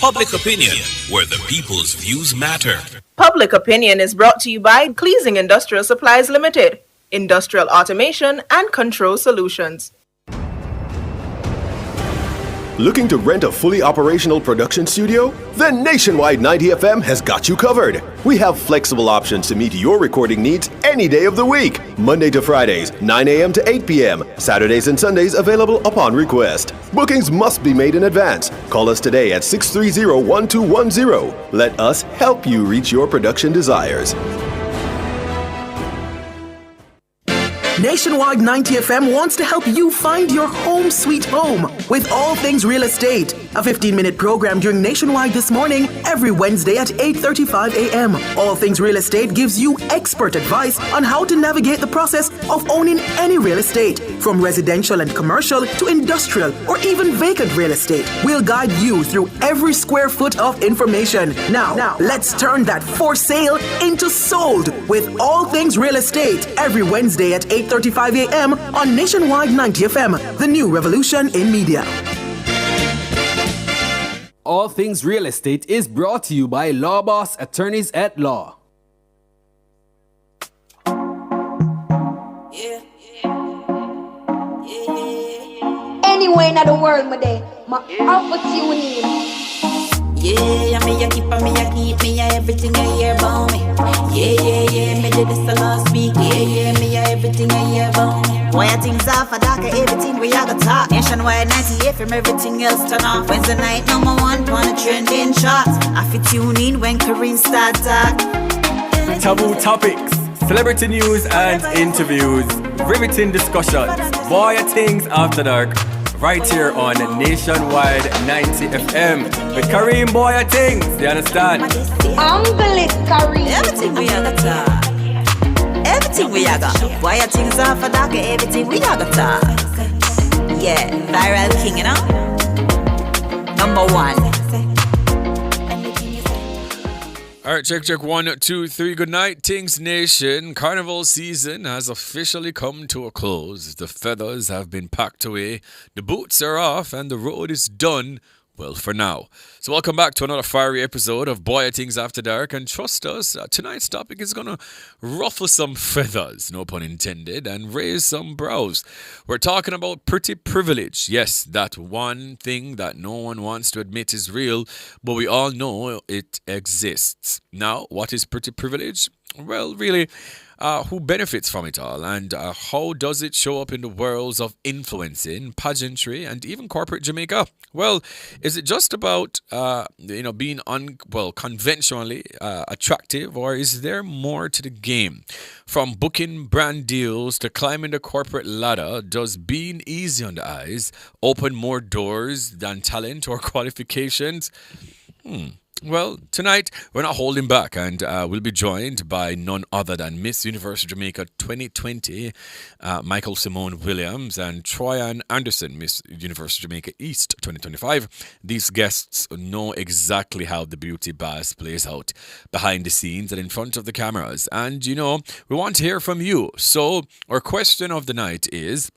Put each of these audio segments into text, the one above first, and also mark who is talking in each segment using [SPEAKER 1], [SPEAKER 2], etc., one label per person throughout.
[SPEAKER 1] Public Opinion, where the people's views matter.
[SPEAKER 2] Public Opinion is brought to you by Cleasing Industrial Supplies Limited, Industrial Automation and Control Solutions.
[SPEAKER 3] Looking to rent a fully operational production studio? Then Nationwide 90 FM has got you covered. We have flexible options to meet your recording needs any day of the week. Monday to Fridays, 9 a.m. to 8 p.m. Saturdays and Sundays available upon request. Bookings must be made in advance. Call us today at 630-1210. Let us help you reach your production desires.
[SPEAKER 4] Nationwide 90 FM wants to help you find your home sweet home with all things real estate. A 15-minute program during Nationwide this morning every Wednesday at 8:35 a.m. All Things Real Estate gives you expert advice on how to navigate the process of owning any real estate, from residential and commercial to industrial or even vacant real estate. We'll guide you through every square foot of information. Now, let's turn that for sale into sold with All Things Real Estate every Wednesday at 8:35 a.m. on Nationwide 90 FM, the new revolution in media.
[SPEAKER 5] All Things Real Estate is brought to you by Law Boss Attorneys at Law.
[SPEAKER 6] Anywhere in the world, my day, my opportunity.
[SPEAKER 7] Yeah, me a keep me a everything I hear about me. Yeah, me did this the last week. Yeah, me a everything I hear about me. Bwoyatingz off a darker, everything we a got talk. Nationwide 90 FM, everything else turn off. Wednesday night, number one, on the trending charts. I fit tune in when Kareem start talk.
[SPEAKER 8] Taboo topics, celebrity news and interviews, riveting discussions. Bwoyatingz After Dark. Right here on Nationwide 90 FM with Kareem Bwoyatingz. You understand?
[SPEAKER 6] Unbelievable, Kareem.
[SPEAKER 7] Everything we a got talk. Everything we a got. Bwoyatingz off a darker, everything we a got talk. Yeah, viral king, you know? Number one.
[SPEAKER 9] All right, check 1, 2, 3. Good night, Tings Nation. Carnival season has officially come to a close. The feathers have been packed away, the boots are off, and the road is done. Well, for now. So welcome back to another fiery episode of Bwoyatingz After Dark. And trust us, tonight's topic is going to ruffle some feathers, no pun intended, and raise some brows. We're talking about pretty privilege. Yes, that one thing that no one wants to admit is real, but we all know it exists. Now, what is pretty privilege? Well, really, who benefits from it all, and how does it show up in the worlds of influencing, pageantry, and even corporate Jamaica? Well, is it just about being conventionally attractive, or is there more to the game? From booking brand deals to climbing the corporate ladder, does being easy on the eyes open more doors than talent or qualifications? Well, tonight we're not holding back, and we'll be joined by none other than Miss Universe Jamaica 2020, Miqueal Symone Williams, and Troyan Anderson, Miss Universe Jamaica East 2025. These guests know exactly how the beauty bash plays out behind the scenes and in front of the cameras. And, we want to hear from you. So our question of the night is,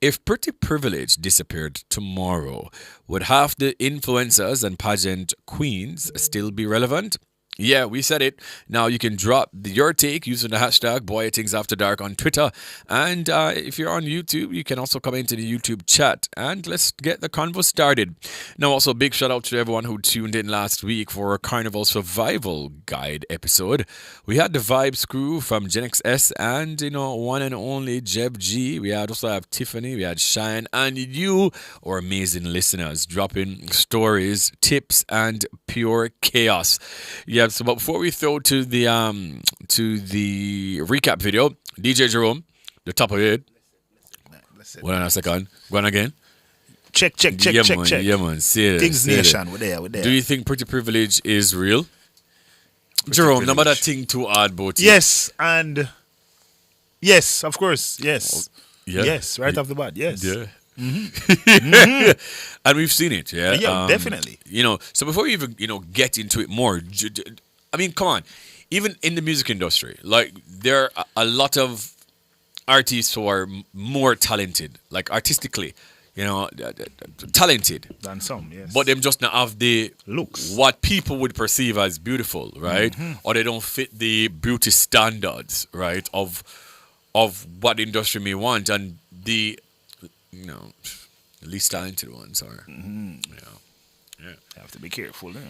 [SPEAKER 9] if pretty privilege disappeared tomorrow, would half the influencers and pageant queens still be relevant? Yeah, we said it. Now you can drop your take using the hashtag Bwoyatingz After Dark on Twitter. And if you're on YouTube, you can also come into the YouTube chat. And let's get the convo started. Now, also big shout out to everyone who tuned in last week for our Carnival Survival Guide episode. We had the Vibes crew from Gen XS and, one and only Jeb G. We also have Tiffany, we had Shine, and you, our amazing listeners, dropping stories, tips, and pure chaos. Yeah, so but before we throw to the recap video, DJ Jerome, the top of it. Hold on a second. Go on again.
[SPEAKER 10] Check.
[SPEAKER 9] Yeah, man. See
[SPEAKER 10] Kings Nation, we're there.
[SPEAKER 9] Do you think pretty privilege is real? Jerome, no matter thing too hard about it.
[SPEAKER 10] Yes, and yes, of course, yes.
[SPEAKER 9] Yeah.
[SPEAKER 10] Yes, right off the bat, yes.
[SPEAKER 9] Yeah. Mm-hmm. And we've seen it, yeah.
[SPEAKER 10] Yeah, definitely.
[SPEAKER 9] So before we even, get into it more, I mean, come on. Even in the music industry, like, there are a lot of artists who are more talented, like, artistically. talented.
[SPEAKER 10] Done some, yes.
[SPEAKER 9] But them just not have the
[SPEAKER 10] looks,
[SPEAKER 9] what people would perceive as beautiful, right? Or they don't fit the beauty standards, right? Of what the industry may want, and the least talented ones are. Yeah.
[SPEAKER 10] You have to be careful now.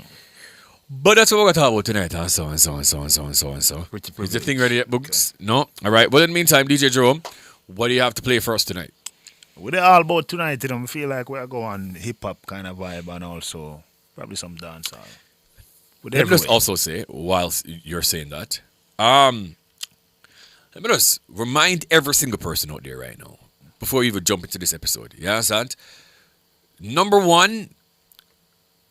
[SPEAKER 9] But that's what we're going to talk about tonight. And so. Is the thing ready yet, Books? Okay. No? All right. Well, in the meantime, DJ Jerome, what do you have to play for us tonight?
[SPEAKER 10] We're all about tonight, I feel like we're going hip-hop kind of vibe and also probably some dancehall.
[SPEAKER 9] Let me just also say, whilst you're saying that, let me just remind every single person out there right now, before we even jump into this episode. You understand? Number one,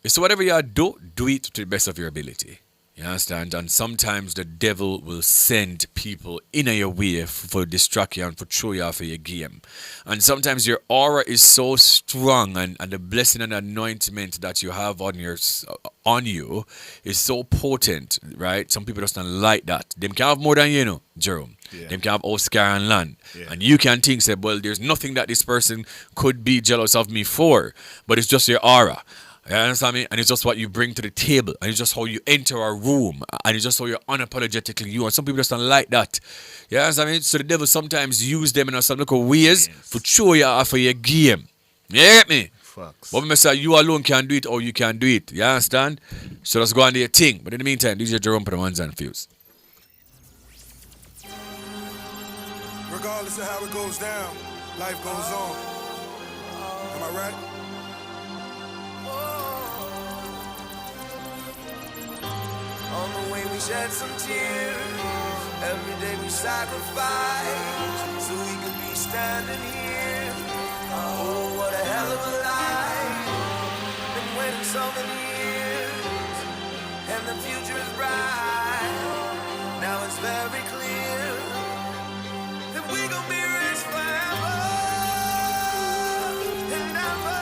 [SPEAKER 9] is whatever you do it to the best of your ability. You understand? And sometimes the devil will send people in your way for distract you and for throw you off of your game. And sometimes your aura is so strong and the blessing and anointment that you have on you is so potent, right? Some people just don't like that. Them can have more than you know, Jerome. Yeah. Them can have Oscar and land. Yeah. And you can think, say, well, there's nothing that this person could be jealous of me for, but it's just your aura. You understand me? And it's just what you bring to the table. And it's just how you enter a room. And it's just how you're unapologetically you. And some people just don't like that. You understand me? So the devil sometimes use them in some little ways for show you off of your game. You get me?
[SPEAKER 10] Facts.
[SPEAKER 9] But I say you alone can do it or you can do it. You understand? So let's go on to your thing. But in the meantime, DJ Jerome put the ones and feels.
[SPEAKER 11] Regardless of how it goes down, life goes on. Am I right? On the way we shed some tears. Every day we sacrifice so we could be standing here. Oh, what a hell of a life. Been waiting so many years, and the future is bright. Now it's very clear that we gon' be rich forever and ever.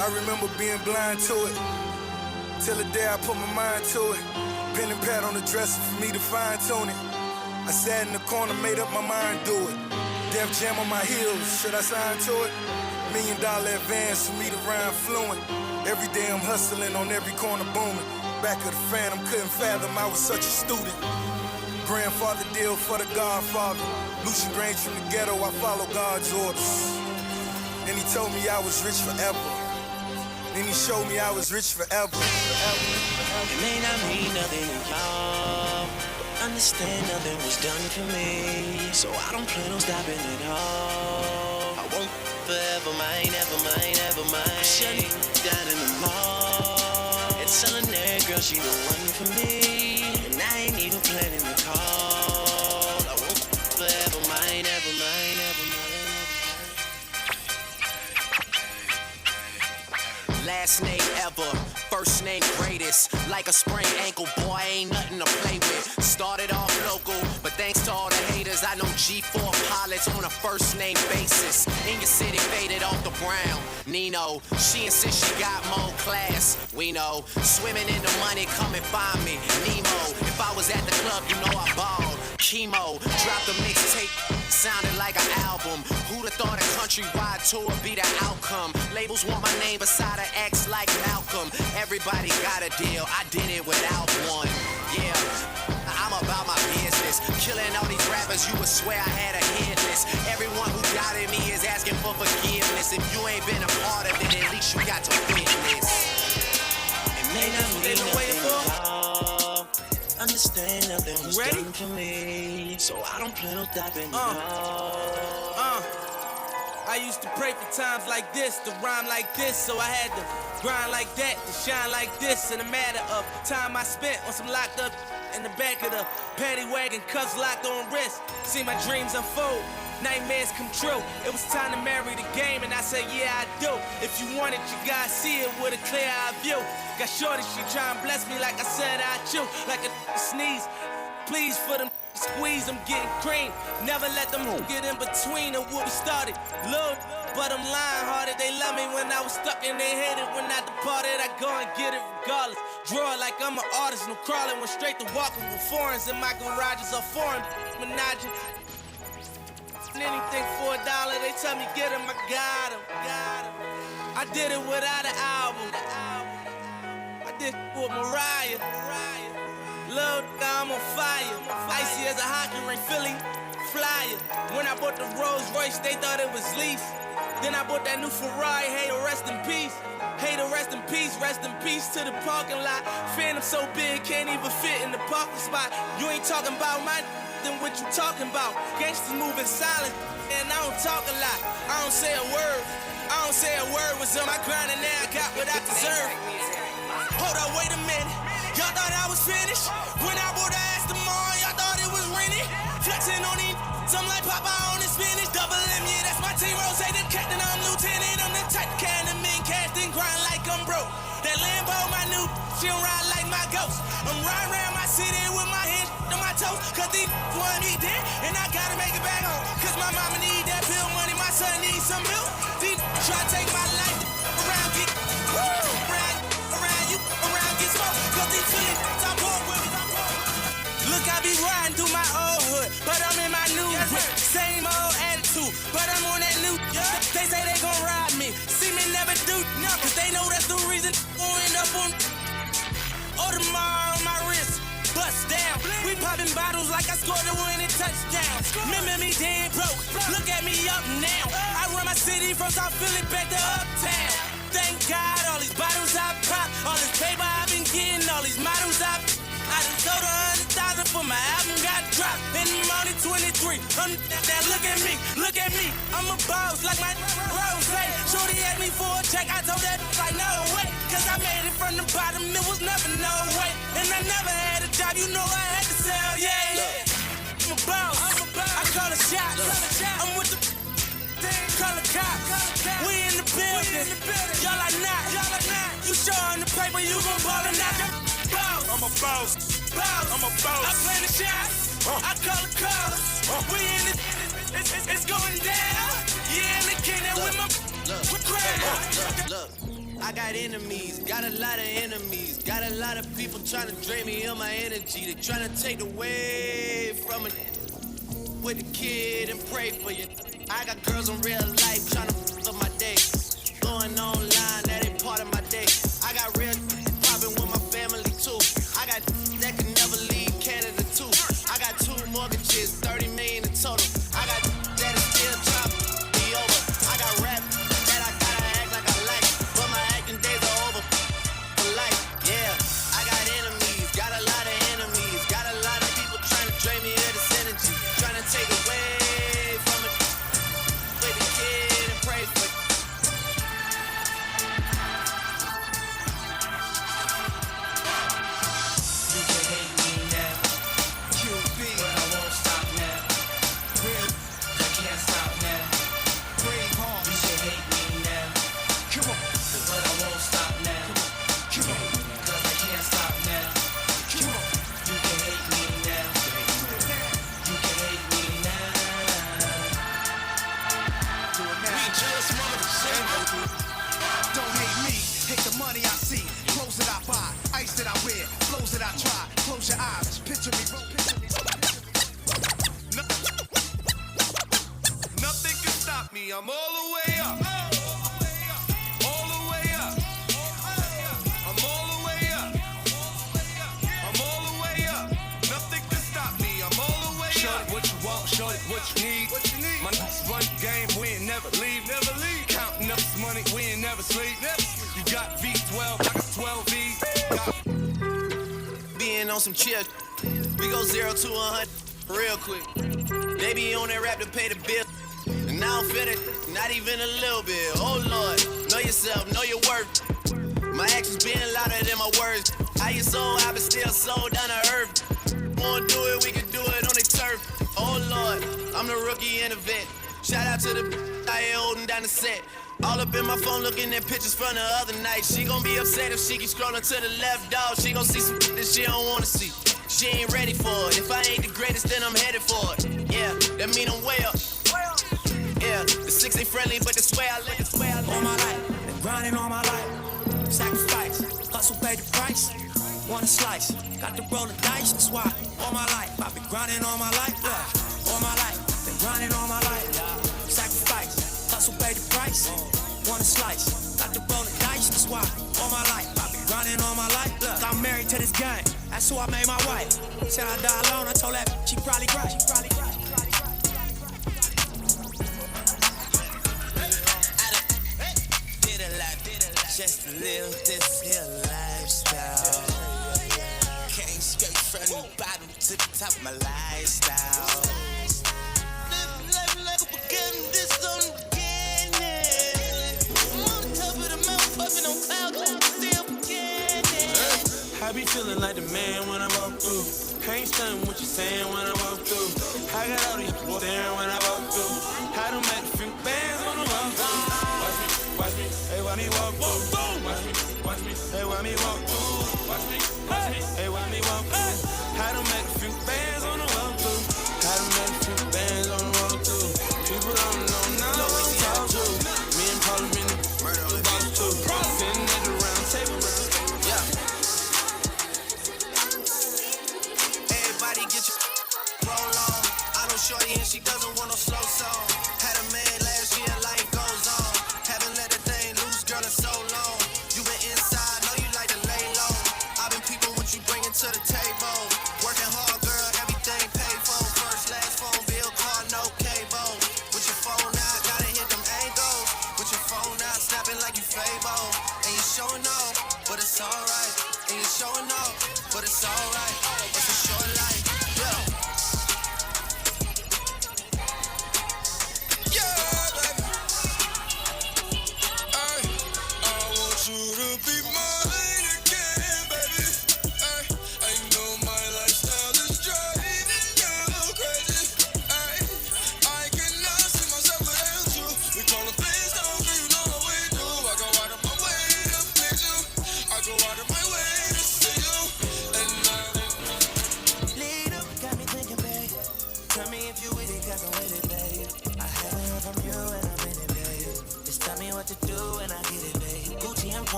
[SPEAKER 11] I remember being blind to it, till the day I put my mind to it. Pen and pad on the dresser for me to fine tune it. I sat in the corner, made up my mind, do it. Def Jam on my heels, should I sign to it? $1 million advance for me to rhyme fluent. Every day I'm hustling on every corner booming. Back of the Phantom, couldn't fathom I was such a student. Grandfather deal for the Godfather. Lucian Grange from the ghetto, I follow God's orders. And he told me I was rich forever. Then he showed me I was rich forever.
[SPEAKER 12] It may not mean nothing to y'all, but understand nothing was done for me, so I don't plan on stopping at all. I won't forever mind, ever mind, ever mind. I'm shutting down in the mall and telling that girl she the one for me, and I ain't even planning the call. I won't forever mind, ever mind, ever mind. Last name ever, first name greatest. Like a sprained ankle, boy, ain't nothing to play with. Started off local, but thanks to all the haters, I know G4 pilots on a first name basis. In your city, faded off the brown. Nino, she insists she got more class. We know, swimming in the money, come and find me. Nemo, if I was at the club, you know I balled. Chemo, dropped a mixtape, sounded like an album. Who'd have thought a countrywide tour would be the outcome? Labels want my name beside an X like Malcolm. Everybody got a deal, I did it without one. Yeah, I'm about my business. Killing all these rappers, you would swear I had a hit list. Everyone who doubted me is asking for forgiveness. If you ain't been a part of it, at least you got to witness. It may not mean nothing at all. Understand nothing was done for me, so I don't plan on stopping at all.
[SPEAKER 13] I used to pray for times like this, to rhyme like this, so I had to grind like that, to shine like this. In a matter of time I spent on some locked up in the back of the paddy wagon, cuffs locked on wrist. See my dreams unfold, nightmares come true. It was time to marry the game, and I said, yeah, I do. If you want it, you gotta see it with a clear eye view. Got shorty, she try and bless me like I said I chew. Like a sneeze, please for them squeeze, I'm getting cream. Never let them get in between of what we started. Lord, but I'm lying hearted. They love me when I was stuck and they hated when I departed. I go and get it regardless. Draw it like I'm an artist, no crawling. Went straight to walking with foreigns in my garages are foreign. Menage. Anything for $1, they tell me get him, I got him. I did it without an album. I did it with Mariah. Lil' I'm on fire. Icy as a hockey ring, Philly flyer. When I bought the Rolls Royce, they thought it was lease. Then I bought that new Ferrari, hey, to rest in peace. Hey, to rest in peace to the parking lot. Phantom so big, can't even fit in the parking spot. You ain't talking about my then what you talking about? Gangsters moving silent, and I don't talk a lot. I don't say a word. I don't say a word. Was on my grind and now I got what I deserve. Hold up, wait a minute. Y'all thought I was finished? When I bought the ass tomorrow, y'all thought it was rented? Flexing on these, I'm like Papa on the spinach. Double M, yeah, that's my team. Rotated captain, I'm lieutenant. I'm the type of can of men cast and grind like I'm broke. That Lambo, my new, she don't ride like my ghost. I'm riding around my city with my hands on my toes. Cause these want me dead, and I gotta make it back home. Cause my mama need that pill money, my son needs some milk. These try to take my life around, get around you, around get smoked. Cause these feelings I'm born with. Look, I be riding through my old hood, but I'm in my new whip. Same old attitude, but I'm on that new. They say they gon' ride me, see me never do nothing. Cause they know that's the reason gon' end up on. Audemars on my wrist, bust down. We popping bottles like I scored a winning touchdown. Remember me dead broke, look at me up now. I run my city from South Philly back to uptown. Thank God all these bottles I pop, all this paper I've been getting, all these models I just sold 100,000 for my album got dropped. And I'm only 23. Now look at me. I'm a boss like my Rose. Shorty asked me for a check. I told that like no way. Cause I made it from the bottom. It was never no way. And I never had a job. You know I had to sell. Yeah. I'm a boss. I call a shot. I'm with the call a cop. We in the building. Y'all are not. You showing the paper. You gon' ball and knock. I'm a boss. I'm a boss. I play the shots. I call the calls. We in it. It's going down. Yeah, in the kingdom with my Look, I got enemies. Got a lot of enemies. Got a lot of people trying to drain me of my energy. They trying to take away from it. With the kid and pray for you. I got girls in real life trying to f up my day. Going online, that ain't part of my day. I got real popping with my family too. I got that can never leave Canada too. I got 2 mortgages, 30 million in total. I got that is still trying to be over. I got rap that I gotta act like I like, but my acting days are over for life. Yeah, I got enemies, got a lot of enemies, got a lot of people trying to drain me of this energy, trying to take away from it. With the kid and pray for it.
[SPEAKER 11] Nothing can stop me, I'm all the way up. All the way up. I'm all the way up. I'm all the way up. Nothing can stop me, I'm all the way up. Shorty, what you want, shorty, what you need. My next run game, we ain't never leave. Counting up this money, we ain't never sleep. You got V12, I got 12 V.
[SPEAKER 12] Being on some chill, we go 0 to 100 real quick. They be on that rap to pay the bill, and I don't feel it, not even a little bit. Oh Lord, know yourself, know your worth. My actions being louder than my words. I get so high but still so down to earth. Wanna do it, we can do it on the turf. Oh Lord, I'm the rookie in the vet. Shout out to the I ain't holding down the set. All up in my phone looking at pictures from the other night. She gon' be upset if she keep scrolling to the left, dog. She gon' see some that she don't wanna see. She ain't ready for it. If I ain't the greatest, then I'm headed for it. Yeah, that mean I'm way up. Yeah, the six ain't friendly, but the way I live.
[SPEAKER 14] All my life, been grinding all my life. Sacrifice, hustle, pay the price. Want a slice, got to roll the dice. That's why all my life, I've been grinding all my life. Yeah. All my life, been grinding all my life. Sacrifice, hustle, pay the price. Want a slice, got to roll the dice. That's why all my life, I've been grinding all my life. Look, I'm married to this game. That's who I made my wife. Said I die alone, I told that she probably cry. Just to live this here lifestyle. Came straight from the bottom to the top of my lifestyle. Live like a beginning, this on the beginning. I'm on the top of the mountain, puffing on cloud, still beginning. I be feeling like the man when I walk through. Can't stand what you're saying when I walk through. I got all these people staring when I walk through. I don't make a few bands on the walk through. Watch me, hey, why me walk through? Watch me, hey, why me walk through? Watch me, hey, why me walk through? I don't make a few bands on the walk through. I don't make a few bands on the walk through. People don't know now what I'm talking to. Me and Paul been the boss too. Sitting at the round table, yeah.
[SPEAKER 12] Everybody get your roll on. I know shorty and she doesn't want no slow song. Had a man last year, life goes on. Haven't let that thing loose, girl, in so long. You been inside, know you like to lay low. I've been peeping what you bringing to the table. Working hard, girl, everything paid for. First, last phone bill, car, no cable. With your phone out, gotta hit them angles. With your phone out, snapping like you Fable. And you showing off, but it's alright. And you showing off, but it's alright. It's a short life, yeah.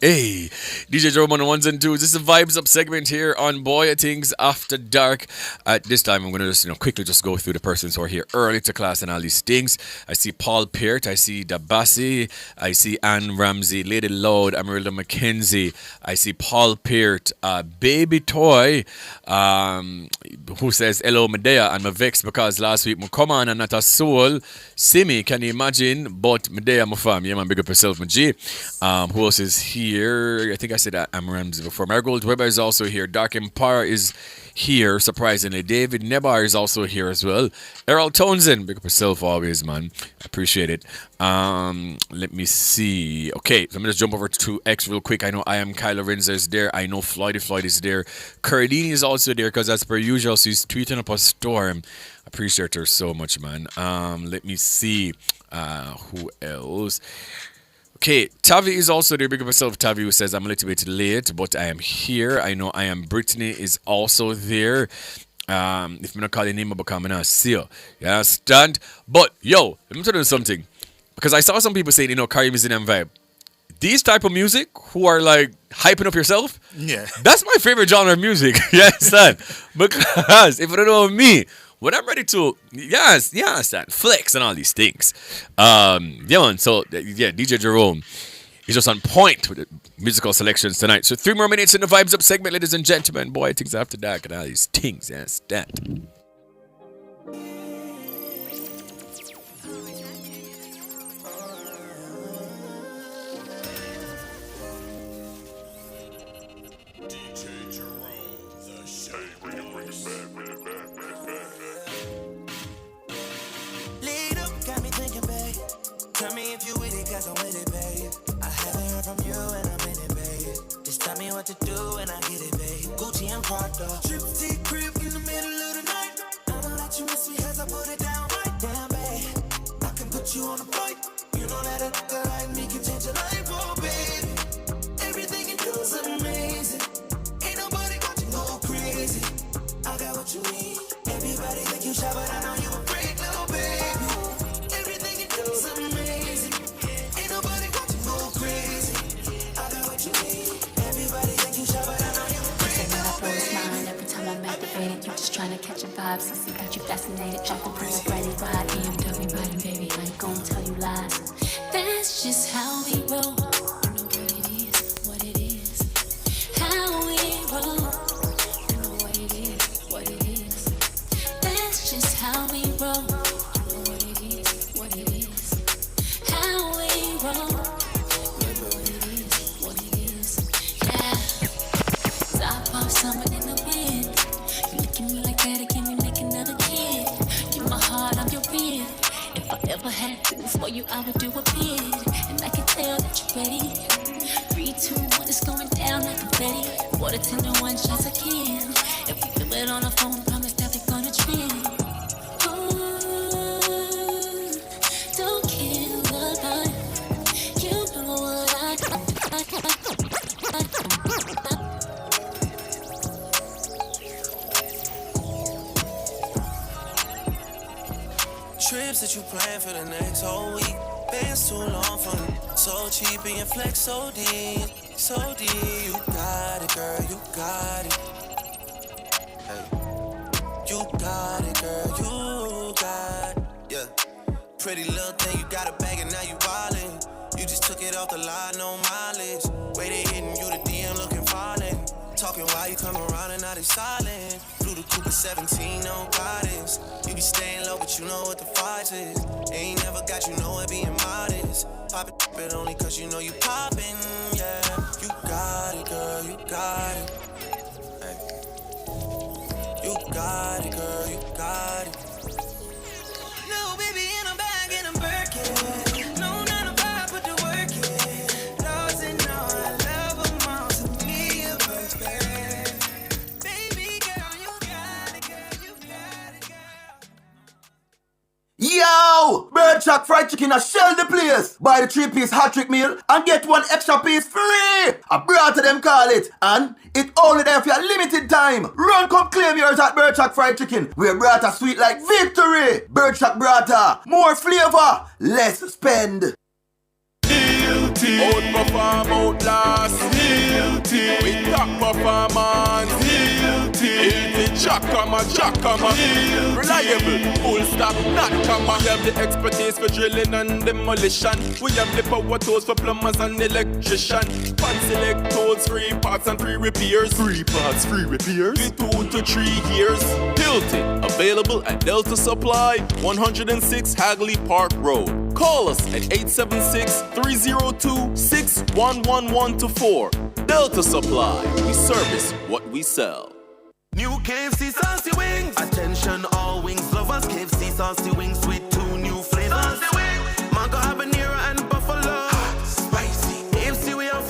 [SPEAKER 9] Hey, DJ Jerome on the ones and twos. This is the Vibes Up segment here on Bwoyatingz After Dark. At this time, I'm going to just quickly just go through the persons who are here early to class and all these things. I see Paul Peart, I see Dabassi, I see Ann Ramsey, Lady Loud, Amarilda McKenzie, I see Paul Peart, Baby Toy, who says hello Medea, and I'm vexed because last week I come on and not a soul. Simi, can you imagine? But Medea, my fam, yeah man, big up yourself, my G. Who else is here? I think I said Am Ramsey before. Marigold Weber is also here. Dark Empire is here, surprisingly. David Nebar is also here as well. Errol Townsend, big up yourself always, man. Appreciate it. Let me see. Okay, so I'm going to jump over to X real quick. I know I am Kyla Renza is there. I know Floyd is there. Cardini is also there because as per usual, she's tweeting up a storm. Appreciate her so much, man. Let me see. Who else? Okay, Tavi is also there. Big up myself, Tavi, who says I'm a little bit late, but I am here. I know I am. Brittany is also there. If I'm not calling your name, I'm not see you. You understand? But yo, let me tell you something. Because I saw some people saying, Karim is in them vibe. These type of music who are like hyping up yourself,
[SPEAKER 10] yeah,
[SPEAKER 9] that's my favorite genre of music. You understand? Because if you don't know me, when I'm ready to, flex and all these things. So DJ Jerome is just on point with the musical selections tonight. So 3 more minutes in the Vibes Up segment, ladies and gentlemen. Bwoyatingz After Dark and all these things. Yes, that.
[SPEAKER 14] Prada. Trip to the crib in the middle of the night. I'ma let you miss me as I put it down right down, babe. I can put you on a flight. You know that a nigga like me can change your life, oh baby. Everything you do is amazing. Ain't nobody got you go crazy. I got what you need. Everybody think you shy, but I know you a great little baby. Everything you do is amazing. Ain't nobody got you go crazy. I got what you need. Everybody think you shy, but I know you a great little baby.
[SPEAKER 15] Every time I'm activated, you just trying to catch a vibe. CC got you fascinated. Jump up on a brand new ride. BMW riding, baby. I ain't gonna tell you lies. That's just how we roll. You know what it is, what it is. How we roll. You know what it is, what it is. That's just how we roll. You know what it is, what it is. How we roll. You know what it is, what it is. Yeah. Top off summer in the wind. You look at me like that again, we make another kid. Give my heart, I'm your rib. If I ever had things for you, I would do a bid. And I can tell that you're ready. 3, 2, 1, it's going down like confetti. 4 to 10 to 1 shots again. If we feel it on the phone, promise that we're gonna trend. Ooh, don't kill the vibe. You know what I
[SPEAKER 14] Trips that you plan for the next whole week. Bands too long for me. So cheap and your flex so deep. So deep. You got it, girl, you got it. Hey. You got it, girl, you got it. Yeah. Pretty little thing, you got a bag and now you wildin'. You just took it off the line, no mileage. Way they hitting you, the DM looking violent. Talking while you come around and now they silent. Flew the Cooper 17, no guidance. You be staying low, but you know what the fight is. Ain't never got you know it being modest. Pop it only cause you know you poppin', yeah. You got it, girl, you got it. Hey. You got it, girl, you got it. No, baby, in a bag and I'm Birkin. No, 9 to 5, put the work in. Lost and all, I love them all. To me, a first bag. Baby girl, you got it, girl, you got it, girl.
[SPEAKER 16] Yo! Bird Shack fried chicken a shell the place. Buy the 3-piece hot trick meal and get 1 extra piece free. A brata them call it. And it only there for a limited time. Run come claim yours at Bird Shack fried chicken. Where brata sweet like victory. Bird Shack brata. More flavor. Less spend.
[SPEAKER 17] Guilty. Outperform, outlast. Guilty. With top performance. Guilty. Jackama. Reliable, full stop, not comma. We have the expertise for drilling and demolition. We have the power tools for plumbers and electrician. Fancy electrodes, 3 parts and 3 repairs. 3 parts, 3 repairs. 2 to 3 years. Hilton, available at Delta Supply, 106 Hagley Park Road. Call us at 876-302-61114. Delta Supply, we service what we sell.
[SPEAKER 14] New KFC saucy wings. Attention all wings lovers. KFC saucy wings with 2 new flavors. Mango habanero and buffalo. Spicy. KFC we have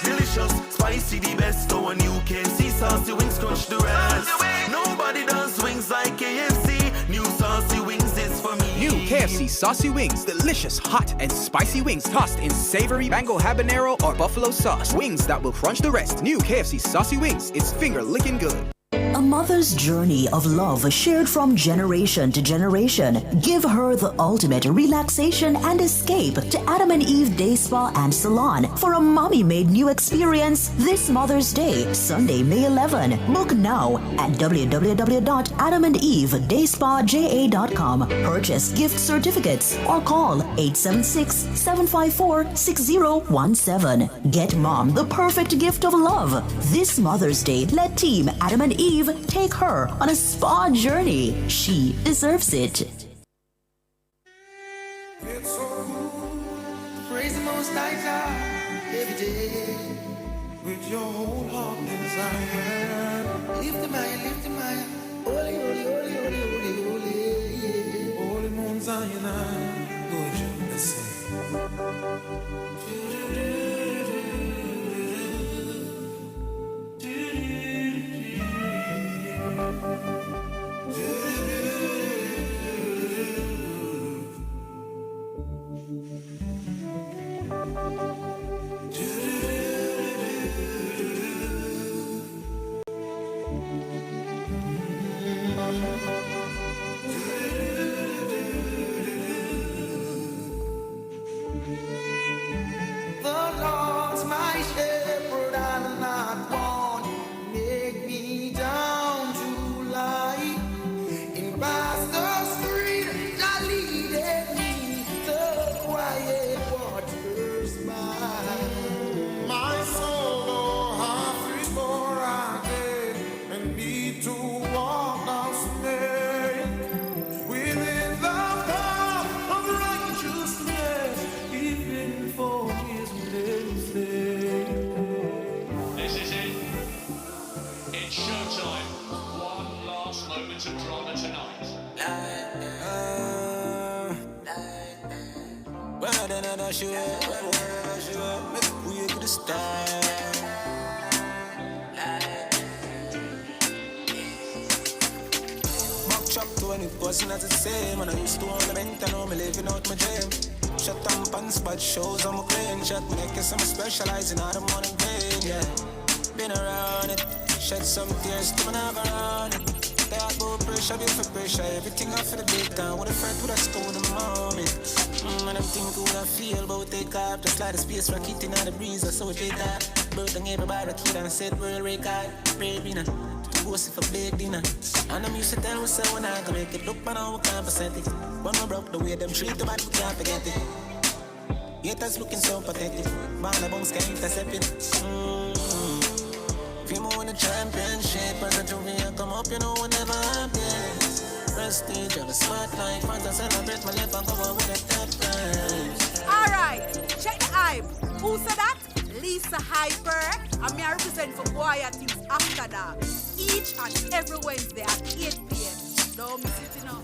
[SPEAKER 14] delicious. Spicy the best. So a new KFC saucy wings crush the rest. Nobody does wings like KFC. New saucy wings is for me.
[SPEAKER 18] New KFC saucy wings. Delicious, hot, and spicy wings tossed in savory mango habanero or buffalo sauce. Wings that will crunch the rest. New KFC saucy wings. It's finger licking good.
[SPEAKER 19] A mother's journey of love shared from generation to generation. Give her the ultimate relaxation and escape to Adam and Eve Day Spa and Salon for a mommy-made new experience this Mother's Day, Sunday, May 11. Book now at www.adamandeve.dayspaja.com. Purchase gift certificates or call 876-754-6017. Get mom the perfect gift of love. This Mother's Day, let Team Adam and Eve take her on a spa journey. She deserves it.
[SPEAKER 14] It's so cool. Praise the Most High God every day with your whole heart and desire. Lift him high, lift him high. Holy, holy, holy, holy, holy, holy. Holy Mount Zion, Lord, you listen.
[SPEAKER 13] The Lord's my shepherd, I'll not want. Make me down to lie in pastures green, that leadeth me the quiet waters by. My soul hath restored and me to walk down snare within the path of righteousness, even for his name's sake.
[SPEAKER 20] This is it. It's showtime. One last moment of drama tonight.
[SPEAKER 14] We could start. Chop 20% not the same, and I used to ornament, I know me living out my dream. Shut down pants, bad shows, I'm a clean shot. Me, I guess I'm specializing out of morning pain, yeah. Been around it, shed some tears, to never run it. That about pressure, built for pressure, everything off for the big time. What a friend would I stole the moment. And I'm thinking what I feel about take off, just like the space rocket in the breeze, I saw it that. Birth and everybody kid and said, world record, baby, nah. Go see for big dinner. And I'm used to tell myself when I can make it look, but now we can't percent it. But no broke the way them treat the bad, we can't forget it. Haters looking so pathetic. Man, the bones can't intercept it. If you win the championship, as a junior come up, you know we never have this. Prestige on the smart life, and to celebrate my life, I go on with a top prize.
[SPEAKER 21] Alright, check the hype. Who said that? Lisa Hyper. And me I represent for Bwoyatingz After Dark. Each and every Wednesday at 8 p.m. Don't miss it, you know.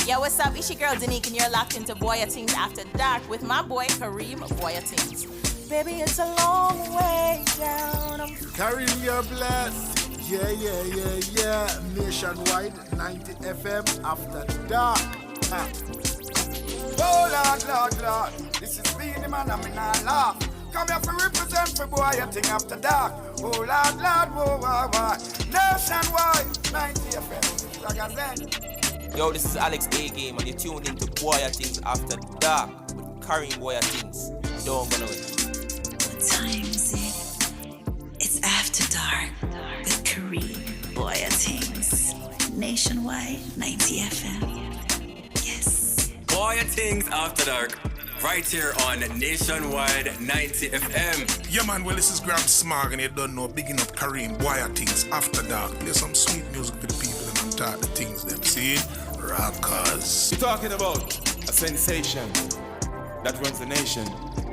[SPEAKER 22] Yeah, what's up? It's your girl Danique, and you're locked into Bwoyatingz After Dark with my boy Kareem Bwoyatingz. Baby, it's a long way down.
[SPEAKER 11] Kareem, you're blessed. Yeah. Nationwide, 90 FM After Dark. Oh, Lord. This is me, the man, I'm in a laugh. Come here to represent for Bwoyatingz After Dark. Oh, Lord, whoa. Nationwide, 90 FM. Like I said.
[SPEAKER 23] Yo, this is Alex A-Game, and you're tuned into Bwoyatingz After Dark with Kareem Bwoyatingz. Don't go nowhere.
[SPEAKER 24] What time is it? It's After Dark with Kareem Bwoyatingz. Nationwide, 90 FM. Yes.
[SPEAKER 8] Bwoyatingz After Dark. Right here on Nationwide 90 FM.
[SPEAKER 11] Yeah, man, well, this is Graham Smog, and you don't know, bigging up Kareem Bwoyatingz After Dark. Play some sweet music for the people and talk the things them, see? Rockers.
[SPEAKER 25] You're talking about a sensation that runs the nation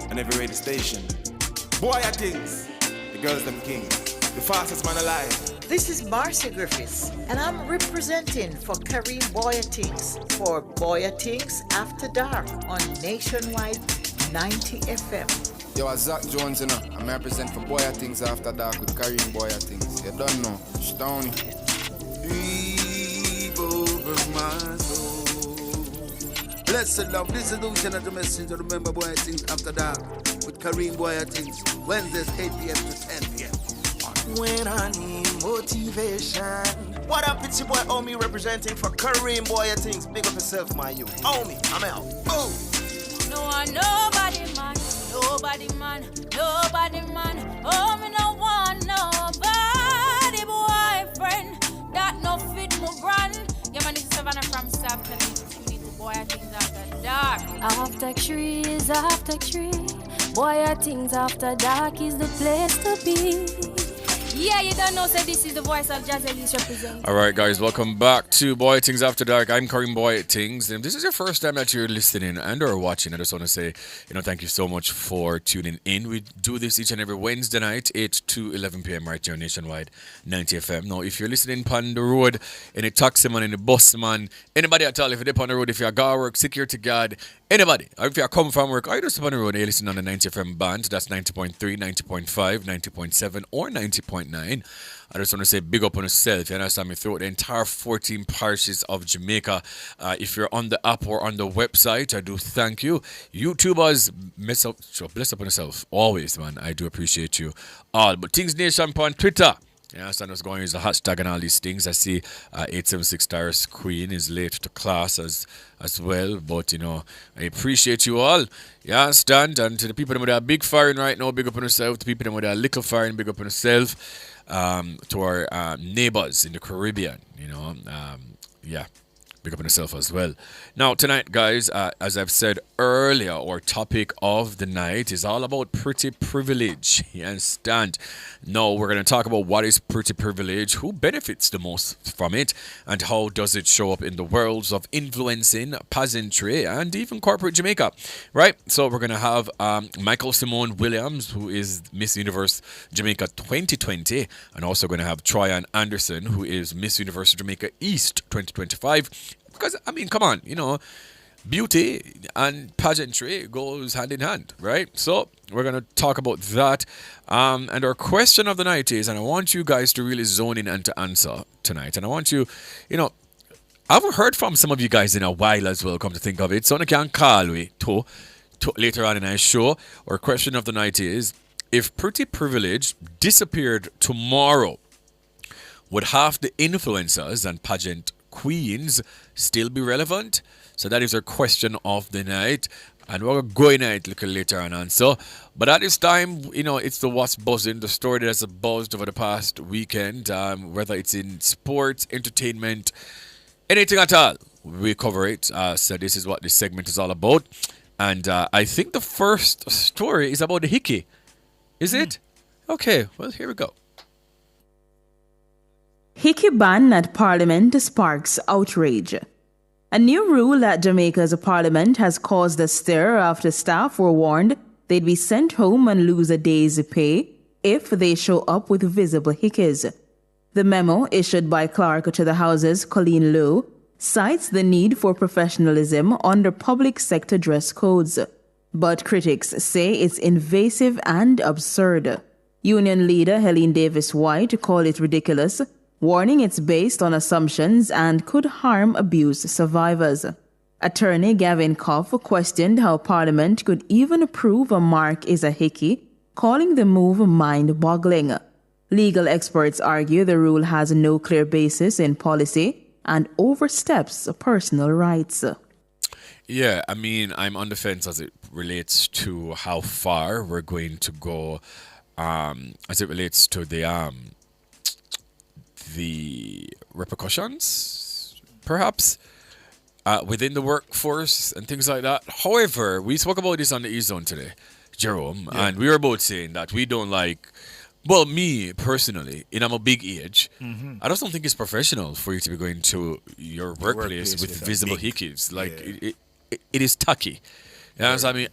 [SPEAKER 25] and every radio station. Bwoyatingz, the girls them king, the fastest man alive.
[SPEAKER 26] This is Marcy Griffiths, and I'm representing for Kareem Bwoyatingz for Bwoyatingz After Dark on Nationwide 90 FM.
[SPEAKER 27] Yo, Zach Jones, you know, I'm representing for Bwoyatingz After Dark with Kareem Bwoyatingz. You don't know, Stony.
[SPEAKER 11] Breathe over my soul. Blessed love, this is the the message. Remember Bwoyatingz After Dark with Kareem Bwoyatingz. Wednesdays 8 p.m. to 10 p.m.
[SPEAKER 28] When I need motivation. What up, it's your boy Omi representing for Kareem Bwoyatingz. Big up yourself, my youth. Omi, I'm out. Boom.
[SPEAKER 22] No one, nobody man. Oh, me no want nobody boyfriend that no fit my grand. Yeah, man, this is Savannah from South Carolina. Bwoyatingz After Dark.
[SPEAKER 15] After trees, after tree. Bwoyatingz After Dark is the place to be. Yeah, you don't know, so this is the voice of Jazz Elise representing.
[SPEAKER 9] All right, guys, welcome back to Bwoyatingz After Dark. I'm Kareem Bwoyatingz. If this is your first time that you're listening and or watching, I just want to say, thank you so much for tuning in. We do this each and every Wednesday night, 8 to 11 p.m. right here on Nationwide 90 FM. Now, if you're listening on the road, any taxi man, any bus man, anybody at all, if you're on the road, if you're a guard work, security guard, anybody, or if you come from work, or you just on the road, you listen on the 90 FM band. That's 90.3, 90.5, 90.7, or 90.9. I just want to say big up on yourself. You understand me? Throughout the entire 14 parishes of Jamaica. If you're on the app or on the website, I do thank you. YouTubers, bless up on yourself. Always, man. I do appreciate you all. But Things Nation on Twitter. Yeah, so I was going to use the hashtag and all these things. I see 876 Stars Queen is late to class as well. But, I appreciate you all. Yeah, stand. And to the people that are big firing right now, big up on yourself. To the people that are little firing, big up on yourself. To our neighbors in the Caribbean, yeah. Big up on yourself as well. Now, tonight, guys, as I've said earlier, our topic of the night is all about pretty privilege. You understand? Now, we're going to talk about what is pretty privilege, who benefits the most from it, and how does it show up in the worlds of influencing, pageantry, and even corporate Jamaica. Right? So, we're going to have Miqueal Symone Williams, who is Miss Universe Jamaica 2020, and also going to have Troyan Anderson, who is Miss Universe Jamaica East 2025. Because, come on, beauty and pageantry goes hand in hand, right? So we're going to talk about that. And our question of the night is, and I want you guys to really zone in and to answer tonight. And I want you, I haven't heard from some of you guys in a while as well, come to think of it. So I can call me to later on in our show. Our question of the night is, if pretty privilege disappeared tomorrow, would half the influencers and pageant queens still be relevant? So that is our question of the night, and we're going at it a little later on answer. But at this time, it's the what's buzzing, the story that has buzzed over the past weekend, whether it's in sports, entertainment, anything at all, we cover it. So this is what this segment is all about. And I think the first story is about the hickey. Is it? Okay, well, here we go.
[SPEAKER 1] Hickey ban at Parliament sparks outrage. A new rule at Jamaica's Parliament has caused a stir after staff were warned they'd be sent home and lose a day's pay if they show up with visible hickeys. The memo, issued by Clerk to the House's Colleen Lowe, cites the need for professionalism under public sector dress codes. But critics say it's invasive and absurd. Union leader Helene Davis White called it ridiculous, warning it's based on assumptions and could harm abuse survivors. Attorney Gavin Coff questioned how Parliament could even approve a mark is a hickey, calling the move mind-boggling. Legal experts argue the rule has no clear basis in policy and oversteps personal rights.
[SPEAKER 9] Yeah, I'm on the fence as it relates to how far we're going to go, as it relates to the repercussions, perhaps, within the workforce and things like that. However, we spoke about this on the E-Zone today, Jerome, and we were both saying that we don't like, well, me personally, I'm a big age, I just don't think it's professional for you to be going to your workplace with visible hickeys. It is tacky. You know what I mean?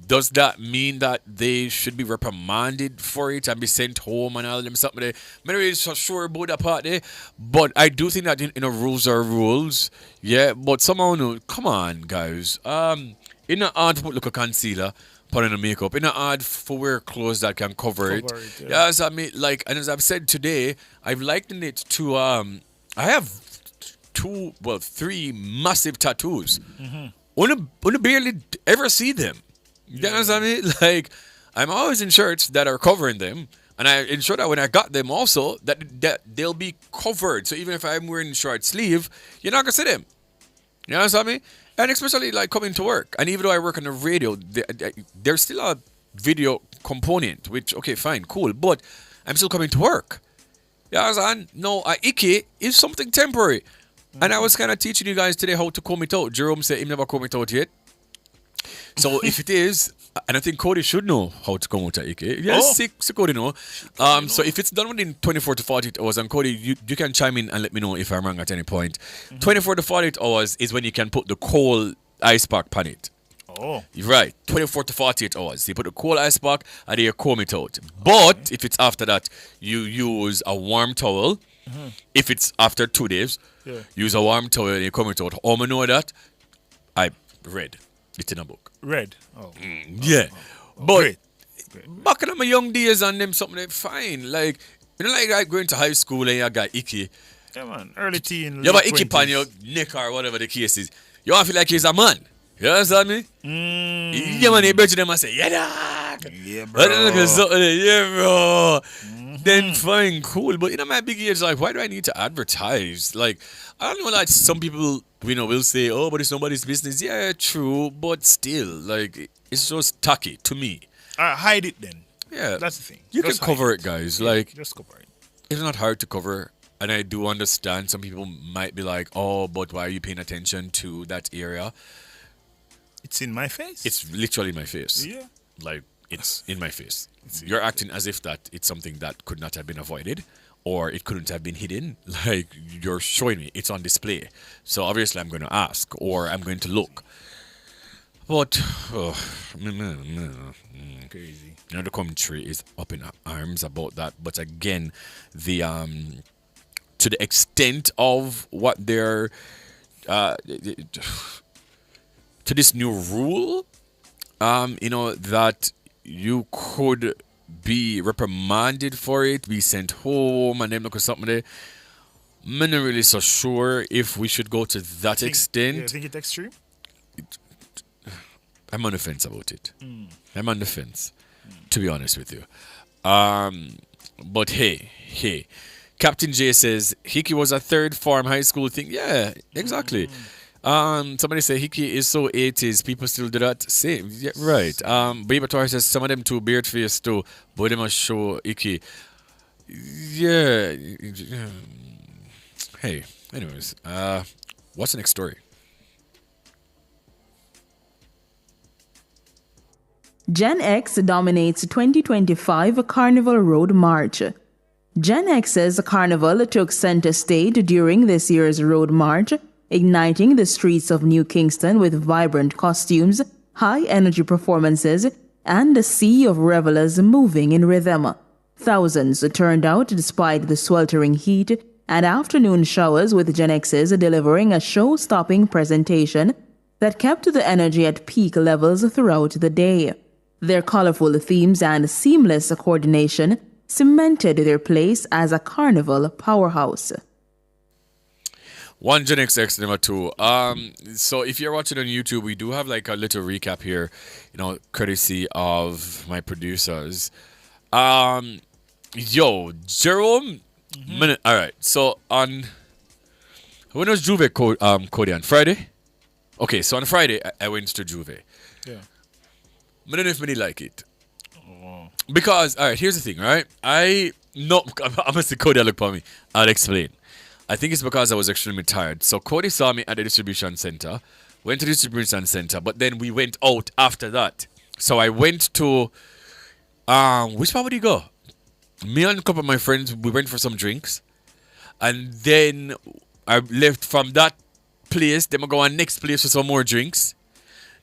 [SPEAKER 9] Does that mean that they should be reprimanded for it and be sent home and all them something? I'm not really so sure about that part there, but I do think that rules are rules. Yeah, but somehow, no, come on, guys. It's not hard to put a concealer, put on the makeup. It's not hard for wear clothes that can cover it. Yeah, so and as I've said today, I've likened it to I have 3 massive tattoos. I barely ever see them. You know what I mean? I'm always in shirts that are covering them, and I ensure that when I got them also, that they'll be covered. So even if I'm wearing short sleeve, you're not going to see them. You know what I mean? And especially coming to work. And even though I work on the radio, there's still a video component, which, okay, fine, cool, but I'm still coming to work. You know what I'm saying? No, a icky is something temporary. And I was kind of teaching you guys today how to comb it out. Jerome said he never comb it out yet. So if it is, and I think Cody should know how to comb out a icky. Yes, Cody know. So if it's done within 24 to 48 hours, and Cody, you can chime in and let me know if I'm wrong at any point. 24 to 48 hours is when you can put the cold ice pack on it.
[SPEAKER 10] Oh.
[SPEAKER 9] You're right. 24 to 48 hours. You put a cold ice pack and then you comb it out. But if it's after that, you use a warm towel. If it's after 2 days, use a warm towel and you comb it out. How I know that? I read it in a book.
[SPEAKER 10] Read? Oh.
[SPEAKER 9] Yeah. But back in my young days and them something fine. Like going to high school and you got icky.
[SPEAKER 10] Yeah, man. Early teen.
[SPEAKER 9] You have an icky on your neck or whatever the case is. You don't feel like he's a man. You understand me? Yeah, man, you bet them and say, yeah, dog.
[SPEAKER 10] Yeah, bro.
[SPEAKER 9] Yeah, bro. then fine, cool. But in my big age, like, why do I need to advertise? Like, I don't know, like, some people, will say, oh, but it's nobody's business. Yeah, true, but still, like, it's just tacky to me.
[SPEAKER 10] Hide it then.
[SPEAKER 9] Yeah.
[SPEAKER 10] That's the thing.
[SPEAKER 9] You
[SPEAKER 10] Just
[SPEAKER 9] can cover
[SPEAKER 10] hide
[SPEAKER 9] it, guys.
[SPEAKER 10] Yeah,
[SPEAKER 9] Like,
[SPEAKER 10] just cover it.
[SPEAKER 9] it's not hard to cover. And I do understand some people might be like, oh, but why are you paying attention to that area?
[SPEAKER 10] It's in my face.
[SPEAKER 9] It's literally my face.
[SPEAKER 10] Yeah.
[SPEAKER 9] Like, it's in my face. You're acting as if that it's something that could not have been avoided or it couldn't have been hidden. Like, you're showing me it's on display. So obviously I'm going to ask or I'm going to look. But,
[SPEAKER 10] crazy.
[SPEAKER 9] The country is up in arms about that. But again, the to the extent of what they're to this new rule, that you could be reprimanded for it, be sent home, and then look at something there. I'm not really so sure if we should go to that extent.
[SPEAKER 10] You think it's extreme?
[SPEAKER 9] I'm on the fence about it. I'm on the fence, to be honest with you. But hey, Captain J says Hickey was a third form high school thing. Yeah, exactly. Somebody say Hickey is so 80s. People still do that. Same. Yeah, right. Baby Tor says some of them too beard face too, but they must show Hickey. Yeah. Hey, anyways, what's the next story?
[SPEAKER 1] Gen X dominates 2025 Carnival Road March. Gen X's Carnival took center stage during this year's Road March, igniting the streets of New Kingston with vibrant costumes, high-energy performances, and a sea of revelers moving in rhythm. Thousands turned out despite the sweltering heat and afternoon showers, with Gen X's delivering a show-stopping presentation that kept the energy at peak levels throughout the day. Their colorful themes and seamless coordination cemented their place as a carnival powerhouse.
[SPEAKER 9] One Gen X number 2. So if you're watching on YouTube, we do have like a little recap here, courtesy of my producers. Jerome. All right. So when was Juve Cody on Friday? Okay, so on Friday I went to Juve.
[SPEAKER 10] Yeah.
[SPEAKER 9] I don't know if many like it. Because, all right, here's the thing, right? I'm going to say Cody look for me. I'll explain. I think it's because I was extremely tired. So Cody saw me at the distribution center, went to the distribution center, but then we went out after that. So I went to, which part would you go? Me and a couple of my friends, we went for some drinks. And then I left from that place. Then I go on next place for some more drinks.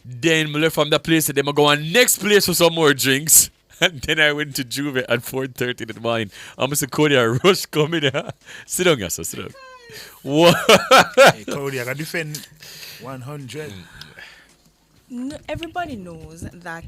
[SPEAKER 9] Then I left from that place. Then I go on next place for some more drinks. And then I went to Juve at 4:30 in the morning. I'm Mr. Cody, I rush coming here. Sit down, yes, sit down. What?
[SPEAKER 10] Hey, Cody, I can defend 100.
[SPEAKER 2] No, everybody knows that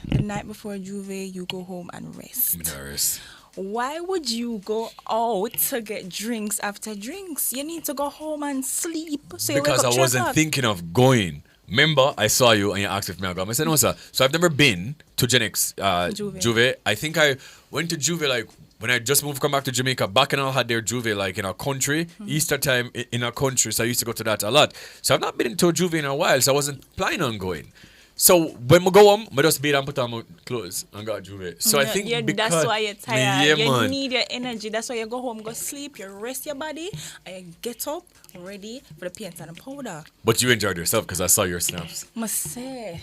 [SPEAKER 2] the night before Juve, you go home and rest. Why would you go out to get drinks after drinks? You need to go home and sleep. So
[SPEAKER 9] because I wasn't thinking of going. Remember, I saw you and you asked if me I go. I said, no, sir. So I've never been to Gen X Juve. I think I went to Juve like when I just moved come back to Jamaica. Back and all had their Juve like in our country. Easter time in our country. So I used to go to that a lot. So I've not been to Juve in a while. So I wasn't planning on going. So when we go home, I just beat and put on my clothes and got Juve. So I think because
[SPEAKER 2] that's why you're tired.
[SPEAKER 9] Yeah,
[SPEAKER 2] you need your energy. That's why you go home, go sleep, you rest your body, and you get up ready for the paint and the powder.
[SPEAKER 9] But you enjoyed yourself because I saw your snaps.
[SPEAKER 2] Must say,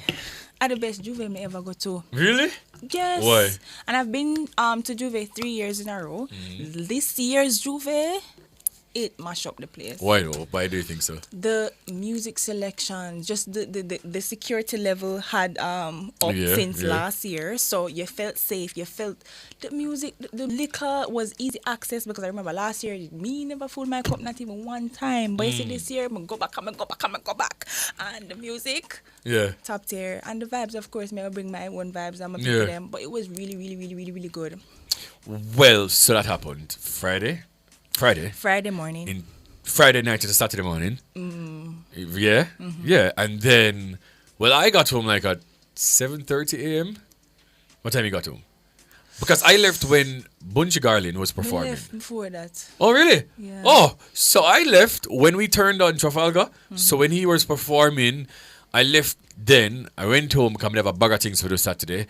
[SPEAKER 2] are the best Juve I ever go to.
[SPEAKER 9] Really?
[SPEAKER 2] Yes.
[SPEAKER 9] Why?
[SPEAKER 2] And I've been to Juve 3 years in a row. This year's Juve, it mash up the place.
[SPEAKER 9] Why though? Why do you think so?
[SPEAKER 2] The music selection, just the security level had up since last year, so you felt safe. You felt the music, the liquor was easy access, because I remember last year me never filled my cup not even one time. But you see this year, I go back, and the music, top tier, and the vibes. Of course, I bring my own vibes. I'm a big them, but it was really, really, really, really, really good.
[SPEAKER 9] Well, so that happened Friday
[SPEAKER 2] morning.
[SPEAKER 9] Friday night to Saturday morning. Yeah. Yeah. And then, well, I got home like at 7:30 a.m. What time you got home? Because I left when Bunchy Garlin was
[SPEAKER 2] I
[SPEAKER 9] performing.
[SPEAKER 2] left before that.
[SPEAKER 9] Oh, really?
[SPEAKER 2] Yeah.
[SPEAKER 9] Oh, so I left when we turned on Trafalgar. So when he was performing, I left then. I went home, come to have a bag of things for the Saturday.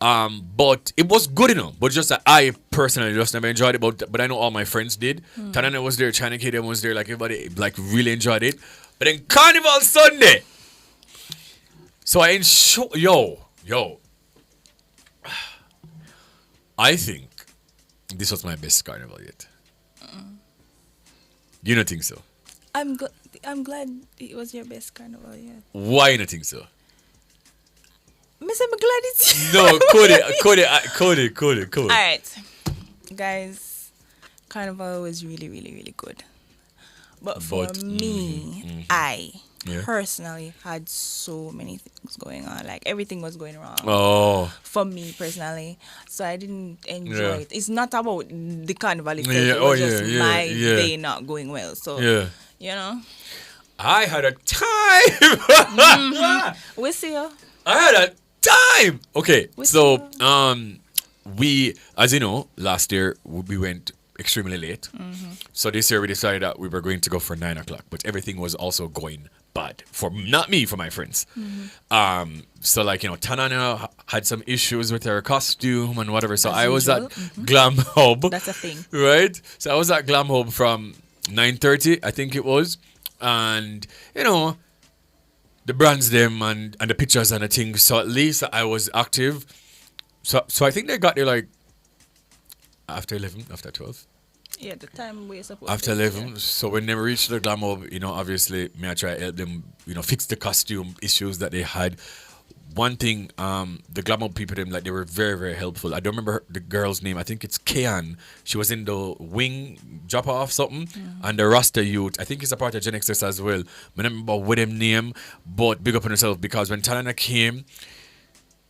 [SPEAKER 9] But it was good enough. But just that I personally just never enjoyed it. But I know all my friends did. Tanana was there, China Kid was there. Like everybody like really enjoyed it. But then Carnival Sunday. So I yo. I think this was my best carnival yet. You don't think so?
[SPEAKER 2] I'm glad it was your best carnival yet.
[SPEAKER 9] Why you don't think so?
[SPEAKER 2] Miss, I'm glad it's
[SPEAKER 9] No, Cody.
[SPEAKER 2] All right, guys, carnival was really, really, really good. But for me, I personally had so many things going on. Like everything was going wrong.
[SPEAKER 9] Oh.
[SPEAKER 2] For me personally, so I didn't enjoy it. It's not about the carnival itself.
[SPEAKER 9] Yeah.
[SPEAKER 2] It was just my day not going well. So you know,
[SPEAKER 9] I had a time.
[SPEAKER 2] We see you.
[SPEAKER 9] I had a time. Okay, so we, as you know, last year we went extremely late. So this year we decided that we were going to go for 9 o'clock, but everything was also going bad for not me, for my friends. So like, you know, Tanana had some issues with her costume and whatever. So I was at Glam Hub.
[SPEAKER 2] That's a thing,
[SPEAKER 9] right? So I was at Glam Hub from 9:30, I think it was, and you know, the brands them and the pictures and the things. So at least I was active. So I think they got there like after 11, after 12.
[SPEAKER 2] Yeah, the time we're supposed
[SPEAKER 9] After
[SPEAKER 2] to.
[SPEAKER 9] 11.
[SPEAKER 2] Yeah.
[SPEAKER 9] So when they reached the Glam Hub, you know, obviously, me I try to help them, you know, fix the costume issues that they had. One thing, the Glam Hub people, them, like, they were very, very helpful. I don't remember the girl's name. I think it's Kayan. She was in the wing drop off something. And the Rasta youth, I think it's a part of Gen X as well. I don't remember what them name, but big up on herself, because when Talana came,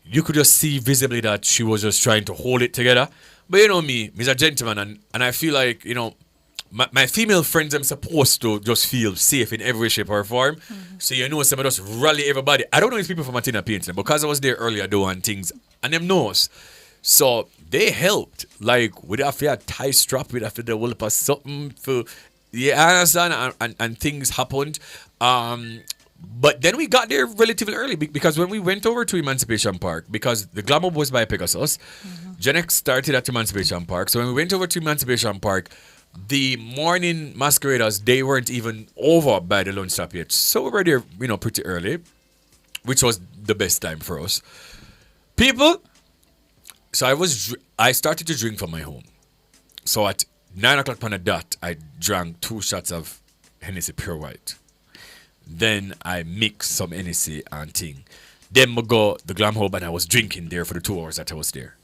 [SPEAKER 9] you could just see visibly that she was just trying to hold it together. But you know me, Mr. a gentleman, and I feel like, you know, my female friends, I'm supposed to just feel safe in every shape or form. So you know, some of us rally everybody. I don't know if people from Martina painting, because I was there earlier doing things, and them knows. So they helped. Like, we'd have to have a tie strap, we'd have to develop or something for, yeah, I understand, and things happened. But then we got there relatively early, because when we went over to Emancipation Park, because the Glam Hub was by Pegasus, Gen X started at Emancipation Park. So when we went over to Emancipation Park, the morning masqueraders, they weren't even over by the lunch stop yet. So we were there, you know, pretty early, which was the best time for us. People, so I started to drink from my home. So at 9 o'clock on the dot, I drank 2 shots of Hennessy Pure White. Then I mixed some Hennessy and thing. Then I go the Glam Hub, and I was drinking there for the 2 hours that I was there.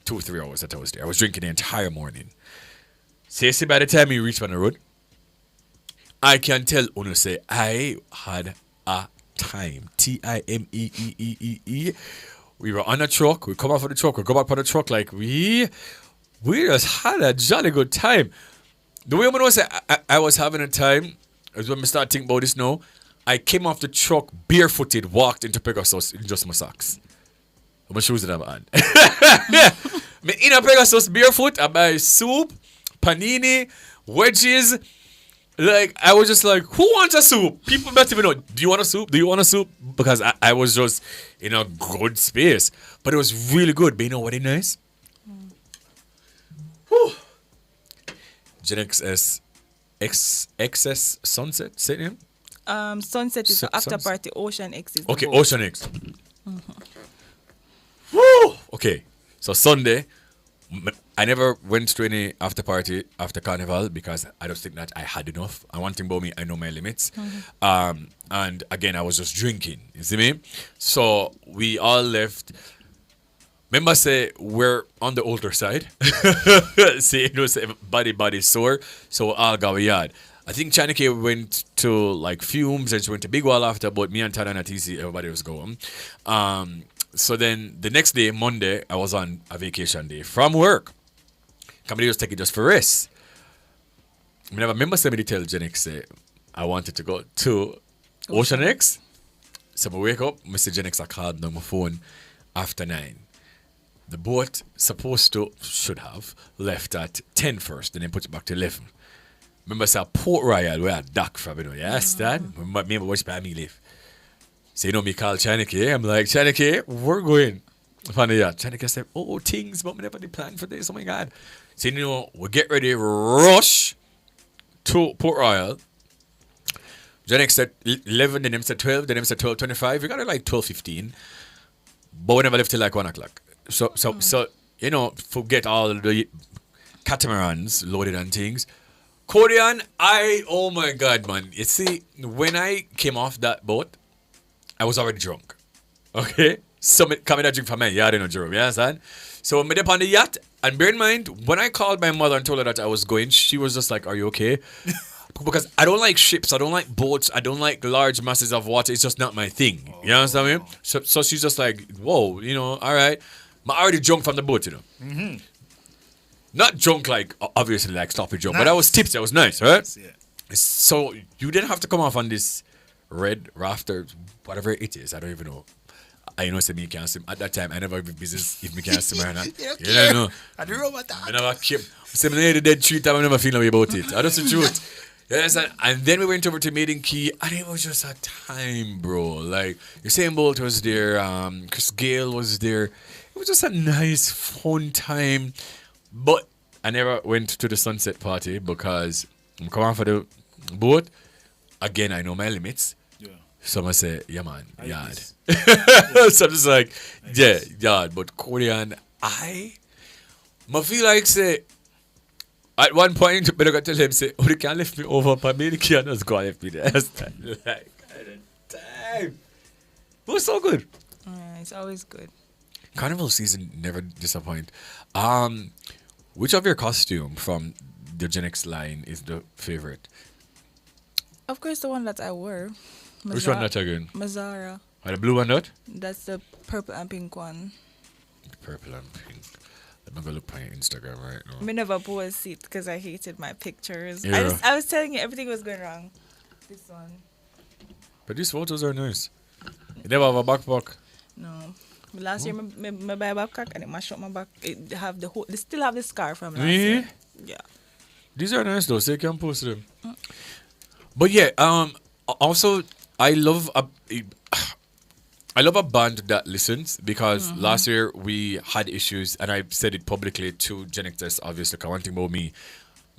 [SPEAKER 9] 2 or 3 hours that I was there. I was drinking the entire morning. See, by the time we reached on the road, I can tell Uno say I had a time. Timeee. We were on a truck. We come off of the truck. We go back on the truck. Like we just had a jolly good time. The way I'm gonna say I was having a time is when we start thinking about this now. I came off the truck barefooted, walked into Pegasus in just my socks. My shoes that I'm on. Me in a Pegasus barefoot. I buy soup, panini, wedges. Like, I was just like, who wants a soup? People don't even know. Do you want a soup? Do you want a soup? Because I was just in a good space. But it was really good. But you know what is nice? Whew. Gen XS XS Sunset, say it name?
[SPEAKER 2] Sunset is the after party. Ocean X is
[SPEAKER 9] okay,
[SPEAKER 2] the boat.
[SPEAKER 9] Ocean X. Woo! Okay, so Sunday, I never went to any after party after Carnival because I just think that I had enough. And one thing about me, I know my limits. And again, I was just drinking. You see me? So we all left. Remember, say we're on the older side. See, you know, say body sore. So all got we yard. I think China K went to like Fumes and she went to Big Wall after, but me and Tada and TC, everybody was going. So then the next day, Monday, I was on a vacation day from work. Somebody was taking just for rest. I remember somebody tell Gen X, say, I wanted to go to Ocean X. So I wake up, Mr. Gen X, I called on my phone after 9. The boat should have left at 10 first, and then put it back to 11. Remember, it's Port Royal where I dock from, you know. You understand? Remember what's by me live. So, you know, me call Chaneke. I'm like, Chaneke, we're going on the yacht. Chaneke said, oh, things, but we never did plan for this. Oh, my God. So, you know, we get ready, rush to Port Royal. Janek said 11, then him said 12, then him said 12:25. We got it like 12:15. But we never left till like 1 o'clock. So, you know, forget all the catamarans loaded and things. Korean, oh my God, man. You see, when I came off that boat, I was already drunk. Okay? So, coming to drink from my yard in Jerome, you understand? So, I'm up on the yacht, and bear in mind, when I called my mother and told her that I was going, she was just like, are you okay? Because I don't like ships, I don't like boats, I don't like large masses of water. It's just not my thing. You understand me? So she's just like, whoa, you know, all right. I already drunk from the boat, you know. Mm-hmm. Not drunk like, obviously, like sloppy drunk, nice. But I was tipsy, I was nice, right? Nice, yeah. So you didn't have to come off on this red rafter, whatever it is, I don't even know. I know, say me can't swim. At that time, I never have business if me can't swim or not. You don't know.
[SPEAKER 10] I don't know about that.
[SPEAKER 9] I never came. Say me the dead tree time, I never feel no way about it. I just the truth. Yes, and then we went over to Maiden Key, and it was just a time, bro. Like, Usain Bolt was there, Chris Gale was there. It was just a nice, fun time. But I never went to the sunset party because I'm coming for the boat. Again, I know my limits. Yeah. So I say, yeah, man, yard. So I'm just like, yeah, yard. But Korean, I feel like, say, at one point, I got to tell him, say, oh, they can't lift me over, but maybe they can't just go and lift me there. Like, time. It was so good.
[SPEAKER 2] Yeah, it's always good.
[SPEAKER 9] Carnival season never disappoint. Which of your costume from the Gen X line is the favorite?
[SPEAKER 2] Of course, the one that I wore.
[SPEAKER 9] Which one that again?
[SPEAKER 2] Mazara.
[SPEAKER 9] The blue one that?
[SPEAKER 2] That's the purple and pink one.
[SPEAKER 9] Purple and pink. I'm gonna look on your Instagram right now.
[SPEAKER 2] I never post it because I hated my pictures.
[SPEAKER 9] Yeah.
[SPEAKER 2] I was telling you everything was going wrong. This one.
[SPEAKER 9] But these photos are nice. You never have a backpack?
[SPEAKER 2] No. Last year, I buy a backpack and it mashed up my back. It have the whole. They still have the scar from last year. Yeah.
[SPEAKER 9] These are nice though, so you can post them. But yeah, also I love a band that listens because last year we had issues, and I said it publicly to Gen X, obviously, because one thing about me,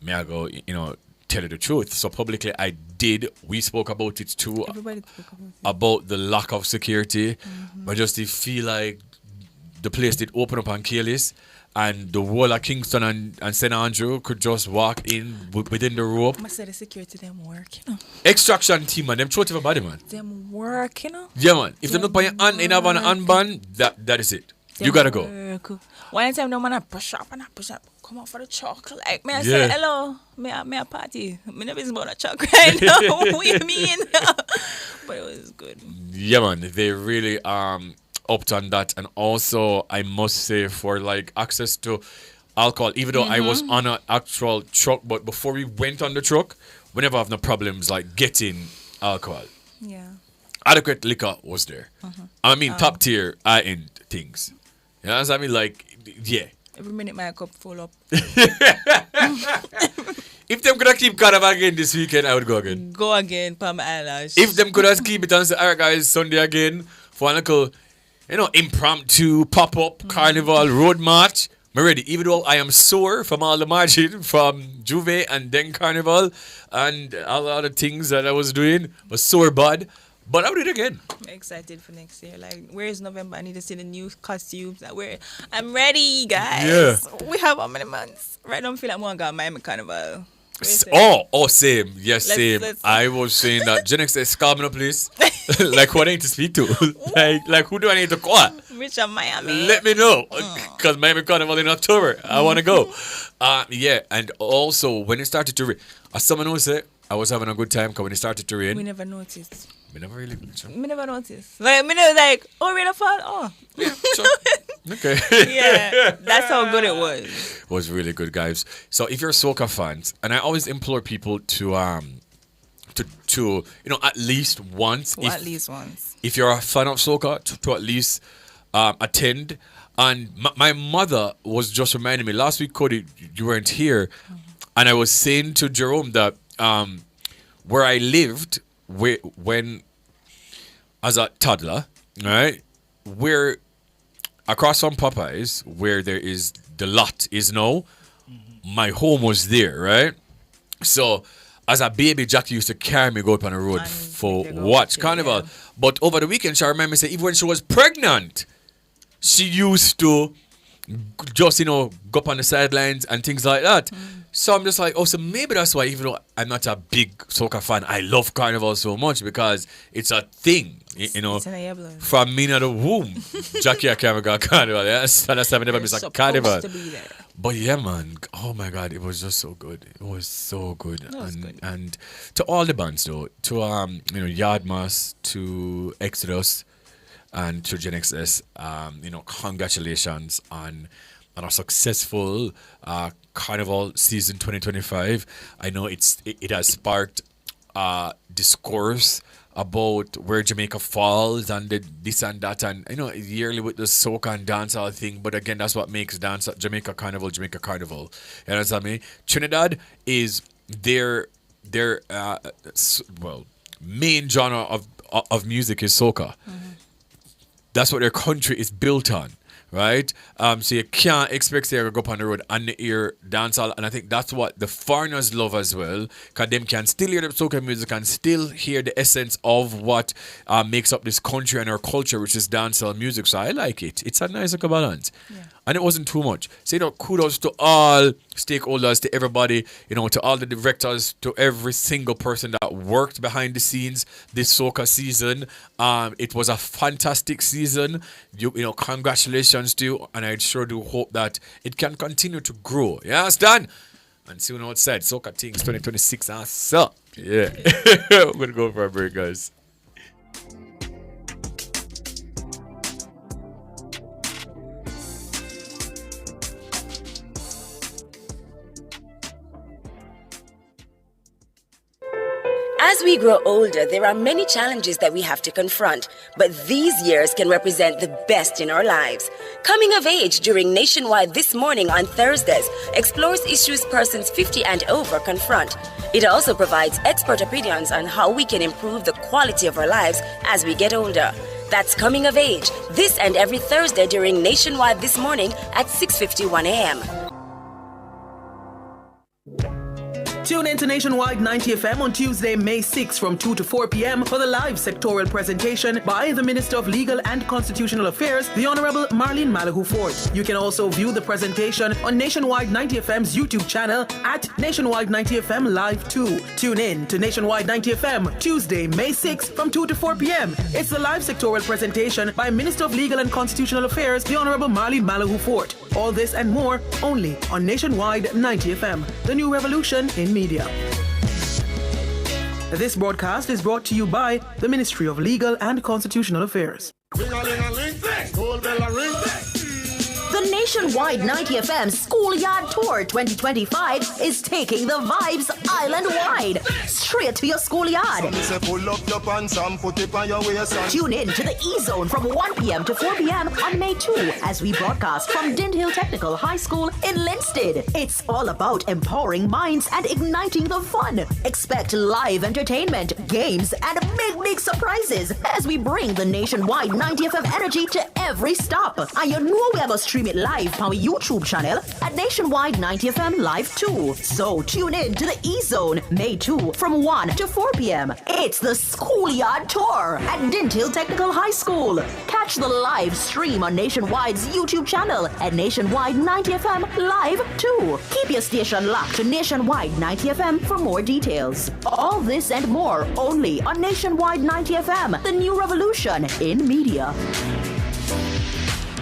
[SPEAKER 9] I go, you know, tell you the truth. So publicly I did. We spoke about it too.
[SPEAKER 2] Everybody spoke about it.
[SPEAKER 9] About the lack of security. But just to feel like the place did open up on Kealis, and the whole of Kingston and St. Andrew could just walk in within the rope.
[SPEAKER 2] I said the security them work, you know.
[SPEAKER 9] Extraction team, man. Them throw it body, man.
[SPEAKER 2] Them work, you know.
[SPEAKER 9] Yeah, man. If them not put your hand in have an unband, that is it. Them you gotta go.
[SPEAKER 2] One time, no man, I push up. Come out for the chalk. Like, me I say, hello, me a party. Me never is about a chalk right now. What you mean? But it was good.
[SPEAKER 9] Yeah, man. They really upped on that. And also, I must say, for like access to alcohol, even though I was on an actual truck, but before we went on the truck, we never have no problems like getting alcohol.
[SPEAKER 2] Yeah.
[SPEAKER 9] Adequate liquor was there. I mean, top tier high-end things. You know what I mean? Like, yeah.
[SPEAKER 2] Every minute my cup full up.
[SPEAKER 9] If them could have keep Carnival again this weekend, I would go again.
[SPEAKER 2] Go again, Palm Eyelash.
[SPEAKER 9] If them could have keep it and say, all right, guys, Sunday again for a little, you know, impromptu pop-up Carnival road march, I'm ready. Even though I am sore from all the marching from Juve and then Carnival and all the other things that I was doing, was sore bad. But I would do it again.
[SPEAKER 2] I'm excited for next year. Like, where is November? I need to see the new costumes. I'm ready, guys.
[SPEAKER 9] Yeah.
[SPEAKER 2] We have how many months? Right now, I feel like I'm going to go Miami Carnival.
[SPEAKER 9] Same. Yes, same. I was saying that Gen X says, call me up, please. Like, who I need to speak to? like, who do I need to call?
[SPEAKER 2] Rich of Miami.
[SPEAKER 9] Let me know. Because Miami Carnival in October. I want to go. Yeah, and also, when it started to rain, as someone who said, I was having a good time because when it started to rain.
[SPEAKER 2] We never noticed.
[SPEAKER 9] We never really.
[SPEAKER 2] Me never noticed. Like, me never like, oh, rain fall? Oh.
[SPEAKER 9] Yeah, sure. Okay.
[SPEAKER 2] Yeah, that's how good it was.
[SPEAKER 9] It was really good, guys. So if you're soca fans, and I always implore people to you know, at least once.
[SPEAKER 2] At least once.
[SPEAKER 9] If you're a fan of soca, to at least attend. And my mother was just reminding me last week, Cody, you weren't here, and I was saying to Jerome that where I lived when as a toddler, right, where across from Popeyes, where there is the lot is now, my home was there, right? So as a baby, Jackie used to carry me go up on the road for watch Carnival. Yeah. But over the weekend, she remember say even when she was pregnant, she used to just, go up on the sidelines and things like that. So I'm just like, so maybe that's why, even though I'm not a big soca fan, I love Carnival so much because it's a thing, It's from me in the womb. Jackie, I can't go Carnival, yes. And that's why I never miss a Carnival. But yeah, man, oh my God, it was just so good. It was so good. And to all the bands though, to Yardmas, to Exodus, and to Gen XS, congratulations on a successful Carnival season 2025. I know it has sparked discourse about where Jamaica falls and this and that, and yearly with the soca and dancehall thing. But again, that's what makes Jamaica Carnival. You understand me? Trinidad is their main genre of music is soca. That's what their country is built on, right? So you can't expect to go up on the road and hear dancehall, and I think that's what the foreigners love as well, because them can still hear the soca music and still hear the essence of what makes up this country and our culture, which is dancehall music. So I like it. It's a nice balance. Yeah. And it wasn't too much. So, kudos to all stakeholders, to everybody, to all the directors, to every single person that worked behind the scenes this soca season. It was a fantastic season. Congratulations to you. And I sure do hope that it can continue to grow. You understand? And see what said. Socatingz 2026. So, yeah. We're going to go for a break, guys.
[SPEAKER 3] As we grow older, there are many challenges that we have to confront, but these years can represent the best in our lives. Coming of Age during Nationwide This Morning on Thursdays explores issues persons 50 and over confront. It also provides expert opinions on how we can improve the quality of our lives as we get older. That's Coming of Age, this and every Thursday during Nationwide This Morning at 6:51 a.m.
[SPEAKER 4] Tune in to Nationwide 90 FM on Tuesday, May 6 from 2 to 4 p.m. for the live sectorial presentation by the Minister of Legal and Constitutional Affairs, the Honorable Marlene Malahu Ford. You can also view the presentation on Nationwide 90 FM's YouTube channel at Nationwide 90 FM Live 2. Tune in to Nationwide 90 FM Tuesday, May 6 from 2 to 4 p.m. It's the live sectorial presentation by Minister of Legal and Constitutional Affairs, the Honorable Marlene Malahu Ford. All this and more only on Nationwide 90 FM, the new revolution in media. This broadcast is brought to you by the Ministry of Legal and Constitutional Affairs.
[SPEAKER 19] The Nationwide 90 FM Schoolyard Tour 2025 is taking the vibes island-wide, straight to your schoolyard. Tune in to the E-Zone from 1 p.m. to 4 p.m. on May 2 as we broadcast from Dint Hill Technical High School in Linstead. It's all about empowering minds and igniting the fun. Expect live entertainment, games, and big surprises as we bring the Nationwide 90 FM energy to every stop. And you know we have a stream it live on our YouTube channel at Nationwide 90 FM Live 2. So tune in to the E-Zone May 2 from 1 to 4 p.m. It's the Schoolyard Tour at Dint Hill Technical High School. Catch the live stream on Nationwide's YouTube channel at Nationwide 90 FM Live 2. Keep your station locked to Nationwide 90 FM for more details. All this and more only on Nationwide 90 FM, the new revolution in media.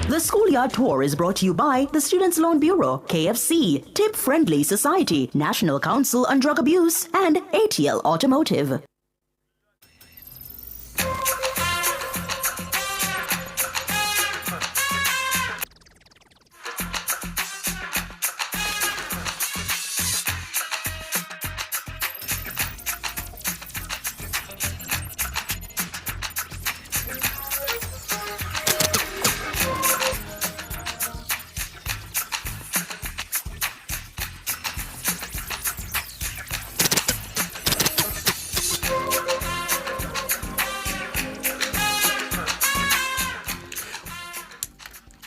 [SPEAKER 19] The Schoolyard Tour is brought to you by the Students' Loan Bureau, KFC, Tip Friendly Society, National Council on Drug Abuse, and ATL Automotive.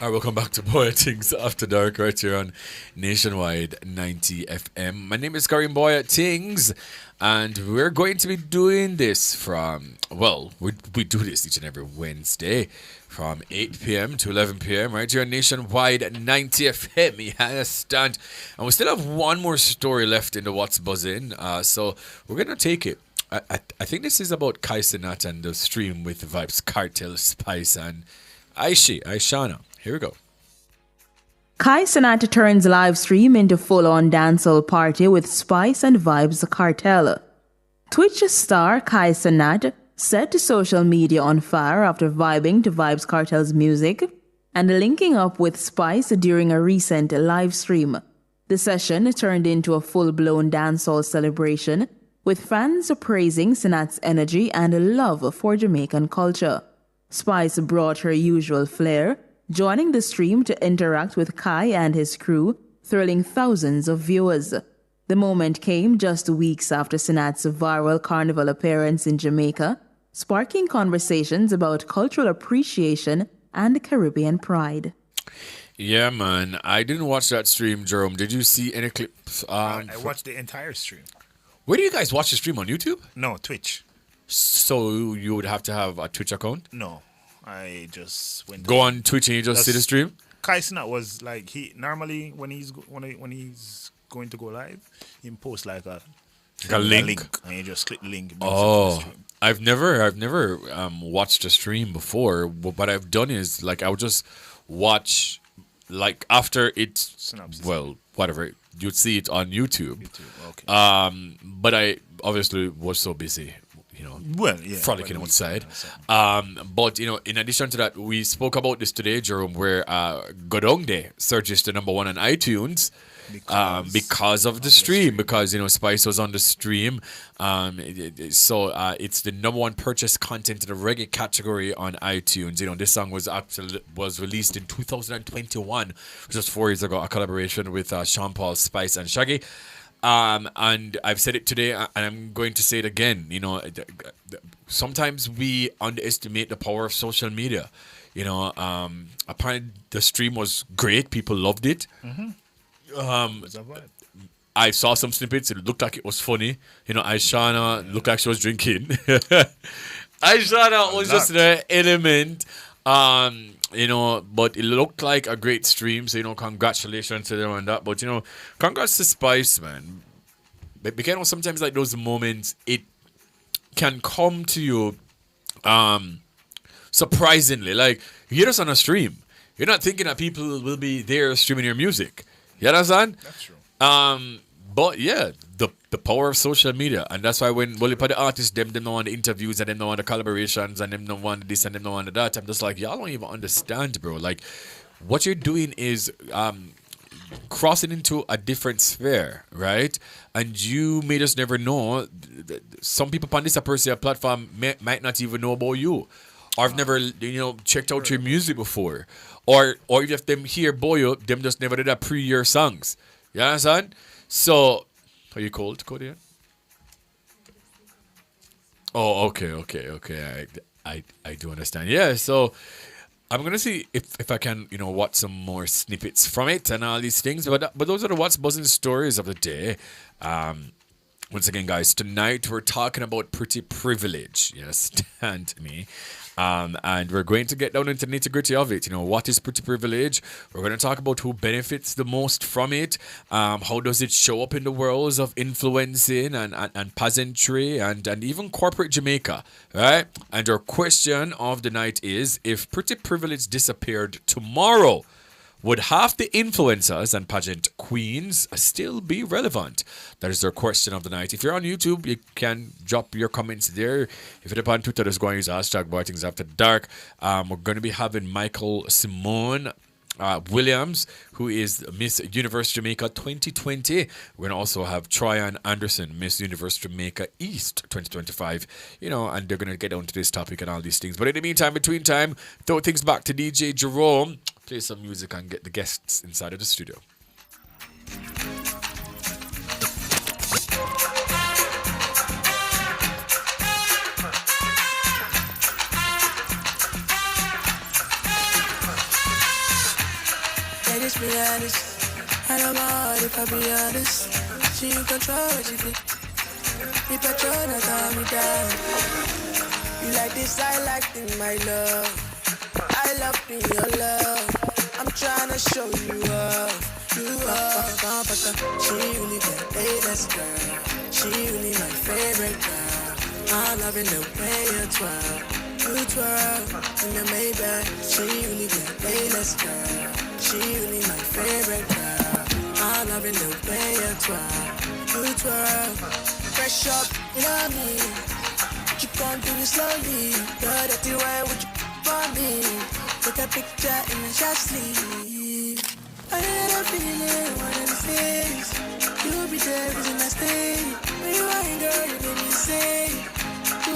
[SPEAKER 9] All right, welcome back to Bwoyatingz After Dark right here on Nationwide 90 FM. My name is Karim Bwoyatingz, and we're going to be doing this from, well, we do this each and every Wednesday from 8 p.m. to 11 p.m. right here on Nationwide 90 FM. You understand? And we still have one more story left in the What's Buzzing, so we're going to take it. I think this is about Kai Cenat and the stream with Vibes Cartel, Spice, and Aishana. Here we go.
[SPEAKER 1] Kai Cenat turns live stream into full-on dancehall party with Spice and Vibes Cartel. Twitch star Kai Cenat set social media on fire after vibing to Vibes Cartel's music and linking up with Spice during a recent live stream. The session turned into a full-blown dancehall celebration with fans praising Cenat's energy and love for Jamaican culture. Spice brought her usual flair, joining the stream to interact with Kai and his crew, thrilling thousands of viewers. The moment came just weeks after Cenat's viral carnival appearance in Jamaica, sparking conversations about cultural appreciation and Caribbean pride.
[SPEAKER 9] Yeah, man. I didn't watch that stream, Jerome. Did you see any clips?
[SPEAKER 10] I watched the entire stream.
[SPEAKER 9] Where do you guys watch the stream? On YouTube?
[SPEAKER 10] No, Twitch.
[SPEAKER 9] So you would have to have a Twitch account?
[SPEAKER 10] No. I just went
[SPEAKER 9] go on Twitch and you just see the stream.
[SPEAKER 10] Kai Cenat was like he normally when he's going to go live, he posts like a link, and you just click the link.
[SPEAKER 9] Oh, I've never watched a stream before. But what I've done is like I would just watch like after it's synopsis. Well, whatever you'd see it on YouTube. Okay. But I obviously was so busy. Frolicking outside. But, in addition to that, we spoke about this today, Jerome, where Godong Day surges to number one on iTunes because of the stream. Because, Spice was on the stream. So it's the number one purchased content in the reggae category on iTunes. This song was released in 2021, just 4 years ago, a collaboration with Sean Paul, Spice, and Shaggy. And I've said it today, and I'm going to say it again. Sometimes we underestimate the power of social media. Apparently the stream was great. People loved it. I saw some snippets. It looked like it was funny. Aishana looked like she was drinking. Aishana was just an element. But it looked like a great stream, so, congratulations to them on that. But, congrats to Spice, man. Because, sometimes, like, those moments, it can come to you surprisingly. Like, you hear us on a stream. You're not thinking that people will be there streaming your music. You understand?
[SPEAKER 10] That's true.
[SPEAKER 9] But, yeah, the power of social media. And that's why when the artists, them don't want the interviews and them don't want the collaborations and them don't want this and them don't want that, I'm just like, y'all don't even understand, bro. Like, what you're doing is crossing into a different sphere, right? And you may just never know. Some people on this personal platform might not even know about you. Or have never, checked out your music before. Or if them hear Boyo, them just never did a pre-year songs. You understand? So... Are you cold, Cody? Oh, okay. I do understand. Yeah, so I'm gonna see if I can, watch some more snippets from it and all these things. But those are the What's Buzzing stories of the day. Once again, guys, tonight we're talking about pretty privilege. You understand me? And we're going to get down into the nitty-gritty of it. What is pretty privilege? We're going to talk about who benefits the most from it. How does it show up in the worlds of influencing and pageantry and even corporate Jamaica, right? And our question of the night is, if pretty privilege disappeared tomorrow, would half the influencers and pageant queens still be relevant? That is our question of the night. If you're on YouTube, you can drop your comments there. If you're on Twitter, just go and use hashtag Bwoyatingz After Dark. We're going to be having Miqueal Symone Williams, who is Miss Universe Jamaica 2020. We're going to also have Tryon Anderson, Miss Universe Jamaica East 2025. And they're going to get down to this topic and all these things. But in the meantime, between time, throw things back to DJ Jerome. Play some music and get the guests inside of the studio.
[SPEAKER 5] honest. I know my heart if I be honest. She in control what she think. Me patrol that calm me down. You like this, I like thing, my love. I love being your love. I'm tryna show you up. You up. She really the latest girl. She really my favorite girl. I'm loving the way you twirl. You twirl in the Maybach. She really the latest girl. She really my favorite girl. I'm loving the way you twirl. You twirl. Fresh up, you know me. You can't do it slowly. You're dirty wine with you for me. Take a picture in your sleep. I had a feeling one of these days you'll be there reason I stay. When you ain't girl, you make me say, ooh, I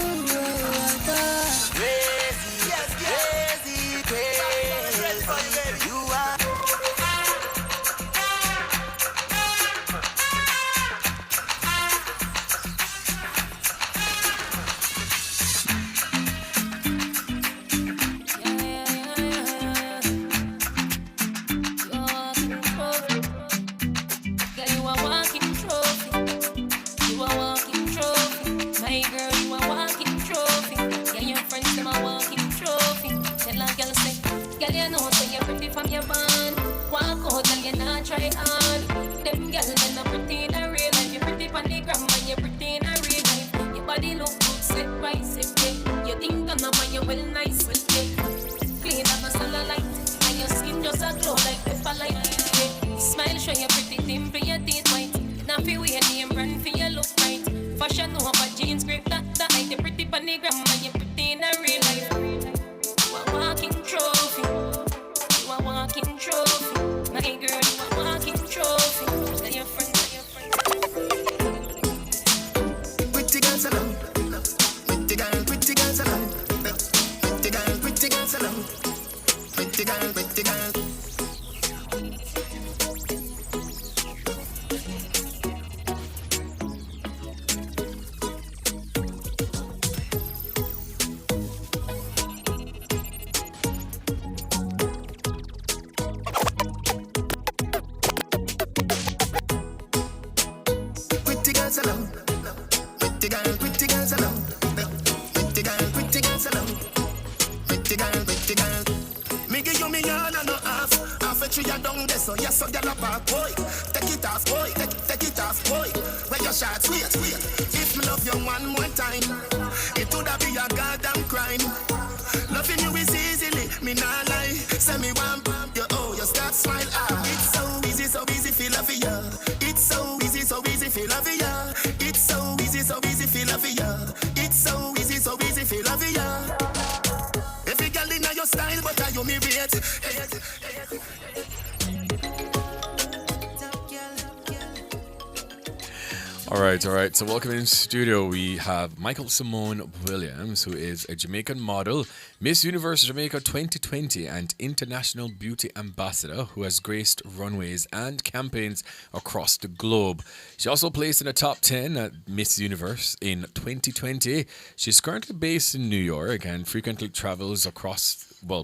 [SPEAKER 5] got crazy, crazy, crazy. You are.
[SPEAKER 15] From your band, walk out and you not try hard. Them girls they not pretty in a real life. You pretty on the gram and you pretty in a real life. Your body look good, set right, set right. You think I'm not you well nice with it. Clean up a cellulite, and your skin just a glow like pepper light. Yeah. Smile, show your pretty thing for your teeth white. Now feel wear name brand for your look right. Fashion over jeans, grip that height. You pretty on the gram and you pretty in a real life. You a walking trophy. Walking trophy, my girl, you a walking trophy. Tell your friends,
[SPEAKER 28] Pretty girls alone. Pretty girls alone. Pretty girls alone. Pretty girl. So yes, so y'all back, boy. Take it off, boy. Take it off, boy. Where your shots, wait. If me love you one more time, it would be a goddamn crime. Loving you is easily, me not lie. Say me one bump, you you start smile. It's so easy, feel love ya. It's so easy, feel love ya. It's so easy, feel love ya. It's so easy, feel love ya. Every girl in your style, but I you me rate.
[SPEAKER 9] All right. So welcome in studio. We have Miqueal Symone Williams, who is a Jamaican model, Miss Universe Jamaica 2020 and International Beauty Ambassador who has graced runways and campaigns across the globe. She also placed in the top 10 at Miss Universe in 2020. She's currently based in New York and frequently travels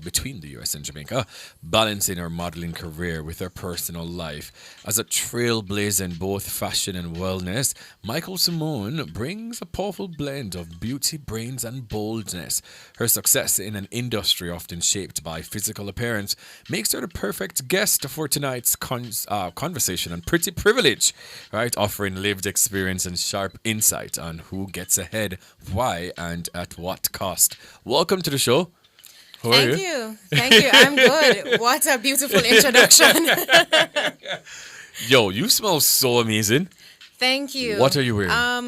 [SPEAKER 9] between the US and Jamaica, balancing her modeling career with her personal life. As a trailblazer in both fashion and wellness, Miqueal Symone brings a powerful blend of beauty, brains, and boldness. Her success in an industry often shaped by physical appearance makes her the perfect guest for tonight's conversation on Pretty Privilege, right? Offering lived experience and sharp insight on who gets ahead, why, and at what cost. Welcome to the show. How are you?
[SPEAKER 6] Thank you. I'm good. What a beautiful introduction.
[SPEAKER 9] Yo, you smell so amazing.
[SPEAKER 6] Thank you.
[SPEAKER 9] What are you wearing?
[SPEAKER 6] I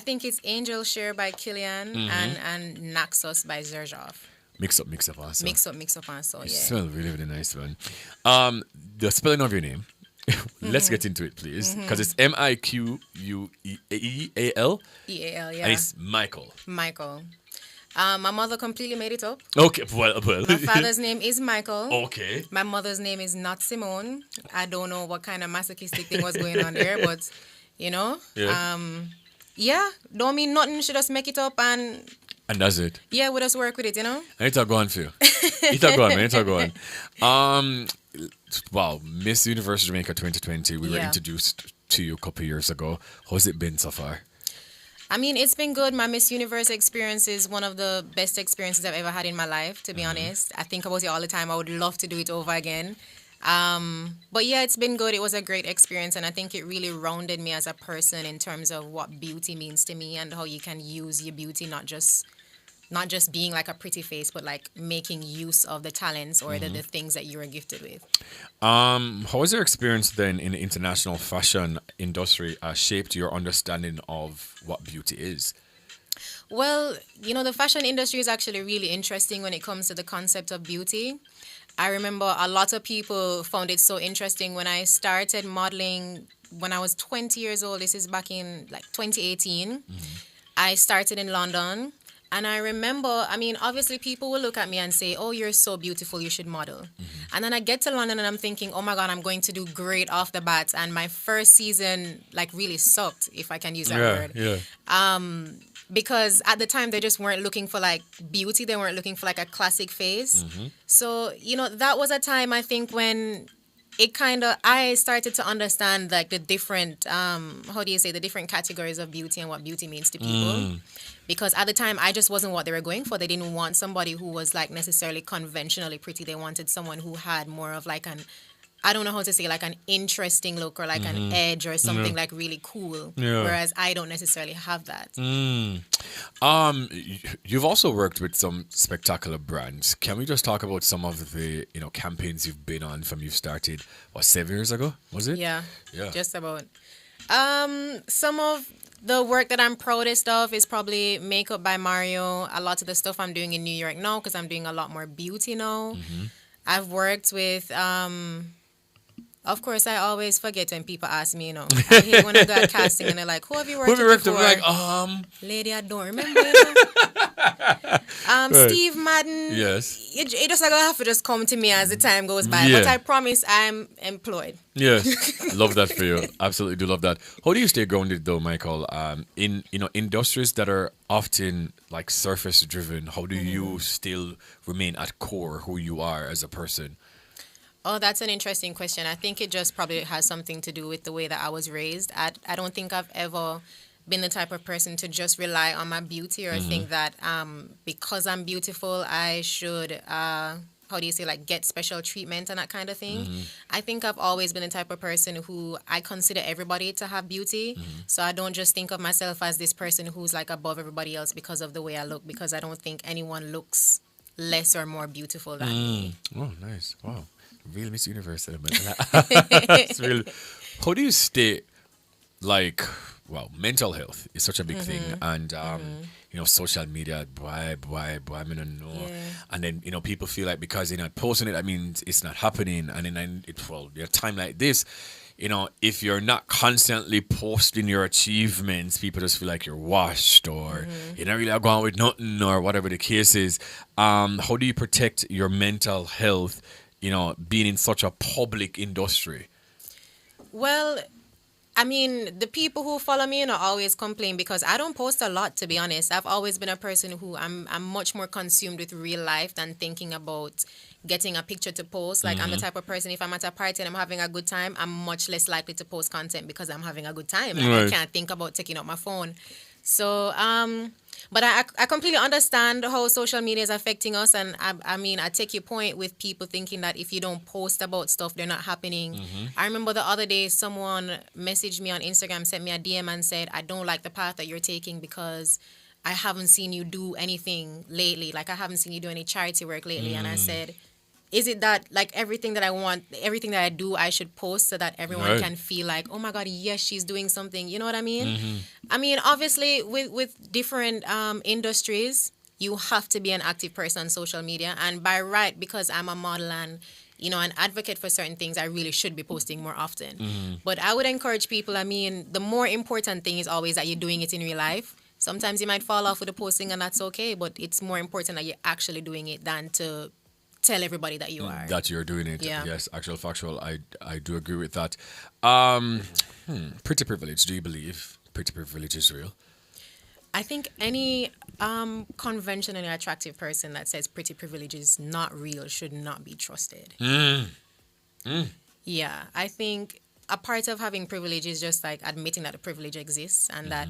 [SPEAKER 6] think it's Angel Share by Killian and Naxos by Zerzhov.
[SPEAKER 9] Mix up also.
[SPEAKER 6] Mix up also, yeah.
[SPEAKER 9] You smell really, really nice, man. The spelling of your name. Let's get into it, please. Because it's Miqueal.
[SPEAKER 6] Eal, yeah.
[SPEAKER 9] And it's Miqueal.
[SPEAKER 6] Miqueal. My mother completely made it up.
[SPEAKER 9] Okay, well.
[SPEAKER 6] My father's name is Miqueal.
[SPEAKER 9] Okay.
[SPEAKER 6] My mother's name is not Symone. I don't know what kind of masochistic thing was going on there, but, don't mean nothing. She just make it up and
[SPEAKER 9] that's it.
[SPEAKER 6] Yeah, we just work with it,
[SPEAKER 9] And it's a go on for you. It's a go on, man. It's a go on. wow, Miss Universe Jamaica 2020. We were introduced to you a couple of years ago. How's it been so far?
[SPEAKER 6] I mean, it's been good. My Miss Universe experience is one of the best experiences I've ever had in my life, to be honest. I think about it all the time. I would love to do it over again. But yeah, it's been good. It was a great experience, and I think it really rounded me as a person in terms of what beauty means to me and how you can use your beauty, not just being like a pretty face, but like making use of the talents or the things that you are gifted with.
[SPEAKER 9] How has your experience then in the international fashion industry shaped your understanding of what beauty is?
[SPEAKER 6] Well, the fashion industry is actually really interesting when it comes to the concept of beauty. I remember a lot of people found it so interesting when I started modeling when I was 20 years old. This is back in like 2018. I started in London. And I remember, obviously people will look at me and say, oh, you're so beautiful, you should model. And then I get to London and I'm thinking, oh my God, I'm going to do great off the bat. And my first season really sucked, if I can use that word. Yeah. Because at the time they just weren't looking for like beauty. They weren't looking for like a classic face. So, that was a time I think when I started to understand like the different, the different categories of beauty and what beauty means to people. Because at the time, I just wasn't what they were going for. They didn't want somebody who was like necessarily conventionally pretty. They wanted someone who had more of like I don't know how to say, like an interesting look or like an edge or something like really cool. Yeah. Whereas I don't necessarily have that.
[SPEAKER 9] You've also worked with some spectacular brands. Can we just talk about some of the campaigns you've been on from you started 7 years ago? Was it?
[SPEAKER 6] Yeah. Just about. Some of the work that I'm proudest of is probably Makeup by Mario. A lot of the stuff I'm doing in New York now because I'm doing a lot more beauty now. I've worked with of course, I always forget when people ask me, I hate when I go casting and they're like, who have you worked with before?
[SPEAKER 9] Like,
[SPEAKER 6] lady, I don't remember. Steve Madden.
[SPEAKER 9] Yes.
[SPEAKER 6] It just like I have to just come to me as the time goes by. Yeah. But I promise I'm employed.
[SPEAKER 9] Yes. Love that for you. Absolutely do love that. How do you stay grounded though, Miqueal? In industries that are often like surface driven, how do you still remain at core who you are as a person?
[SPEAKER 6] Oh, that's an interesting question. I think it just probably has something to do with the way that I was raised. I don't think I've ever been the type of person to just rely on my beauty or think that because I'm beautiful, I should, get special treatment and that kind of thing. I think I've always been the type of person who I consider everybody to have beauty. So I don't just think of myself as this person who's like above everybody else because of the way I look, because I don't think anyone looks less or more beautiful than me.
[SPEAKER 9] Oh, nice. Wow. Real Miss Universe element. It's real. How do you stay mental health is such a big thing, and social media, boy, I don't know. Yeah. And then people feel like because they're not posting it, that means it's not happening. And then a time like this, if you're not constantly posting your achievements, people just feel like you're washed or you're not really going with nothing or whatever the case is. How do you protect your mental health? Being in such a public industry?
[SPEAKER 6] Well, the people who follow me always complain because I don't post a lot, to be honest. I've always been a person who I'm much more consumed with real life than thinking about getting a picture to post. Like, I'm the type of person, if I'm at a party and I'm having a good time, I'm much less likely to post content because I'm having a good time. Right. I can't think about taking out my phone. So, but I completely understand how social media is affecting us. And I take your point with people thinking that if you don't post about stuff, they're not happening. I remember the other day, someone messaged me on Instagram, sent me a DM and said, I don't like the path that you're taking because I haven't seen you do anything lately. Like, I haven't seen you do any charity work lately. And I said, is it that like everything that I want, everything that I do, I should post so that everyone can feel like, oh my God, yes, she's doing something. You know what I mean? Obviously with different industries, you have to be an active person on social media. And by right, because I'm a model and an advocate for certain things, I really should be posting more often. But I would encourage people, the more important thing is always that you're doing it in real life. Sometimes you might fall off with the posting and that's okay, but it's more important that you're actually doing it than to tell everybody that you are.
[SPEAKER 9] That you're doing it. Yeah. Yes, actual factual. I do agree with that. Pretty privilege. Do you believe pretty privilege is real?
[SPEAKER 6] I think any conventionally attractive person that says pretty privilege is not real should not be trusted. Yeah, I think a part of having privilege is just like admitting that the privilege exists and that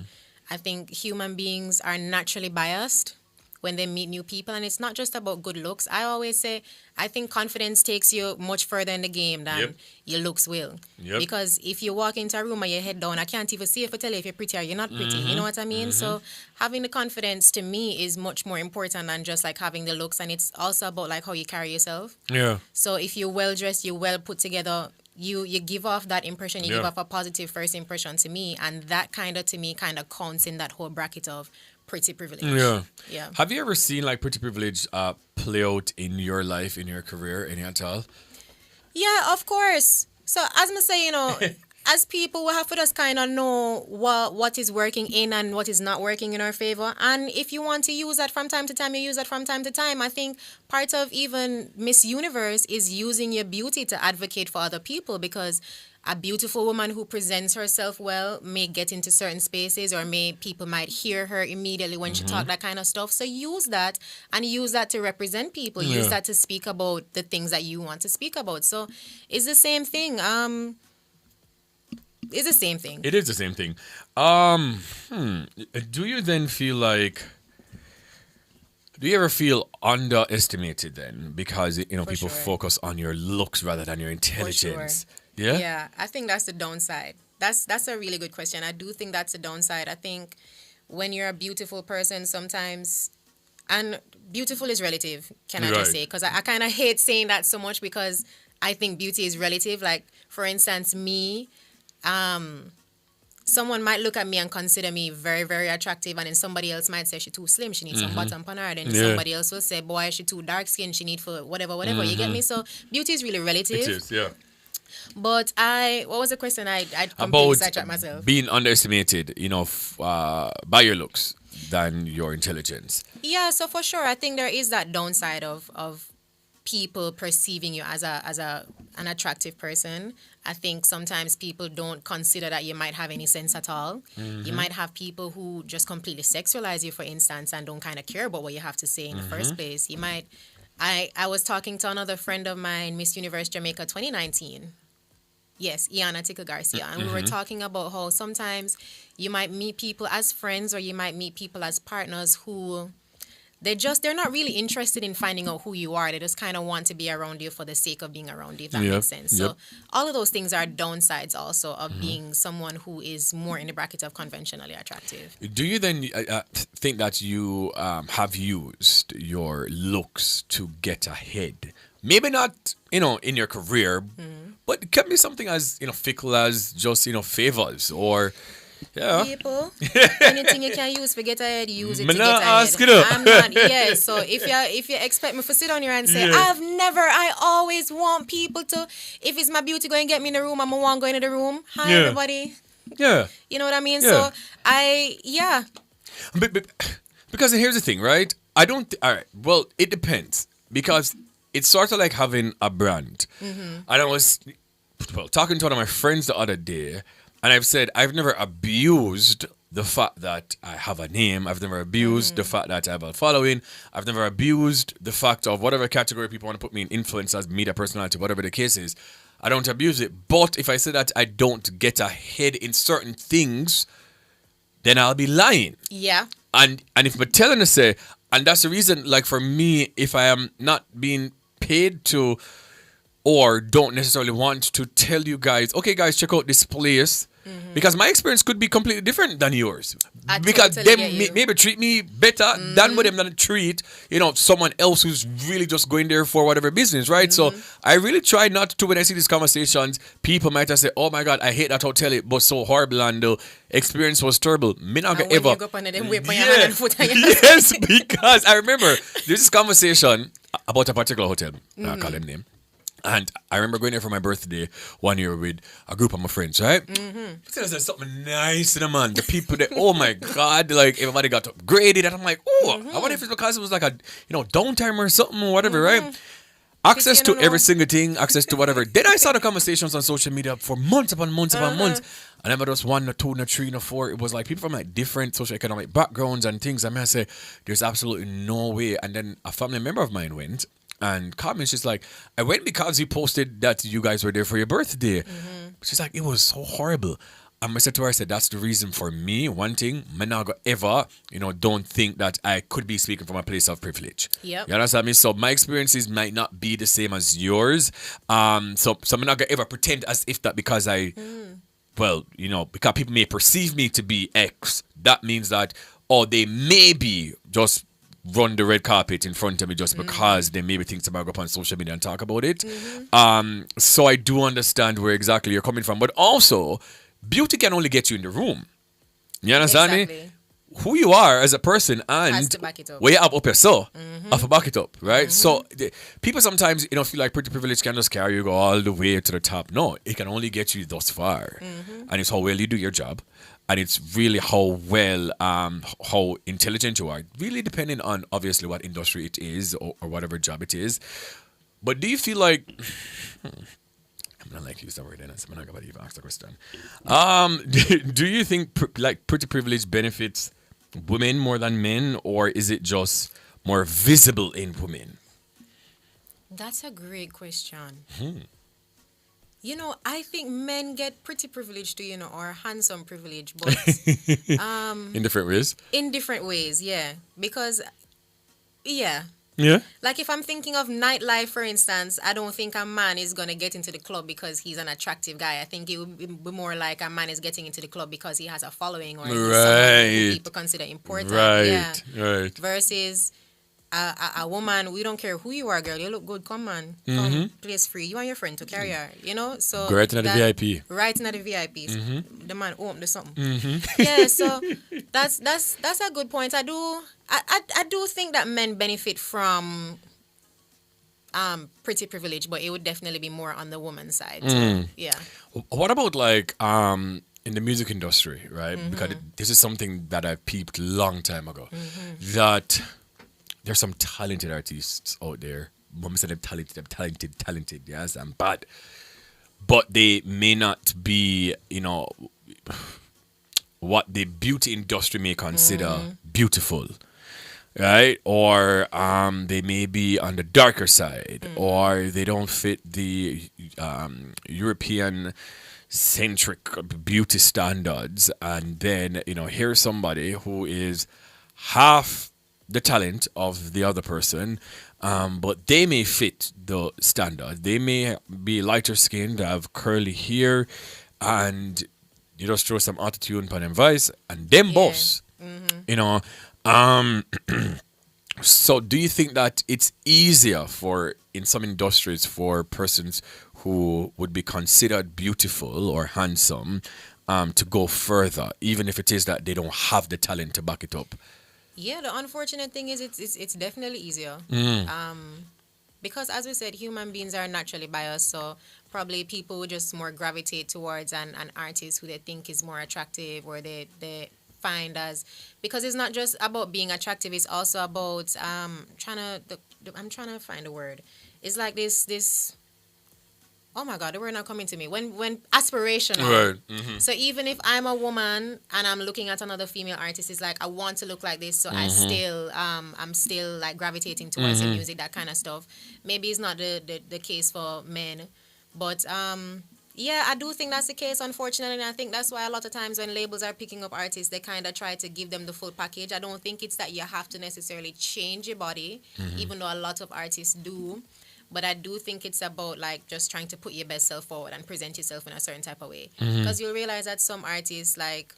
[SPEAKER 6] I think human beings are naturally biased when they meet new people. And it's not just about good looks. I always say, I think confidence takes you much further in the game than your looks will. Because if you walk into a room with your head down, I can't even see if I tell you if you're pretty or you're not pretty. You know what I mean? So having the confidence to me is much more important than just like having the looks. And it's also about like how you carry yourself.
[SPEAKER 9] Yeah.
[SPEAKER 6] So if you're well dressed, you're well put together, you give off that impression, you give off a positive first impression to me. And that kind of, to me, kind of counts in that whole bracket of pretty privilege. Yeah.
[SPEAKER 9] Have you ever seen like pretty privilege play out in your life, in your career, any at all?
[SPEAKER 6] Yeah, of course. So as I say, as people, we have to just kind of know what is working in and what is not working in our favor. And if you want to use that from time to time, you use that from time to time. I think part of even Miss Universe is using your beauty to advocate for other people, because a beautiful woman who presents herself well may get into certain spaces, or people might hear her immediately when she talk that kind of stuff. So use that and use that to represent people. Use that to speak about the things that you want to speak about. So it's the same thing. It's the same thing.
[SPEAKER 9] It is the same thing. Do you then feel like... Do you ever feel underestimated then? Because, people focus on your looks rather than your intelligence. Yeah?
[SPEAKER 6] Yeah, I think that's the downside. That's a really good question. I do think that's the downside. I think when you're a beautiful person sometimes, and beautiful is relative, can I just say? Because I kind of hate saying that so much, because I think beauty is relative. Like, for instance, me, someone might look at me and consider me very, very attractive, and then somebody else might say she's too slim, she needs some bottom on her. Then somebody else will say, boy, she's too dark skinned, she needs for whatever. You get me? So beauty is really relative.
[SPEAKER 9] It is, yeah.
[SPEAKER 6] But what was the question? I completely sidetracked myself.
[SPEAKER 9] Being underestimated, by your looks than your intelligence.
[SPEAKER 6] Yeah, so for sure, I think there is that downside of people perceiving you as an attractive person. I think sometimes people don't consider that you might have any sense at all. You might have people who just completely sexualize you, for instance, and don't kind of care about what you have to say in the first place. You might... I was talking to another friend of mine, Miss Universe Jamaica 2019. Yes, Iana Tickle Garcia. And we were talking about how sometimes you might meet people as friends, or you might meet people as partners who they're not really interested in finding out who you are. They just kind of want to be around you for the sake of being around you, if that makes sense. So all of those things are downsides also of being someone who is more in the bracket of conventionally attractive.
[SPEAKER 9] Do you then think that you have used your looks to get ahead? Maybe not, in your career, but it can be something as, fickle as just, favors or... Yeah.
[SPEAKER 6] People, anything you can use to get ahead, use it to get ahead. I'm not. Yeah. So if you expect me to sit on here and say I always want people to. If it's my beauty going to get me in the room, I'm gonna want to go into the room. Hi everybody.
[SPEAKER 9] Yeah.
[SPEAKER 6] You know what I mean?
[SPEAKER 9] Yeah.
[SPEAKER 6] So
[SPEAKER 9] But because here's the thing, right? I don't. All right. Well, it depends, because it's sort of like having a brand. And I was talking to one of my friends the other day. And I've said, I've never abused the fact that I have a name. I've never abused the fact that I have a following. I've never abused the fact of whatever category people want to put me in, influencers, media personality, whatever the case is. I don't abuse it. But if I say that I don't get ahead in certain things, then I'll be lying.
[SPEAKER 6] Yeah.
[SPEAKER 9] And if I'm telling to say, and that's the reason, like for me, if I am not being paid to, or don't necessarily want to tell you guys, okay guys, check out this place. Because my experience could be completely different than yours. Because
[SPEAKER 6] totally
[SPEAKER 9] them maybe treat me better than what them gonna treat, someone else who's really just going there for whatever business, right? So I really try not to, when I see these conversations, people might have say, oh my God, I hate that hotel, it was so horrible and the experience was terrible. Me not gonna ever. Yes, because I remember there's this conversation about a particular hotel, I'll call them name. And I remember going there for my birthday one year with a group of my friends, right? There's something nice in the man. The people that, oh my God, like everybody got upgraded. And I'm like, I wonder if it's because it was like a, downtime or something or whatever, right? Access to every single thing, access to whatever. Then I saw the conversations on social media for months upon months upon months. And I remember just 1 or 2 or 3 or 4. It was like people from like different socioeconomic backgrounds and things. I say, there's absolutely no way. And then a family member of mine went. and comments. She's like, I went because you posted that you guys were there for your birthday. She's like, it was so horrible. And I said to her, I said, that's the reason for me. One thing, I'm not gonna ever, don't think that I could be speaking from a place of privilege.
[SPEAKER 6] Yep.
[SPEAKER 9] You understand me? So my experiences might not be the same as yours. So I'm not gonna ever pretend as if that because because people may perceive me to be X, that means that, they maybe just run the red carpet in front of me just because they maybe think somebody go up on social media and talk about it. So I do understand where exactly you're coming from. But also, beauty can only get you in the room. You understand me? Who you are as a person and where you have up your soul, have to back it up, right? So people sometimes, feel like pretty privilege can just carry you go all the way to the top. No, it can only get you thus far. And it's how well you do your job. And it's really how well, how intelligent you are. Really depending on, obviously, what industry it is or whatever job it is. But do you feel like... I'm not like use that word, and I'm not going to even ask the question. Do you think pretty privilege benefits women more than men, or is it just more visible in women?
[SPEAKER 6] That's a great question. I think men get pretty privilege too, or handsome privilege, but
[SPEAKER 9] in different ways.
[SPEAKER 6] In different ways, yeah. Because, yeah.
[SPEAKER 9] Yeah.
[SPEAKER 6] Like if I'm thinking of nightlife, for instance, I don't think a man is gonna get into the club because he's an attractive guy. I think it would be more like a man is getting into the club because he has a following or he's someone who people consider important.
[SPEAKER 9] Right.
[SPEAKER 6] Versus a woman, we don't care who you are, girl. You look good. Come on, come, place free. You and your friend to carry her. So
[SPEAKER 9] go right into the VIP.
[SPEAKER 6] Right into the VIPs. The man open the something. Yeah. So that's a good point. I do think that men benefit from pretty privilege, but it would definitely be more on the woman's side. So, yeah.
[SPEAKER 9] What about in the music industry, right? Because this is something that I peeped a long time ago. That there's some talented artists out there. Mom said I'm talented, yes, I'm bad. But they may not be, what the beauty industry may consider beautiful. Right? Or they may be on the darker side, or they don't fit the European centric beauty standards. And then, here's somebody who is half the talent of the other person, but they may fit the standard. They may be lighter skinned, have curly hair, and you just throw some autotune upon them voice, and them boss. So do you think that it's easier in some industries for persons who would be considered beautiful or handsome to go further, even if it is that they don't have the talent to back it up?
[SPEAKER 6] Yeah, the unfortunate thing is it's definitely easier. Because as we said, human beings are naturally biased, so probably people would just more gravitate towards an artist who they think is more attractive, or they find as, because it's not just about being attractive, it's also about I'm trying to find a word. It's like this oh my God, the word not coming to me. When aspirational.
[SPEAKER 9] Right.
[SPEAKER 6] So even if I'm a woman and I'm looking at another female artist, it's like I want to look like this. So I'm still like gravitating towards the music, that kind of stuff. Maybe it's not the case for men, but yeah, I do think that's the case, unfortunately. And I think that's why a lot of times when labels are picking up artists, they kind of try to give them the full package. I don't think it's that you have to necessarily change your body, even though a lot of artists do. But I do think it's about like just trying to put your best self forward and present yourself in a certain type of way. Because you'll realize that some artists, like,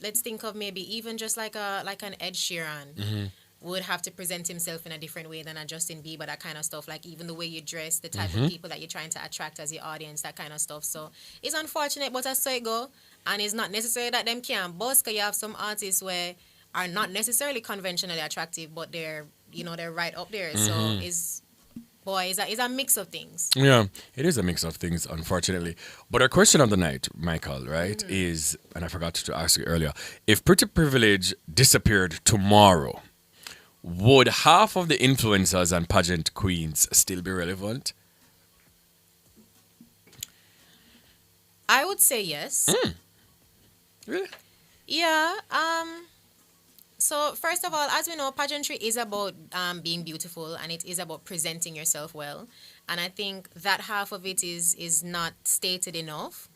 [SPEAKER 6] let's think of maybe even just like an Ed Sheeran would have to present himself in a different way than a Justin Bieber, that kind of stuff. Like even the way you dress, the type of people that you're trying to attract as your audience, that kind of stuff. So it's unfortunate, but I say it go. And it's not necessarily that them can't bust, because you have some artists where are not necessarily conventionally attractive, but they're right up there. So it's a mix of things.
[SPEAKER 9] Yeah, it is a mix of things, unfortunately. But our question of the night, Miqueal, right, is, and I forgot to ask you earlier, if pretty privilege disappeared tomorrow, would half of the influencers and pageant queens still be relevant?
[SPEAKER 6] I would say yes.
[SPEAKER 9] Really?
[SPEAKER 6] Yeah. So first of all, as we know, pageantry is about being beautiful, and it is about presenting yourself well. And I think that half of it is not stated enough,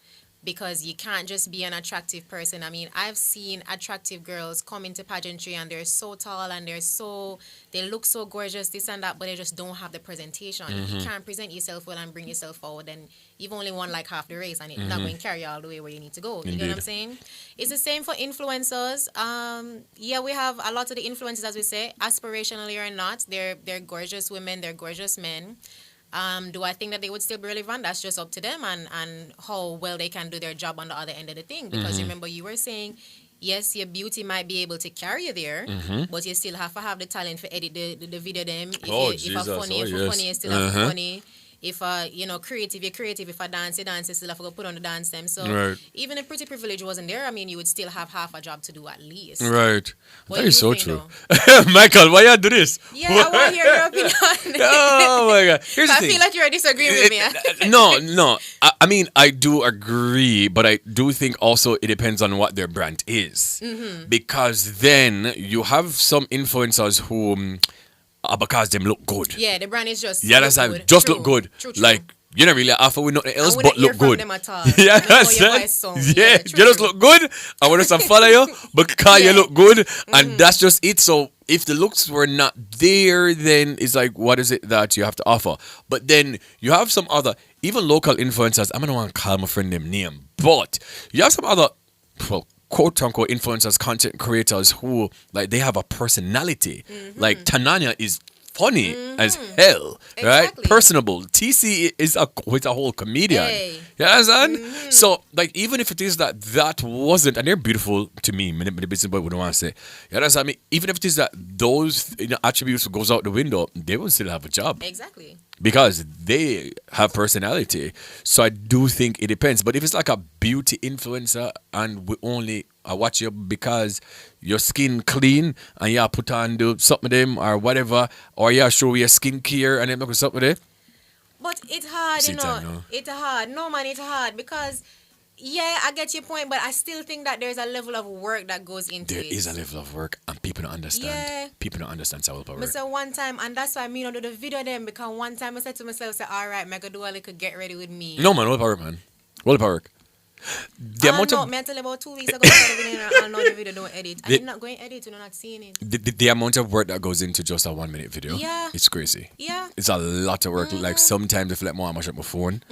[SPEAKER 6] because you can't just be an attractive person. I mean, I've seen attractive girls come into pageantry and they're so tall and they look so gorgeous, this and that, but they just don't have the presentation. If you can't present yourself well and bring yourself forward, then you've only won like half the race, and it's not going to carry you all the way where you need to go. You get what I'm saying? It's the same for influencers. Yeah, we have a lot of the influencers, as we say, aspirationally or not. They're gorgeous women, they're gorgeous men. Do I think that they would still be relevant? That's just up to them and how well they can do their job on the other end of the thing. Because remember, you were saying, yes, your beauty might be able to carry you there, but you still have to have the talent for edit the video them. If you're funny, you still have funny. If you're creative. If I dance, you dance, you still have to go put on the dance them. So even if pretty privilege wasn't there, I mean, you would still have half a job to do at least.
[SPEAKER 9] Right. That is so true. Michael, why you do this?
[SPEAKER 6] Yeah, I want to hear your opinion.
[SPEAKER 9] Oh my God. Here's the thing.
[SPEAKER 6] I feel like you're disagreeing with me.
[SPEAKER 9] No. I mean, I do agree, but I do think also it depends on what their brand is. Because then you have some influencers who... because them look good.
[SPEAKER 6] Yeah, the brand is just
[SPEAKER 9] just look good. True. Like, you don't really offer with nothing else but look good.
[SPEAKER 6] Them at all.
[SPEAKER 9] Yeah, you just look good. I want to follow you because you look good, and that's just it. So if the looks were not there, then it's like, what is it that you have to offer? But then you have some other, even local influencers. I don't want to call my friend them name, but you have some other, quote unquote influencers, content creators who like they have a personality. Like Tananya is funny as hell, right? Personable. TC is a whole comedian. You understand? So like even if it is that wasn't, and they're beautiful to me, the business boy wouldn't want to say. You understand me? Even if it is that those attributes goes out the window, they will still have a job.
[SPEAKER 6] Exactly.
[SPEAKER 9] Because they have personality. So I do think it depends. But if it's like a beauty influencer and I watch you because your skin clean and you put on do something with them or whatever, or you show your skincare and then look something with it.
[SPEAKER 6] But it's hard, It's hard. No, man, it's hard because... Yeah, I get your point, but I still think that there's a level of work that goes into it.
[SPEAKER 9] There is a level of work, and people don't understand. Yeah. People don't understand how work.
[SPEAKER 6] I said one time, and that's why I do the video then, because one time I said to myself, all right, I'm going to do a little get ready with me.
[SPEAKER 9] No, man, what about work, man? What about work?
[SPEAKER 6] I tell you about 2 weeks ago, I know the video don't edit. And you're not going to edit, you're not seeing it.
[SPEAKER 9] The amount of work that goes into just a 1 minute video, it's crazy.
[SPEAKER 6] Yeah.
[SPEAKER 9] It's a lot of work. Like sometimes I feel like more I mash up my phone.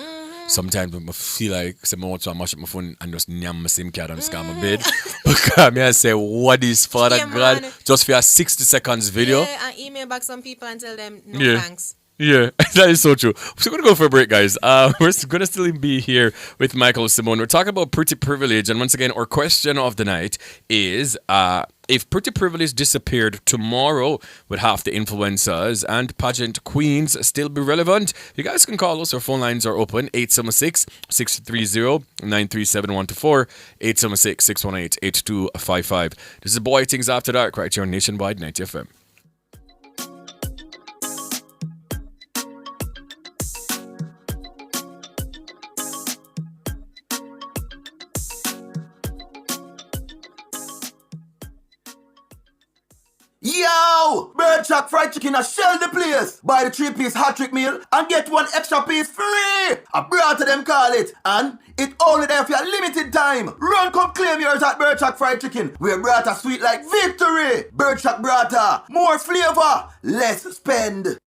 [SPEAKER 9] Sometimes I feel like I want to mash up my phone and just nyam my SIM card and scam my bed. Because I say, what is Father God? Just for a 60 seconds video.
[SPEAKER 6] Yeah, and email back some people and tell them, no thanks.
[SPEAKER 9] Yeah, that is so true. So we're going to go for a break, guys. We're going to still be here with Miqueal Symone. We're talking about pretty privilege. And once again, our question of the night is, if pretty privilege disappeared tomorrow, would half the influencers and pageant queens still be relevant? You guys can call us. Our phone lines are open. 876-630-937-124. 876-618-8255. This is Bwoyatingz After Dark right here on Nationwide 90 FM.
[SPEAKER 28] Yo! Bird Shack fried chicken a shell the place. Buy the 3-piece hot trick meal and get 1 extra piece free. A brata them call it. And it only there for a limited time. Run come claim yours at Bird Shack fried chicken. Where brata sweet like victory. Bird Shack brata. More flavor. Less spend.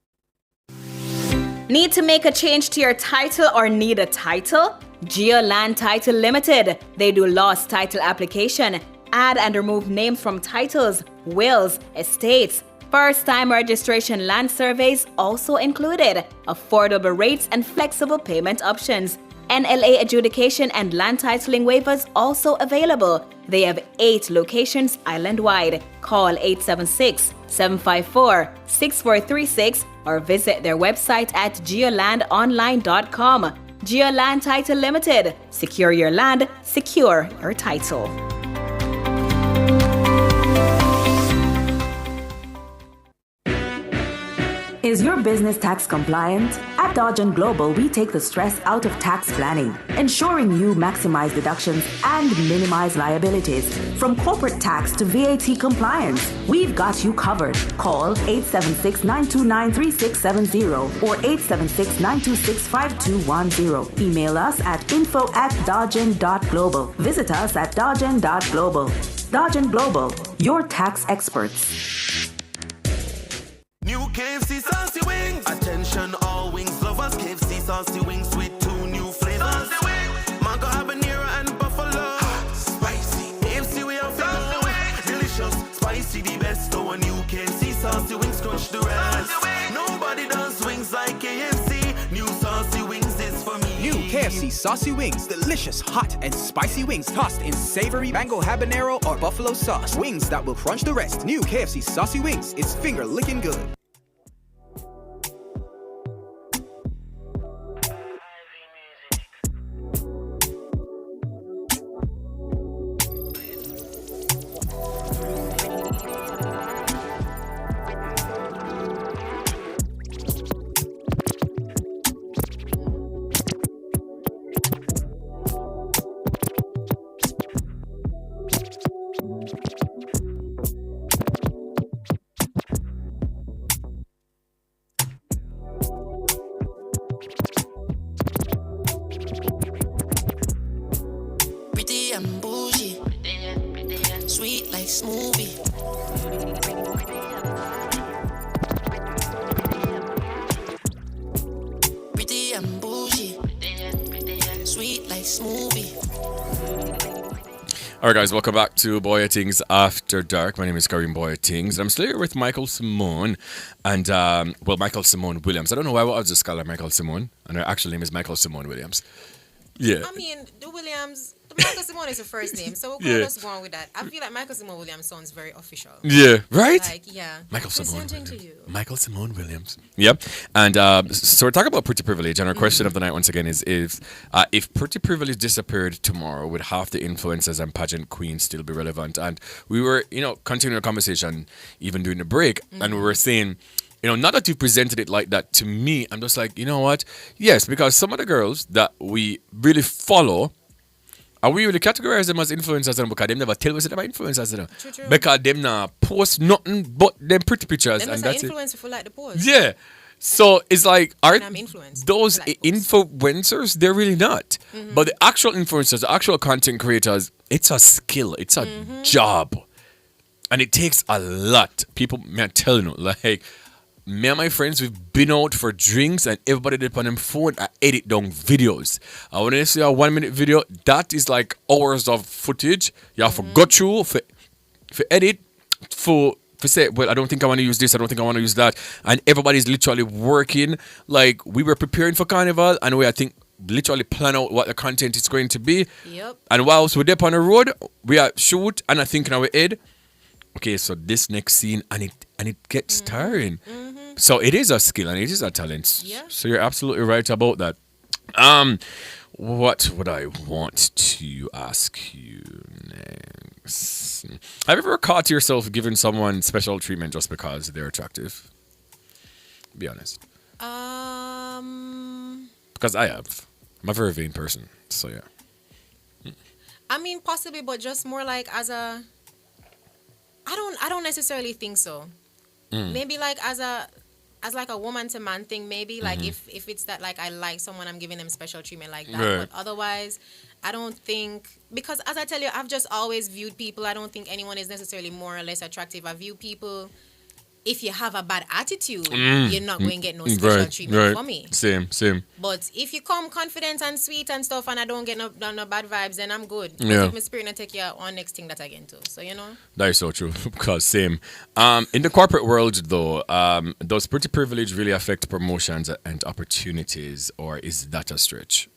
[SPEAKER 7] Need to make a change to your title or need a title? Geoland Title Limited. They do lost title application. Add and remove names from titles, wills, estates. First-time registration land surveys also included. Affordable rates and flexible payment options. NLA adjudication and land titling waivers also available. They have 8 locations island-wide. Call 876-754-6436 or visit their website at geolandonline.com. Geoland Title Limited. Secure your land, secure your title. Is your
[SPEAKER 19] business tax compliant? At Dodge & Global, we take the stress out of tax planning, ensuring you maximize deductions and minimize liabilities. From corporate tax to VAT compliance, we've got you covered. Call 876-929-3670 or 876-926-5210. Email us at info@dodgen.global. Visit us at dodgen.global. Dodge & Global, your tax experts.
[SPEAKER 28] New KFC saucy wings. Attention all wings lovers. KFC saucy wings with 2 new flavors. Mango habanero and buffalo. Hot, spicy. KFC we have saucy wings. Delicious, spicy the best. So a new KFC saucy wings crush the rest. Nobody does wings like KFC. New saucy wings is for me.
[SPEAKER 12] New KFC saucy wings. Delicious, hot, and spicy wings tossed in savory mango habanero or buffalo sauce. Wings that will crunch the rest. New KFC saucy wings. It's finger licking good.
[SPEAKER 9] Alright guys, welcome back to Bwoyatingz After Dark. My name is Kareem Bwoyatingz. I'm still here with Miqueal Symone and, Miqueal Symone Williams. I don't know why I was just called her Miqueal Symone, and her actual name is Miqueal Symone Williams. Yeah.
[SPEAKER 6] I mean, the Williams, the Miqueal Symone is the first name, so we're just going with that. I feel like Miqueal Symone Williams sounds very official.
[SPEAKER 9] Yeah, right?
[SPEAKER 6] Like, yeah.
[SPEAKER 9] Miqueal Symone
[SPEAKER 6] Presenting to you.
[SPEAKER 9] Miqueal Symone Williams. Yep. And so we're talking about pretty privilege, and our question of the night once again is if pretty privilege disappeared tomorrow, would half the influencers and pageant queens still be relevant? And we were, continuing the conversation even during the break, and we were saying, not that you presented it like that to me, I'm just like, you know what? Yes, because some of the girls that we really follow, and we really categorize them as influencers because them never tell us that they're influencers.
[SPEAKER 6] True.
[SPEAKER 9] Because them not post nothing but them pretty pictures.
[SPEAKER 6] Them
[SPEAKER 9] and
[SPEAKER 6] that's
[SPEAKER 9] it.
[SPEAKER 6] Influencer for like the post.
[SPEAKER 9] Yeah. So it's like, are those
[SPEAKER 6] like
[SPEAKER 9] influencers? They're really not. But the actual influencers, the actual content creators, it's a skill. It's a job. And it takes a lot. People, may I tell you, like, me and my friends, we've been out for drinks and everybody did on them phone and edit down videos. And when you see a 1 minute video, that is like hours of footage. You have to go through for edit, for say, well, I don't think I want to use this, I don't think I want to use that. And everybody's literally working. Like, we were preparing for Carnival and we, I think, literally plan out what the content is going to be.
[SPEAKER 6] Yep.
[SPEAKER 9] And whilst we're there on the road, we are shoot and I think in our head, okay, so this next scene, and it gets tiring. So it is a skill and it is a talent.
[SPEAKER 6] Yeah.
[SPEAKER 9] So you're absolutely right about that. What would I want to ask you next? Have you ever caught yourself giving someone special treatment just because they're attractive? Be honest. Because I have. I'm a very vain person, so yeah.
[SPEAKER 6] I mean, possibly, but just more like as a. I don't necessarily think so. Maybe like as like a woman to man thing, maybe like if it's that like I like someone, I'm giving them special treatment like that.
[SPEAKER 9] Right.
[SPEAKER 6] But otherwise, I don't think, because as I tell you, I've just always viewed people. I don't think anyone is necessarily more or less attractive. I view people. If you have a bad attitude, you're not going to get no special treatment from me.
[SPEAKER 9] Same.
[SPEAKER 6] But if you come confident and sweet and stuff and I don't get no bad vibes, then I'm good.
[SPEAKER 9] Yeah.
[SPEAKER 6] If my spirit not take you on next thing that I get into. So,
[SPEAKER 9] That is so true. Because same. In the corporate world, though, does pretty privilege really affect promotions and opportunities, or is that a stretch?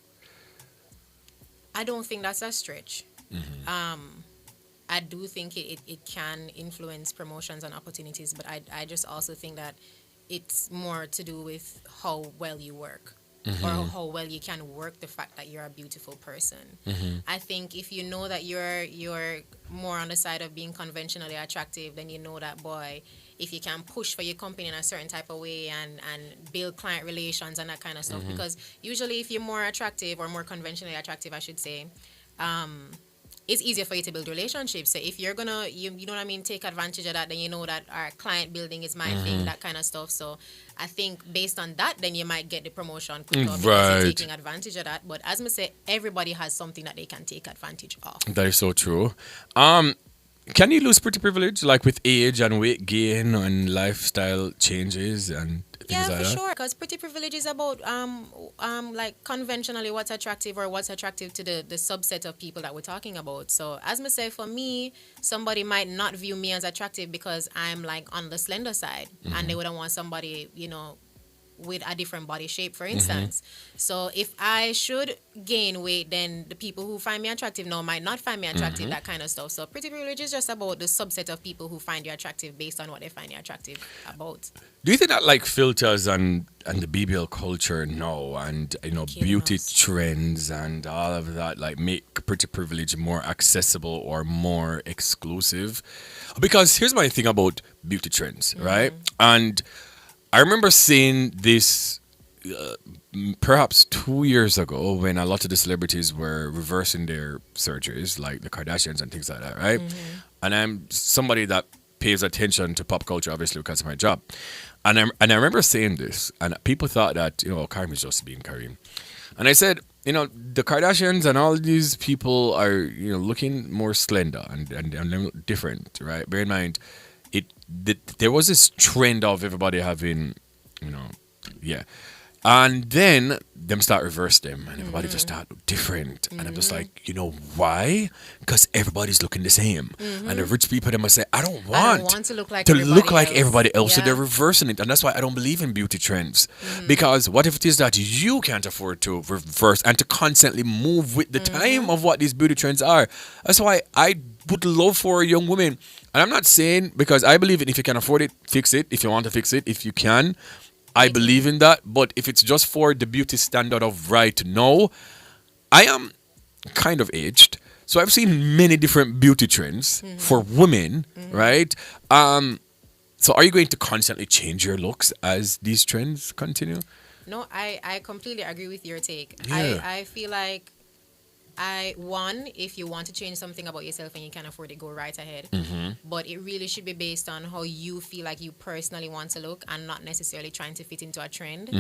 [SPEAKER 6] I don't think that's a stretch. I do think it can influence promotions and opportunities, but I just also think that it's more to do with how well you work. or how well you can work the fact that you're a beautiful person. I think if you know that you're more on the side of being conventionally attractive, then you know that, boy, if you can push for your company in a certain type of way and build client relations and that kind of stuff. Because usually if you're more attractive or more conventionally attractive, I should say, it's easier for you to build relationships. So if you're gonna, you know what I mean, take advantage of that, then you know that our client building is my thing, that kind of stuff. So I think based on that, then you might get the promotion quicker because you're taking advantage of that. But as I say, everybody has something that they can take advantage of.
[SPEAKER 9] That is so true. Can you lose pretty privilege, like with age and weight gain and lifestyle changes and things like that?
[SPEAKER 6] Yeah, for sure. Because pretty privilege is about like conventionally what's attractive or what's attractive to the subset of people that we're talking about. So as I say, for me, somebody might not view me as attractive because I'm like on the slender side, and they wouldn't want somebody, you know, with a different body shape, for instance. So if I should gain weight, then the people who find me attractive now might not find me attractive, that kind of stuff. So pretty privilege is just about the subset of people who find you attractive based on what they find you attractive about.
[SPEAKER 9] Do you think that like filters and the BBL culture now and, you know, beauty trends and all of that like make pretty privilege more accessible or more exclusive? Because here's my thing about beauty trends, right? And I remember seeing this perhaps 2 years ago when a lot of the celebrities were reversing their surgeries, like the Kardashians and things like that, right? And I'm somebody that pays attention to pop culture, obviously, because of my job. And I remember saying this, and people thought that, you know, Karim is just being Karim. And I said, you know, the Kardashians and all these people are, you know, looking more slender and different, right? Bear in mind, there was this trend of everybody having, you know, and then them start reverse them and everybody just start different. And I'm just like, you know why? Because everybody's looking the same. And the rich people, they must say, I don't want
[SPEAKER 6] to look like
[SPEAKER 9] everybody else. So they're reversing it. And that's why I don't believe in beauty trends. Because what if it is that you can't afford to reverse and to constantly move with the time of what these beauty trends are? That's why I would love for a young woman. And I'm not saying, because I believe in if you can afford it, fix it. If you want to fix it, if you can, I believe in that. But if it's just for the beauty standard of right now, I am kind of aged. So I've seen many different beauty trends for women, right? So are you going to constantly change your looks as these trends continue?
[SPEAKER 6] No, I completely agree with your take.
[SPEAKER 9] Yeah.
[SPEAKER 6] I feel like if you want to change something about yourself and you can afford it, go right ahead. But it really should be based on how you feel like you personally want to look and not necessarily trying to fit into a trend.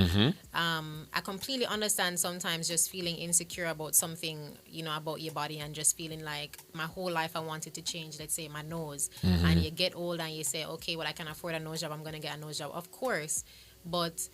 [SPEAKER 6] I completely understand sometimes just feeling insecure about something, you know, about your body and just feeling like my whole life I wanted to change, let's say my nose. And you get old and you say, okay, well, I can afford a nose job, I'm going to get a nose job. Of course. But,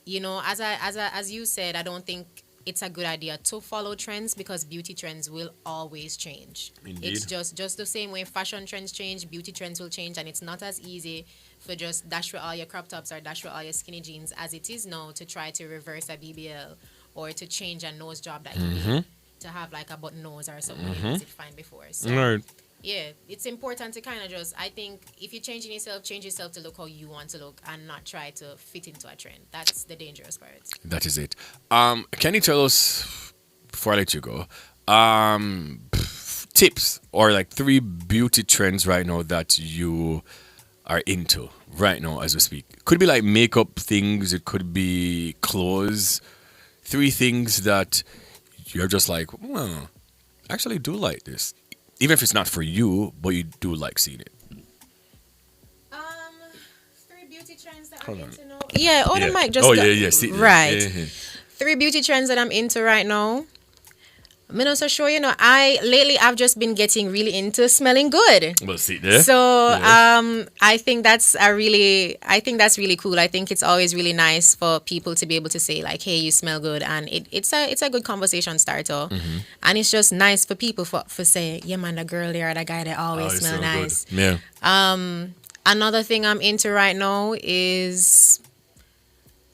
[SPEAKER 6] you know, as you said, I don't think it's a good idea to follow trends because beauty trends will always change.
[SPEAKER 9] Indeed.
[SPEAKER 6] It's just the same way fashion trends change, beauty trends will change, and it's not as easy for just dash with all your crop tops or dash with all your skinny jeans as it is now to try to reverse a BBL or to change a nose job that you need to have like a button nose or something you did fine before. So yeah, it's important to kind of just, I think if you're changing yourself, change yourself to look how you want to look and not try to fit into a trend. That's the dangerous part.
[SPEAKER 9] That is it. Can you tell us, before I let you go, tips or like 3 beauty trends right now that you are into right now as we speak? Could be like makeup things, it could be clothes. 3 things that you're just like, well, I actually do like this. Even if it's not for you, but you do like seeing it.
[SPEAKER 6] 3 beauty trends that I'm into now. Yeah, the mic just right. 3 beauty trends that I'm into right now. I'm not so sure, you know, I've just been getting really into smelling good.
[SPEAKER 9] Well, see there.
[SPEAKER 6] So, I think that's really cool. I think it's always really nice for people to be able to say like, hey, you smell good. And it's a good conversation starter. And it's just nice for people for saying, yeah, man, the girl there or the guy that always smell nice.
[SPEAKER 9] Good. Yeah.
[SPEAKER 6] Another thing I'm into right now is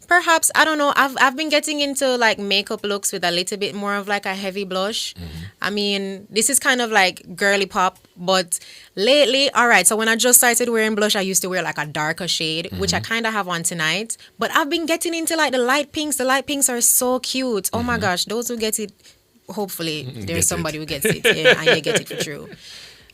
[SPEAKER 6] perhaps, I don't know, I've been getting into like makeup looks with a little bit more of like a heavy blush. I mean, this is kind of like girly pop, but lately, all right, so when I just started wearing blush, I used to wear like a darker shade, which I kind of have on tonight, but I've been getting into like the light pinks. The light pinks are so cute. Oh my gosh, those who get it, hopefully there's somebody who gets it, and you get it for true.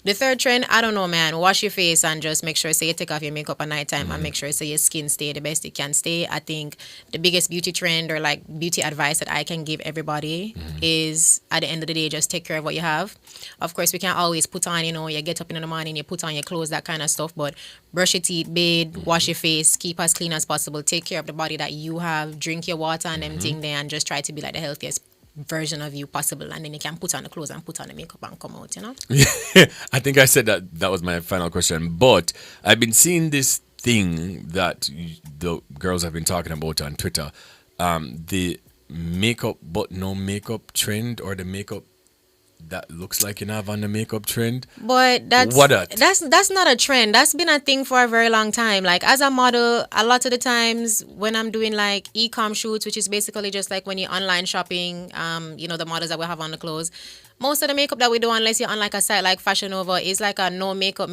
[SPEAKER 6] The third trend, I don't know, man. Wash your face and just make sure you take off your makeup at nighttime and make sure your skin stay the best it can stay. I think the biggest beauty trend or like beauty advice that I can give everybody is at the end of the day, just take care of what you have. Of course, we can't always put on, you get up in the morning, you put on your clothes, that kind of stuff. But brush your teeth, bathe, wash your face, keep as clean as possible. Take care of the body that you have. Drink your water and them thing there, and just try to be like the healthiest version of you possible, and then you can put on the clothes and put on the makeup and come out,
[SPEAKER 9] I think I said that was my final question, but I've been seeing this thing that the girls have been talking about on Twitter, the makeup but no makeup trend, or the makeup that looks like you have on the makeup trend.
[SPEAKER 6] But that's not a trend. That's been a thing for a very long time. Like as a model, a lot of the times when I'm doing like e-com shoots, which is basically just like when you're online shopping, the models that we have on the clothes, most of the makeup that we do, unless you're on like a site like Fashion Nova, is like a no makeup.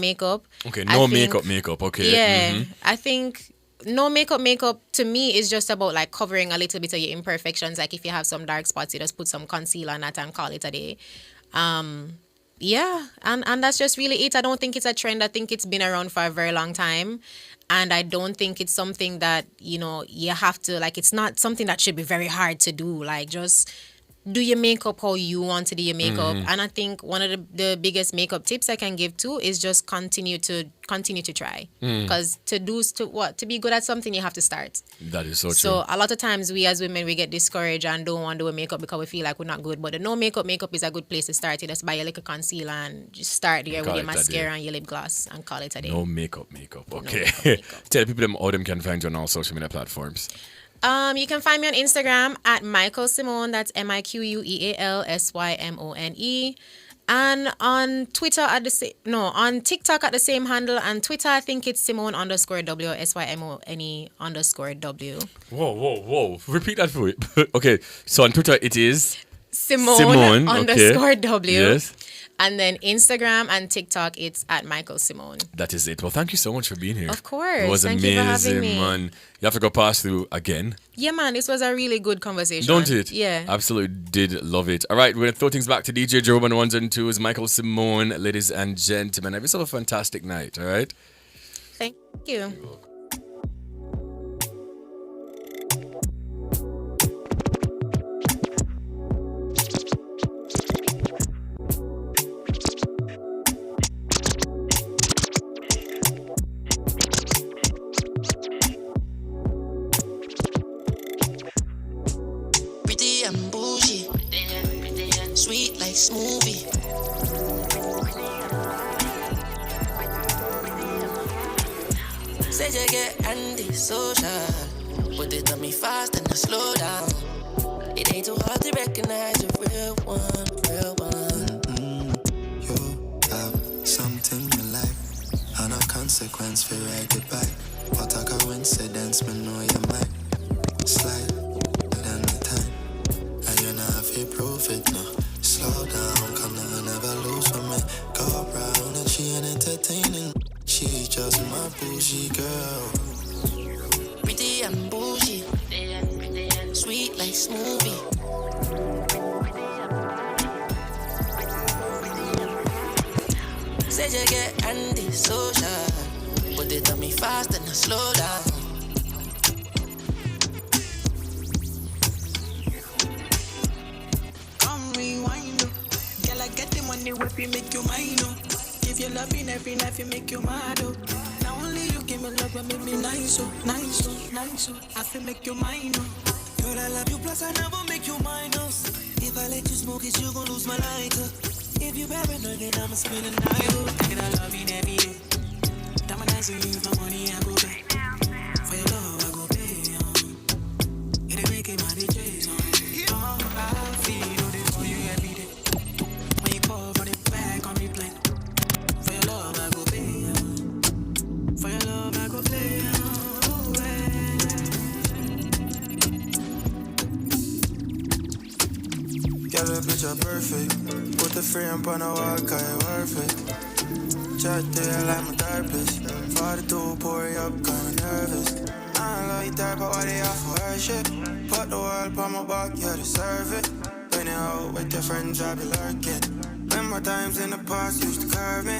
[SPEAKER 6] Okay,
[SPEAKER 9] makeup. Okay.
[SPEAKER 6] Yeah, I think no makeup to me is just about like covering a little bit of your imperfections. Like if you have some dark spots, you just put some concealer on that and call it a day. And that's just really it. I don't think it's a trend. I think it's been around for a very long time, and I don't think it's something that you have to like. It's not something that should be very hard to do. Like just do your makeup how you want to do your makeup. And I think one of the biggest makeup tips I can give too is just continue to try, because to be good at something, you have to start.
[SPEAKER 9] That is so true.
[SPEAKER 6] So a lot of times we as women, we get discouraged and don't want to do a makeup because we feel like we're not good. But the no makeup is a good place to start. You just buy your little concealer and just start there with your mascara and your lip gloss and call it a day.
[SPEAKER 9] No makeup. Okay. Tell people how them can find you on all social media platforms.
[SPEAKER 6] You can find me on Instagram at Miqueal Symone. That's MIQUEAL SYMONE. And on Twitter on TikTok at the same handle, and Twitter I think it's Symone _W SYMONE_W.
[SPEAKER 9] Whoa! Repeat that for me. Okay, so on Twitter it is
[SPEAKER 6] Symone _W.
[SPEAKER 9] Yes.
[SPEAKER 6] And then Instagram and TikTok, it's at Miqueal Symone.
[SPEAKER 9] That is it. Well, thank you so much for being here.
[SPEAKER 6] Of course.
[SPEAKER 9] It was
[SPEAKER 6] thank
[SPEAKER 9] amazing,
[SPEAKER 6] you for having me.
[SPEAKER 9] Man. You have to go pass through again.
[SPEAKER 6] Yeah, man. This was a really good conversation.
[SPEAKER 9] Don't it?
[SPEAKER 6] Yeah.
[SPEAKER 9] Absolutely did love it. All right, we're going to throw things back to DJ Joe on the ones and twos. Miqueal Symone, ladies and gentlemen. Have yourself a fantastic night, all right?
[SPEAKER 6] Thank you.
[SPEAKER 5] Sweet like smoothie. Said you get antisocial, put it on me fast and I slow down. It ain't too hard to recognize a real one,
[SPEAKER 13] You have something in life, and a consequence for right goodbye. What a coincidence, me know you might slide within the time, and you know if you prove it, no. Slow down, come on, never lose for me. Go round and she ain't entertaining. She's just my bougie girl.
[SPEAKER 5] Pretty and bougie, sweet like smoothie. Said you get antisocial, put it on me fast and I slow down. Money whip you make you mine, oh. If you're loving every night, you make you mad, oh. Now only you give me love and make me nice, oh. Nice, oh, nice, oh. I feel make you mine, oh. Girl, I love you, plus I never make you minus. If I let you smoke it, you gon' lose my lighter. If you paranoid, then I'ma spend the night, oh. And I love you every day. Time I dance with you, my money I go pay. For your love, I go pay, It ain't making my DJs, I feel this for you every day. When you call for the back on replay. For your love, I go pay, For your love, I go play,
[SPEAKER 13] Girl, the picture perfect. Put put the frame on the wall, cause it worth it. Chat to you like my therapist. 42, pour it up, kinda nervous. I don't like that, but why they offer worship? Put the world on my back, you deserve it. When you're out with your friends, I be lurking. Remember times in the past used to curve me.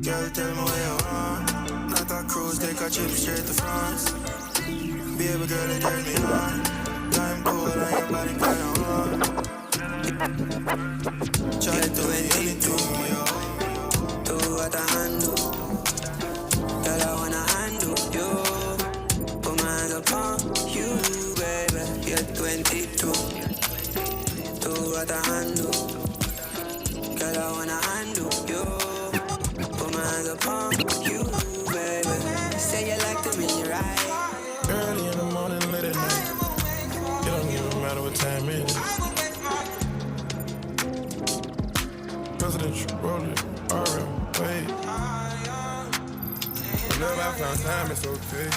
[SPEAKER 13] Girl, tell me where you want. Not a cruise, take a trip straight to France. Baby girl, it turn me on. Time cool and your body kinda warm. Try to anything to me, yo. Do what I handle. Girl, I wanna handle you. Put my hands upon you, baby. You're 22. Do what I handle. Girl, I wanna handle you. Put my hands upon you, baby. Say you like to be right.
[SPEAKER 14] Early in the morning, late at night. It don't even matter what time it is. Presidential, roll it, RM, wait. Whenever I found time, it's okay.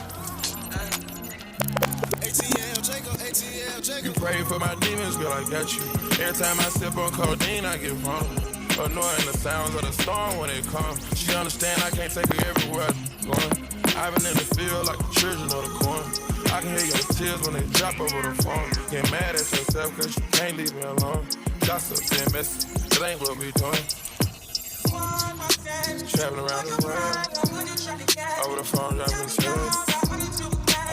[SPEAKER 14] You pray for my demons, girl, I got you. Every time I sip on codeine, I get vulnerable. Annoying the sounds of the storm when it comes. She understand I can't take her everywhere I'm going. I've been in the field like the children of the corn. I can hear your tears when they drop over the phone. Get mad at yourself cause you can't leave me alone. Gossip and messy, it ain't what we doing. Traveling around the world, over the phone driving tears.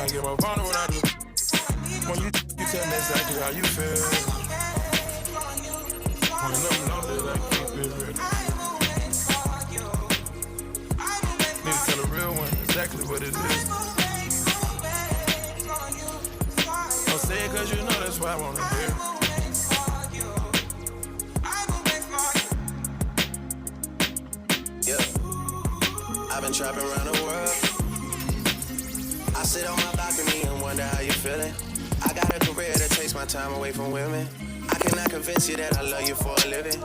[SPEAKER 14] I get more vulnerable when I do. When you tell me exactly how you feel. When you know that I keep it real. Need to tell a real one exactly what it is. Don't say it cause you know that's why I wanna hear.
[SPEAKER 13] Yeah, I've been trapping around the world. I sit on my balcony and wonder how you feeling. I got a career that takes my time away from women. I cannot convince you that I love you for a living.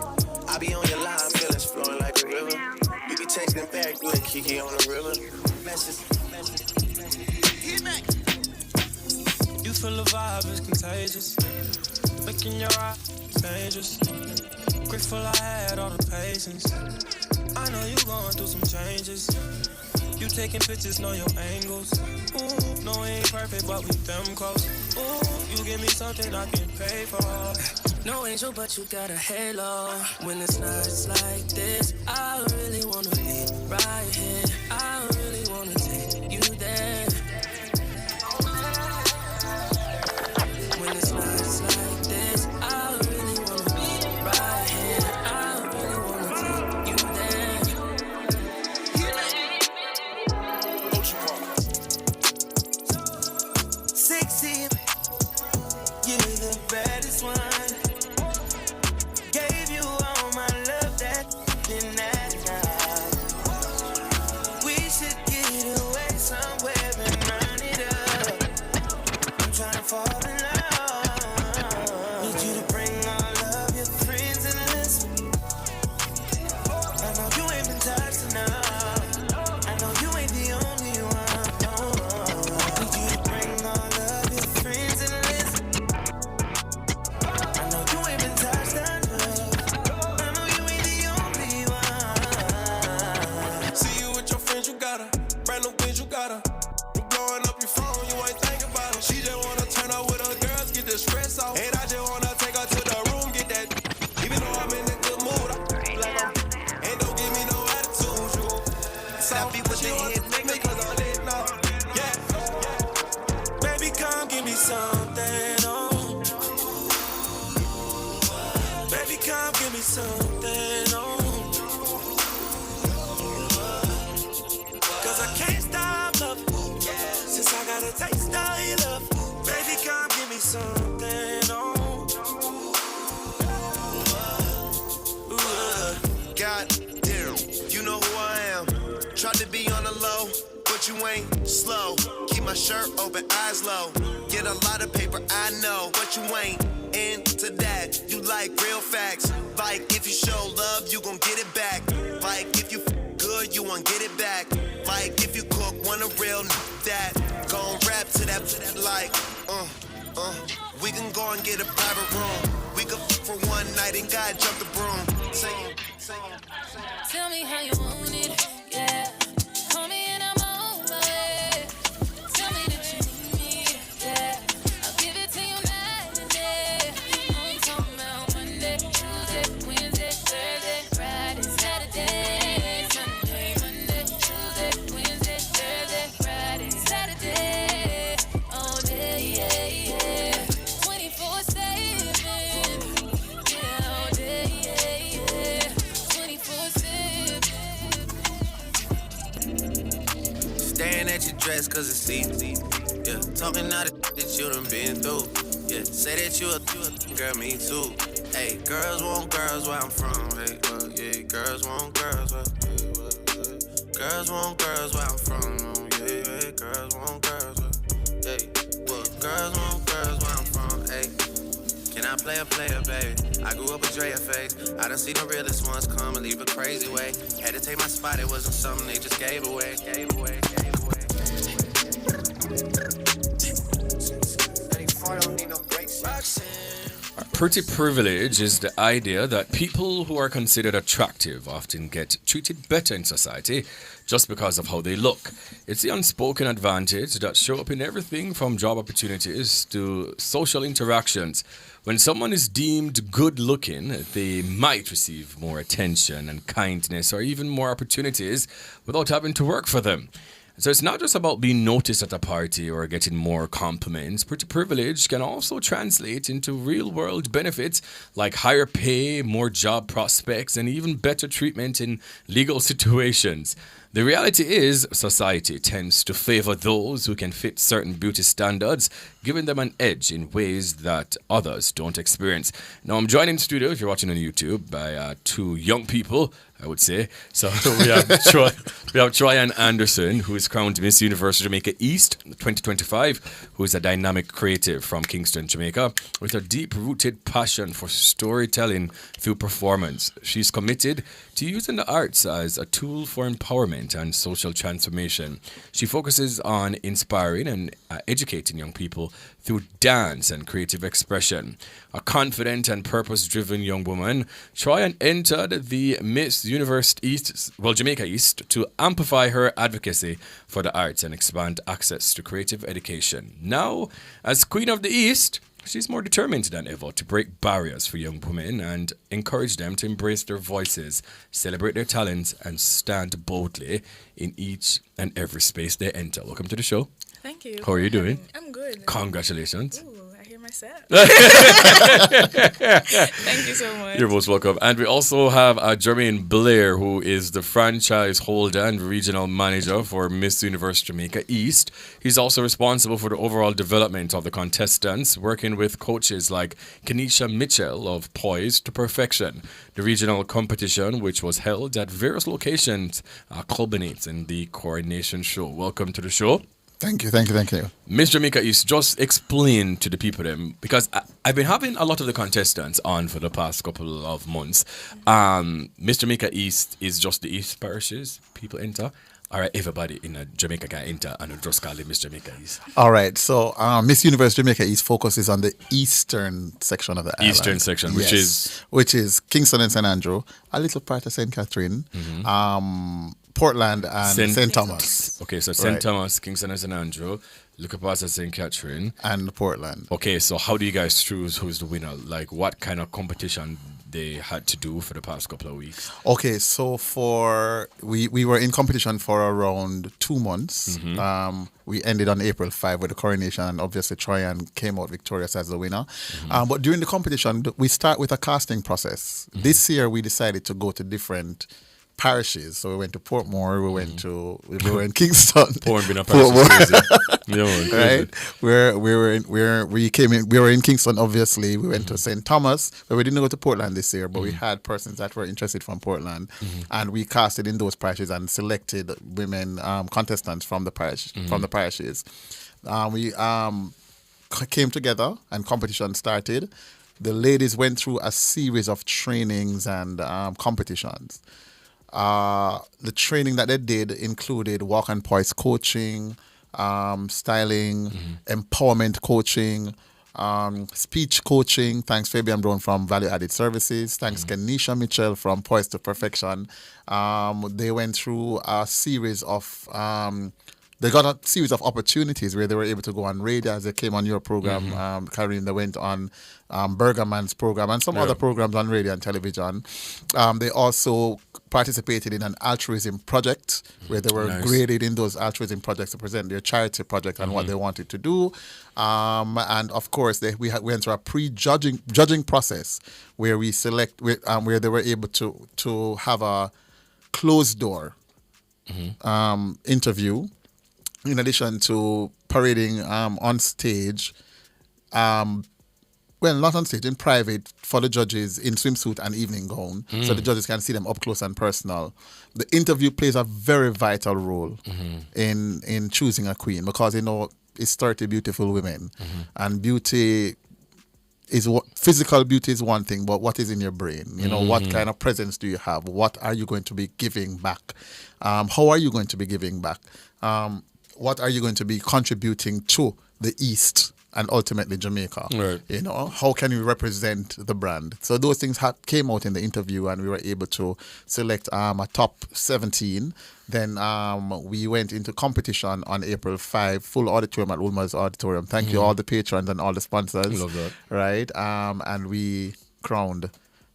[SPEAKER 13] I be on your line, feelings flowing like a river. You be texting back, you like Kiki on the river. Message.
[SPEAKER 16] You feel the vibe is contagious. Making your eyes dangerous. Grateful I had all the patience. I know you going through some changes. You taking pictures, know your angles. Ooh, no, it ain't perfect, but we them close. Ooh, you give me something I can pay for. No angel, but you got a halo. When it's nights like this, I really wanna be right here. I really wanna take you there. When it's nights like this, I really wanna be right here. I really wanna take you there.
[SPEAKER 13] Sexy, you're the baddest one. Gave you all my love that didn't ask. We should get away somewhere and run it up. I'm trying to fall in love. Need you to bring all of your friends and listen. I know you ain't been touched enough. I know you ain't the only one. No. Need you to bring all of your friends and listen. I know you ain't been touched enough. I know you ain't the only one.
[SPEAKER 16] See you with your friends, you got her. Brand new bitch, you got her. You blowing up your phone, you ain't thinking about her. She just wanna turn up with her girls, get the stress off. And I just wanna take her to the room, get that. Even though I'm in a good mood, I like her. And don't give me no attitude, you.
[SPEAKER 13] Happy with the hit,
[SPEAKER 16] Make me cause I'm lit now. Yeah.
[SPEAKER 13] baby, come give me something. Oh, baby, come give me something. Oh, cause I can't stop loving. Since I got a taste of your love, baby, come give me something. Oh,
[SPEAKER 28] God damn, you know who I am. Tried to be on the low, but you ain't slow. Keep my shirt open, eyes low. Get a lot of paper, I know, but you ain't into that. You like real facts. Like if you show love, you gon' get it back. Like if you good,
[SPEAKER 8] you want get it back. Like if you cook, want a real that. Gon' rap to that like, we can go and get a private room. We could for one night and God jump the broom. Sing.
[SPEAKER 22] Tell me how you want it, yeah. Call me and I'm on my way. Tell me that you need me, yeah. I'll give it to you night and day. I'm talking about Monday, Tuesday, Wednesday, Thursday, Friday, Saturday, Sunday, Monday, Tuesday, Wednesday, Thursday, Friday, Saturday, all day, yeah, yeah. 24/7, yeah, all day, yeah, yeah. 24/7.
[SPEAKER 8] Staring at your dress cause it's easy. Yeah, talking out of that you done been through. Yeah, say that you a girl, me too. Hey, girls want girls where I'm from. Hey, yeah, girls want girls where, girls want girls where I'm from. Yeah, girls want girls where, hey, girls want girls where I'm from. Hey, can I play a player, baby? I grew up with Drea face. I done seen the realest ones come and leave a crazy way. Had to take my spot, it wasn't something they just gave away.
[SPEAKER 9] Pretty privilege is the idea that people who are considered attractive often get treated better in society just because of how they look. It's the unspoken advantage that show up in everything from job opportunities to social interactions. When someone is deemed good looking, they might receive more attention and kindness or even more opportunities without having to work for them. So it's not just about being noticed at a party or getting more compliments. Pretty privilege can also translate into real-world benefits like higher pay, more job prospects, and even better treatment in legal situations. The reality is, society tends to favor those who can fit certain beauty standards, giving them an edge in ways that others don't experience. Now, I'm joined in studio, if you're watching on YouTube, by two young people, I would say. So we have Troy and Anderson, who is crowned Miss Universe Jamaica East 2025, who is a dynamic creative from Kingston, Jamaica, with a deep-rooted passion for storytelling through performance. She's committed to using the arts as a tool for empowerment and social transformation. She focuses on inspiring and educating young people through dance and creative expression. A confident and purpose-driven young woman, Troy entered the Miss Universe East, Jamaica East, to amplify her advocacy for the arts and expand access to creative education. Now, as Queen of the East, she's more determined than ever to break barriers for young women and encourage them to embrace their voices, celebrate their talents, and stand boldly in each and every space they enter. Welcome to the show.
[SPEAKER 2] Thank you.
[SPEAKER 9] How are you doing?
[SPEAKER 2] I'm good.
[SPEAKER 9] Congratulations.
[SPEAKER 2] Ooh, I hear myself. Thank you so much.
[SPEAKER 9] You're most welcome. And we also have Jermaine Blair, who is the franchise holder and regional manager for Miss Universe Jamaica East. He's also responsible for the overall development of the contestants, working with coaches like Kenisha Miqueal of Poised to Perfection. The regional competition, which was held at various locations, culminates in the coronation show. Welcome to the show.
[SPEAKER 17] Thank you.
[SPEAKER 9] Miss Jamaica East, just explain to the people them, because I've been having a lot of the contestants on for the past couple of months. Miss Jamaica East is just the East parishes people enter. All right, everybody in Jamaica can enter and just call it Miss Jamaica East.
[SPEAKER 17] All right, so Miss Universe Jamaica East focuses on the eastern section of the island.
[SPEAKER 9] Eastern section,
[SPEAKER 17] which is Kingston and St. Andrew, a little part of St. Catherine, Portland and St. Thomas.
[SPEAKER 9] Okay, so St. Thomas, Kingston and St. Andrew, look up at St. Catherine.
[SPEAKER 17] And Portland.
[SPEAKER 9] Okay, so how do you guys choose who's the winner? Like, what kind of competition they had to do for the past couple of weeks?
[SPEAKER 17] Okay, so we were in competition for around 2 months. We ended on April 5 with the coronation, and obviously Troyan came out victorious as the winner. But during the competition, we start with a casting process. This year, we decided to go to different parishes. So we went to Portmore, we were in Kingston.
[SPEAKER 9] Portmore been a parish crazy.
[SPEAKER 17] Right? We were in Kingston, obviously. We went to St. Thomas, but we didn't go to Portland this year, but we had persons that were interested from Portland, and we casted in those parishes and selected women contestants from the parishes. We came together and competition started. The ladies went through a series of trainings and competitions. The training that they did included walk and poise coaching, styling, empowerment coaching, speech coaching. Thanks Fabian Brown from Value Added Services. Thanks Kenisha Mitchell from Poise to Perfection. They went through a series of they got a series of opportunities where they were able to go on radio as they came on your program, Karine. They went on Bergerman's program and some other programs on radio and television. They also participated in an altruism project where they were graded in those altruism projects to present their charity project and what they wanted to do. And of course, we went through a judging process where we select where they were able to have a closed door interview. In addition to parading on stage, well, not on stage, in private for the judges in swimsuit and evening gown, so the judges can see them up close and personal. The interview plays a very vital role in choosing a queen because, it's 30 beautiful women, and beauty is physical beauty is one thing, but what is in your brain? What kind of presence do you have? What are you going to be giving back? How are you going to be giving back? What are you going to be contributing to the East and ultimately Jamaica? Right. How can you represent the brand? So those things came out in the interview, and we were able to select a top 17. Then we went into competition on April 5, full auditorium at Ulmer's Auditorium. Thank you all the patrons and all the sponsors.
[SPEAKER 9] Love that.
[SPEAKER 17] Right? And we crowned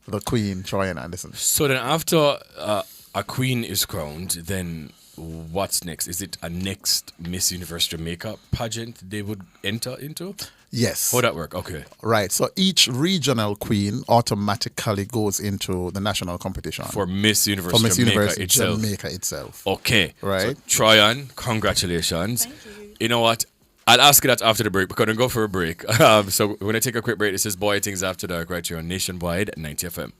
[SPEAKER 17] the Queen, Troyan Anderson.
[SPEAKER 9] So then after a queen is crowned, then what's next? Is it a next Miss Universe Jamaica pageant they would enter into?
[SPEAKER 17] Yes.
[SPEAKER 9] How that work? Okay.
[SPEAKER 17] Right. So each regional queen automatically goes into the national competition.
[SPEAKER 9] For Miss Universe Jamaica itself. Okay.
[SPEAKER 17] Right.
[SPEAKER 9] So, Troyan, congratulations.
[SPEAKER 2] Thank you.
[SPEAKER 9] You know what? I'll ask you that after the break. We're going to go for a break. So we're going to take a quick break. This is Bwoyatingz After Dark right here on Nationwide 90 FM.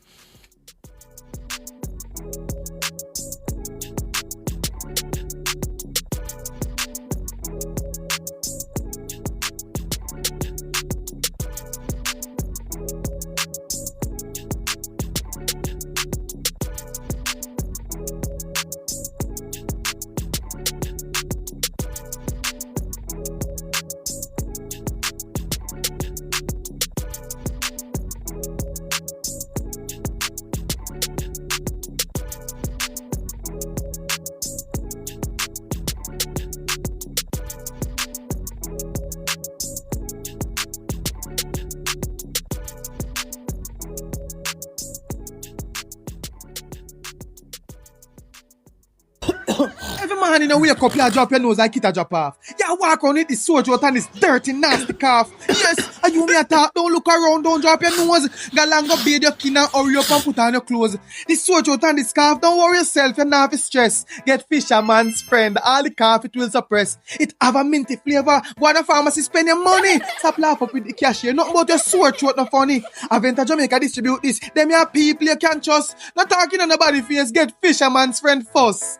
[SPEAKER 18] Man, wake up, you drop your nose like it a drop off. You walk around with this sword out and this dirty, nasty cough. Yes, and you may talk, don't look around, don't drop your nose. Go along, go bathe your skin and hurry up and put on your clothes. This sword out and this cough, don't worry yourself, you're not stress. Get Fisherman's Friend, all the cough it will suppress. It have a minty flavor. Go to the pharmacy, spend your money. Stop laugh up with the cashier, nothing about your sword throat, not funny. Aventa Jamaica distribute this. Them your people you can trust. Not talking on nobody face, get Fisherman's Friend first.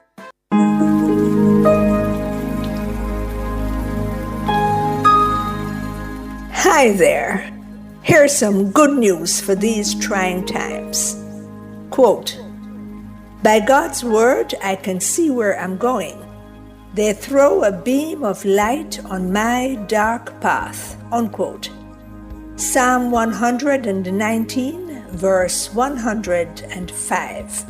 [SPEAKER 20] Hi there. Here's some good news for these trying times. Quote, by God's word, I can see where I'm going. They throw a beam of light on my dark path. Unquote. Psalm 119, verse 105.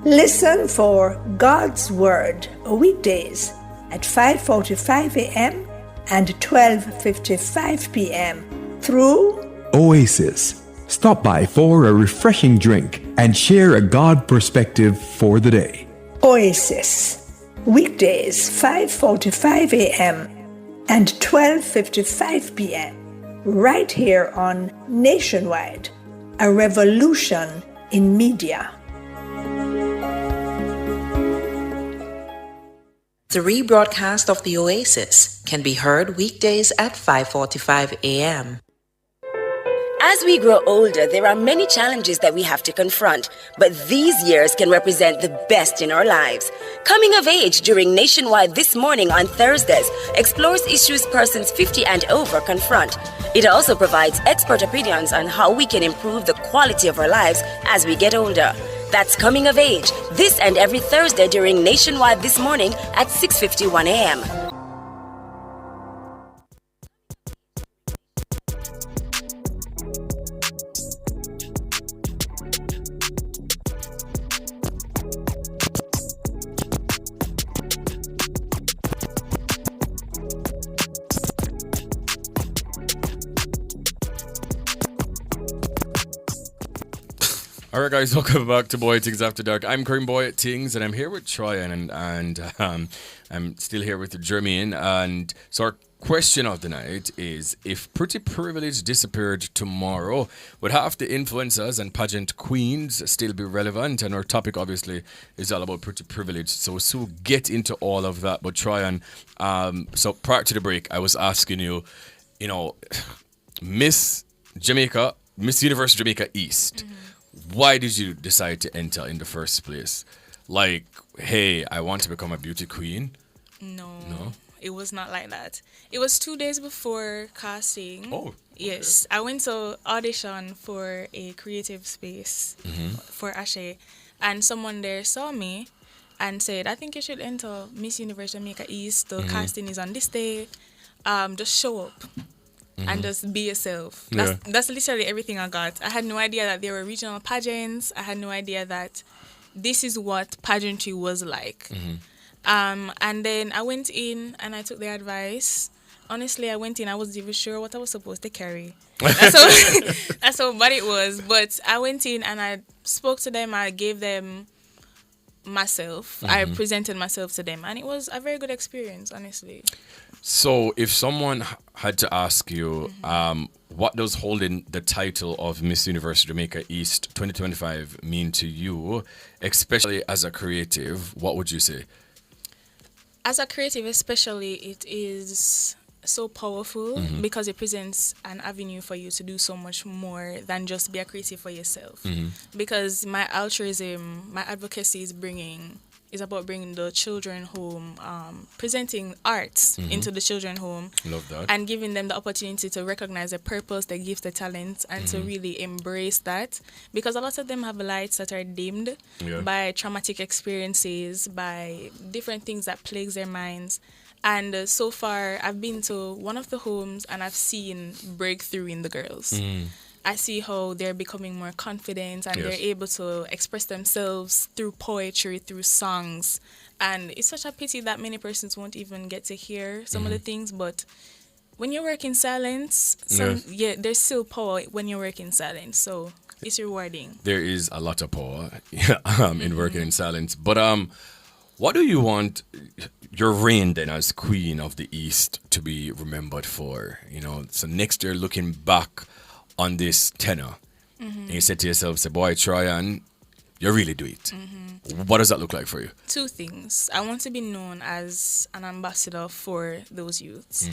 [SPEAKER 20] Listen for God's word weekdays at 5:45 a.m. and 12:55 p.m. through
[SPEAKER 21] Oasis. Stop by for a refreshing drink and share a God perspective for the day.
[SPEAKER 20] Oasis, weekdays 5:45 a.m. and 12:55 p.m. right here on Nationwide, a revolution in media.
[SPEAKER 23] The rebroadcast of the Oasis can be heard weekdays at 5:45 a.m.
[SPEAKER 3] As we grow older, there are many challenges that we have to confront, but these years can represent the best in our lives. Coming of Age during Nationwide This Morning on Thursdays explores issues persons 50 and over confront. It also provides expert opinions on how we can improve the quality of our lives as we get older. That's Coming of Age, this and every Thursday during Nationwide This Morning at 6:51 a.m.
[SPEAKER 9] All right, guys, welcome back to Bwoyatingz After Dark. I'm Kareem Bwoyatingz, and I'm here with Troy, and I'm still here with Jermaine. And so our question of the night is, if pretty privilege disappeared tomorrow, would half the influencers and pageant queens still be relevant? And our topic, obviously, is all about pretty privilege. So we'll soon get into all of that. But Troy, and so prior to the break, I was asking you, Miss Universe Jamaica East. Why did you decide to enter in the first place? Like, hey, I want to become a beauty queen?
[SPEAKER 2] No, it was not like that. It was 2 days before casting.
[SPEAKER 9] Oh.
[SPEAKER 2] Yes, I went to audition for a creative space for Ashe, and someone there saw me and said, I think you should enter Miss Universe Jamaica East. The casting is on this day. Just show up. And just be yourself. That's literally everything I got. I had no idea that there were regional pageants. I had no idea that this is what pageantry was like. And then I went in and I took their advice. Honestly, I went in, I wasn't even sure what I was supposed to carry. That's how bad it was. But I went in and I spoke to them. I gave them myself. I presented myself to them. And it was a very good experience, honestly.
[SPEAKER 9] So if someone had to ask you, what does holding the title of Miss Universe Jamaica East 2025 mean to you, especially as a creative, what would you say?
[SPEAKER 2] As a creative especially, it is so powerful because it presents an avenue for you to do so much more than just be a creative for yourself. Because my altruism, my advocacy is about bringing the children home, presenting arts into the children home.
[SPEAKER 9] Love that.
[SPEAKER 2] And giving them the opportunity to recognize their purpose, their gifts, their talents, and to really embrace that. Because a lot of them have lights that are dimmed by traumatic experiences, by different things that plagues their minds. And so far, I've been to one of the homes and I've seen breakthrough in the girls. I see how they're becoming more confident and they're able to express themselves through poetry, through songs. And it's such a pity that many persons won't even get to hear some of the things. But when you work in silence, there's still power when you work in silence. So it's rewarding.
[SPEAKER 9] There is a lot of power in working in silence. But what do you want your reign then as Queen of the East to be remembered for? So next year, looking back on this tenor, and you said to yourself, say, boy, Troyan, you really do it. What does that look like for you?
[SPEAKER 2] Two things. I want to be known as an ambassador for those youths.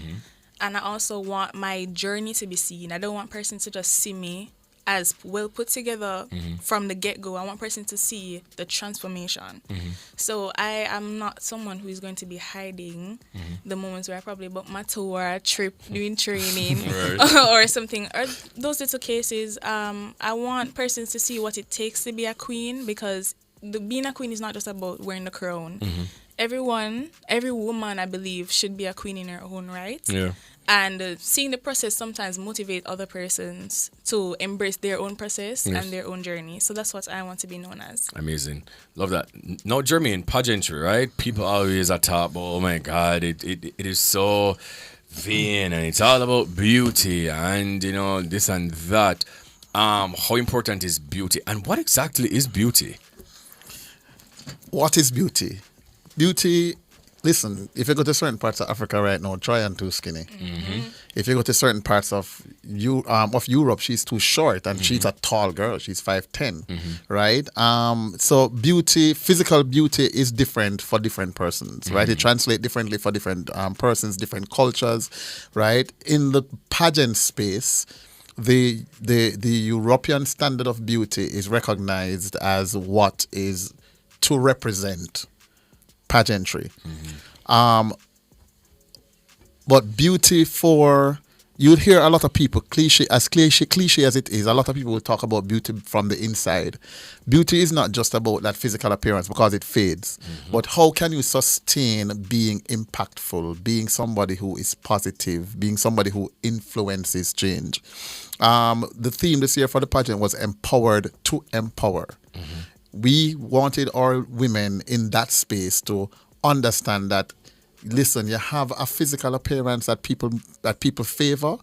[SPEAKER 2] And I also want my journey to be seen. I don't want person to just see me as well put together from the get-go. I want person to see the transformation. So I am not someone who is going to be hiding the moments where I probably booked my tour, trip, doing training, or something. Or those little cases, I want persons to see what it takes to be a queen, because being a queen is not just about wearing the crown. Every woman, I believe, should be a queen in her own right. And seeing the process sometimes motivate other persons to embrace their own process and their own journey. So that's what I want to be known as.
[SPEAKER 9] Amazing. Love that. Now, Jermaine, pageantry, right? People always are talk about, oh my God, it is so vain and it's all about beauty and, this and that. How important is beauty? And what exactly is beauty?
[SPEAKER 17] What is beauty? Beauty... Listen, if you go to certain parts of Africa right now, Troyan too skinny. If you go to certain parts of Europe, she's too short, and she's a tall girl. She's 5'10", right? So beauty, physical beauty, is different for different persons, right? It translates differently for different persons, different cultures, right? In the pageant space, the European standard of beauty is recognized as what is to represent pageantry. But beauty for you'd hear a lot of people, cliche as it is, a lot of people will talk about beauty from the inside. Beauty is not just about that physical appearance because it fades, but how can you sustain being impactful, being somebody who is positive, being somebody who influences change? The theme this year for the pageant was empowered to empower. We wanted our women in that space to understand that, listen, you have a physical appearance that people favor.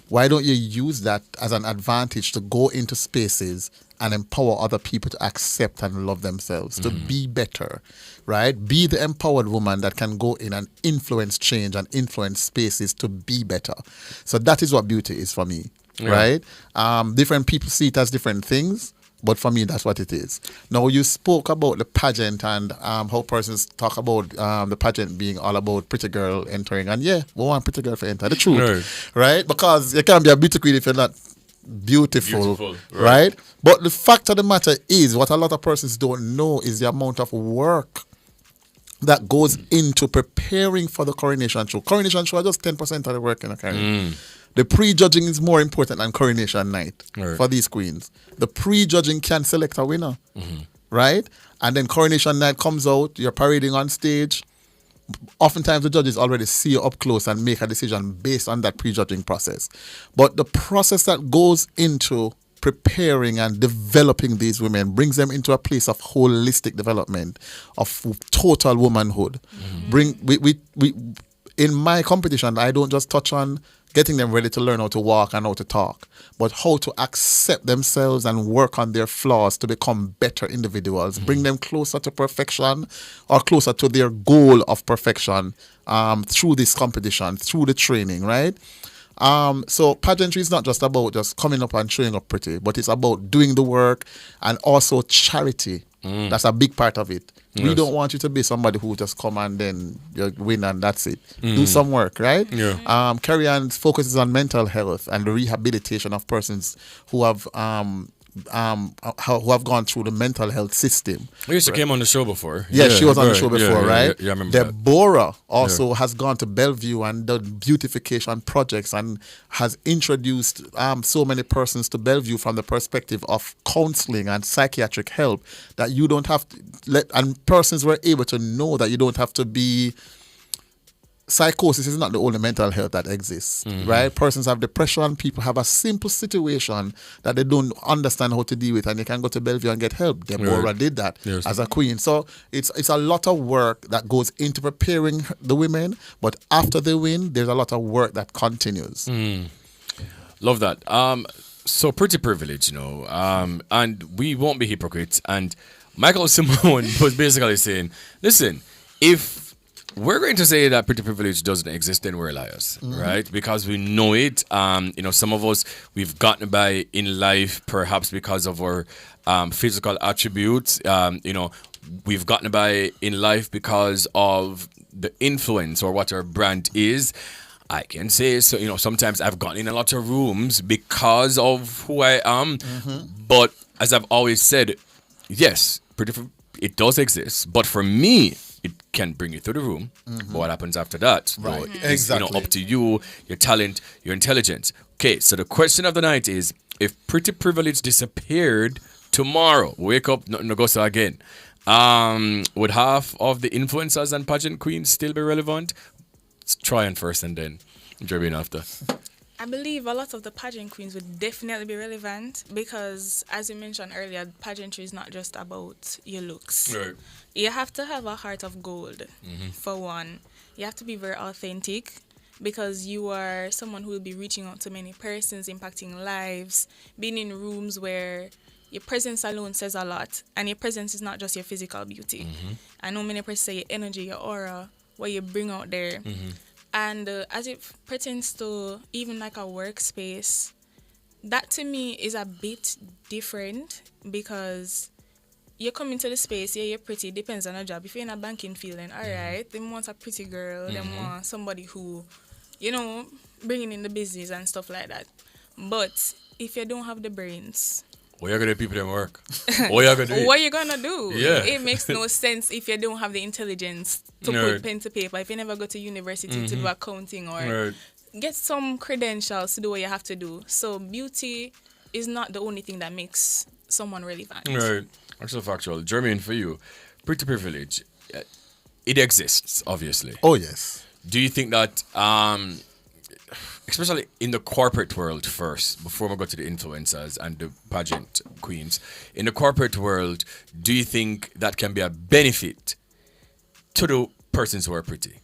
[SPEAKER 17] Why don't you use that as an advantage to go into spaces and empower other people to accept and love themselves, to be better, right? Be the empowered woman that can go in and influence change and influence spaces to be better. So that is what beauty is for me, right? Different people see it as different things. But for me, that's what it is. Now, you spoke about the pageant and how persons talk about the pageant being all about pretty girl entering. And yeah, we want pretty girl to enter. The truth, right? Because you can't be a beauty queen if you're not beautiful, right? But the fact of the matter is, what a lot of persons don't know is the amount of work that goes into preparing for the coronation show. Coronation show are just 10% of the work in a career. The pre-judging is more important than coronation night for these queens. The pre-judging can select a winner, right? And then coronation night comes out, you're parading on stage. Oftentimes the judges already see you up close and make a decision based on that pre-judging process. But the process that goes into preparing and developing these women brings them into a place of holistic development, of total womanhood. In my competition, I don't just touch on getting them ready to learn how to walk and how to talk, but how to accept themselves and work on their flaws to become better individuals, bring them closer to perfection or closer to their goal of perfection through this competition, through the training, right? So pageantry is not just about just coming up and showing up pretty, but it's about doing the work and also charity. That's a big part of it. We don't want you to be somebody who just come and then you win and that's it. Do some work, right? Carrie Ann focuses on mental health and the rehabilitation of persons who have gone through the mental health system.
[SPEAKER 9] She came on the show before.
[SPEAKER 17] Yeah, she was on the show before, right?
[SPEAKER 9] Yeah, I remember
[SPEAKER 17] Deborah also has gone to Bellevue and done beautification projects and has introduced so many persons to Bellevue from the perspective of counseling and psychiatric help that you don't have to and persons were able to know that you don't have to be. Psychosis is not the only mental health that exists, right? Persons have depression, people have a simple situation that they don't understand how to deal with, and they can go to Bellevue and get help. Deborah did that as a queen. So it's a lot of work that goes into preparing the women, but after they win, there's a lot of work that continues.
[SPEAKER 9] Love that. So pretty privilege, and we won't be hypocrites. And Miqueal Symone was basically saying, listen, if we're going to say that pretty privilege doesn't exist, then we're liars, right? Because we know it. Some of us, we've gotten by in life perhaps because of our physical attributes. We've gotten by in life because of the influence or what our brand is. I can say, so, sometimes I've gotten in a lot of rooms because of who I am. But as I've always said, yes, it does exist. But for me, it can bring you through the room. But what happens after that?
[SPEAKER 17] Right.
[SPEAKER 9] It's, up to you, your talent, your intelligence. Okay, so the question of the night is, if pretty privilege disappeared tomorrow, wake up, nothing to go so again, would half of the influencers and pageant queens still be relevant? Let's try on first and then Jeremy after.
[SPEAKER 2] I believe a lot of the pageant queens would definitely be relevant because, as you mentioned earlier, pageantry is not just about your looks.
[SPEAKER 9] Right.
[SPEAKER 2] You have to have a heart of gold, for one. You have to be very authentic because you are someone who will be reaching out to many persons, impacting lives, being in rooms where your presence alone says a lot. And your presence is not just your physical beauty. I know many persons say your energy, your aura, what you bring out there. And as it pertains to even like a workspace, that to me is a bit different because you come into the space, yeah, you're pretty, depends on a job. If you're in a banking field, then all right, they want a pretty girl, they want somebody who, bringing in the business and stuff like that. But if you don't have the brains,
[SPEAKER 9] what are you going to do people them work? What are you going to do?
[SPEAKER 2] What are you going to do?
[SPEAKER 9] Yeah.
[SPEAKER 2] It makes no sense if you don't have the intelligence to put pen to paper. If you never go to university to do accounting or get some credentials to do what you have to do. So beauty is not the only thing that makes someone relevant.
[SPEAKER 9] Right. Actual factual. Jermaine, for you, pretty privilege, it exists, obviously.
[SPEAKER 17] Oh, yes.
[SPEAKER 9] Do you think that, especially in the corporate world first, before we go to the influencers and the pageant queens, in the corporate world, do you think that can be a benefit to the persons who are pretty?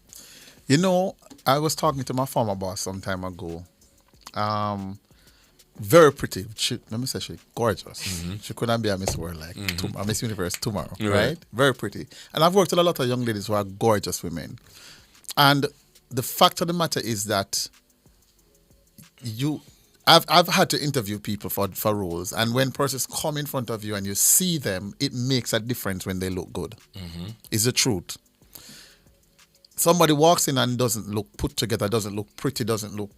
[SPEAKER 17] You know, I was talking to my former boss some time ago. Very pretty. Let me say she's gorgeous. She couldn't be a Miss World a Miss Universe tomorrow, right? Very pretty. And I've worked with a lot of young ladies who are gorgeous women. And the fact of the matter is that I've had to interview people for roles, and when persons come in front of you and you see them, it makes a difference when they look good. It's the truth. Somebody walks in and doesn't look put together, doesn't look pretty, doesn't look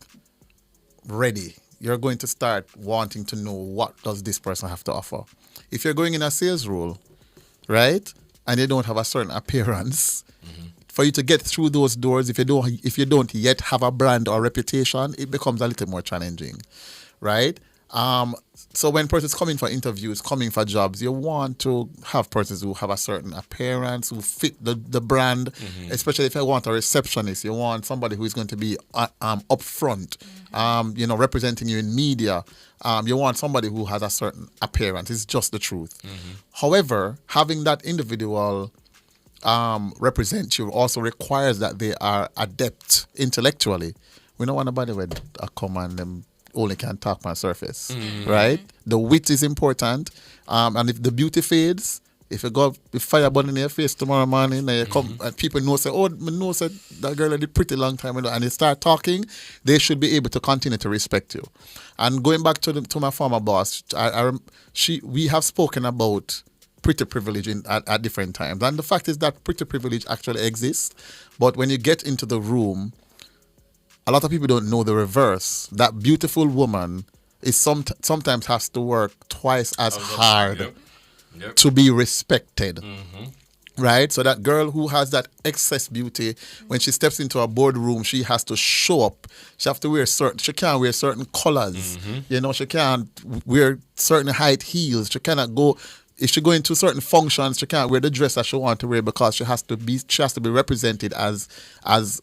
[SPEAKER 17] ready. You're going to start wanting to know, what does this person have to offer? If you're going in a sales role, right, and you don't have a certain appearance, for you to get through those doors, if you don't yet have a brand or reputation, it becomes a little more challenging, right? So when persons come in for interviews, coming for jobs, you want to have persons who have a certain appearance, who fit the brand, especially if you want a receptionist, you want somebody who is going to be upfront, representing you in media. You want somebody who has a certain appearance. It's just the truth. However, having that individual represent you also requires that they are adept intellectually. We don't want nobody with a come and them only can talk on surface, right? The wit is important, and if the beauty fades, if you got the fire burning in your face tomorrow morning, and you come and people know say, oh, me know say that girl did pretty long time ago, and you start talking, they should be able to continue to respect you. And going back to my former boss, we have spoken about pretty privilege at different times, and the fact is that pretty privilege actually exists, but when you get into the room, a lot of people don't know the reverse. That beautiful woman is sometimes has to work twice as hard to be respected. Right? So that girl who has that excess beauty, when she steps into a boardroom, she has to show up. She can't wear certain colors. She can't wear certain height heels. She cannot go. If she go into certain functions, she can't wear the dress that she wants to wear because she has to be represented as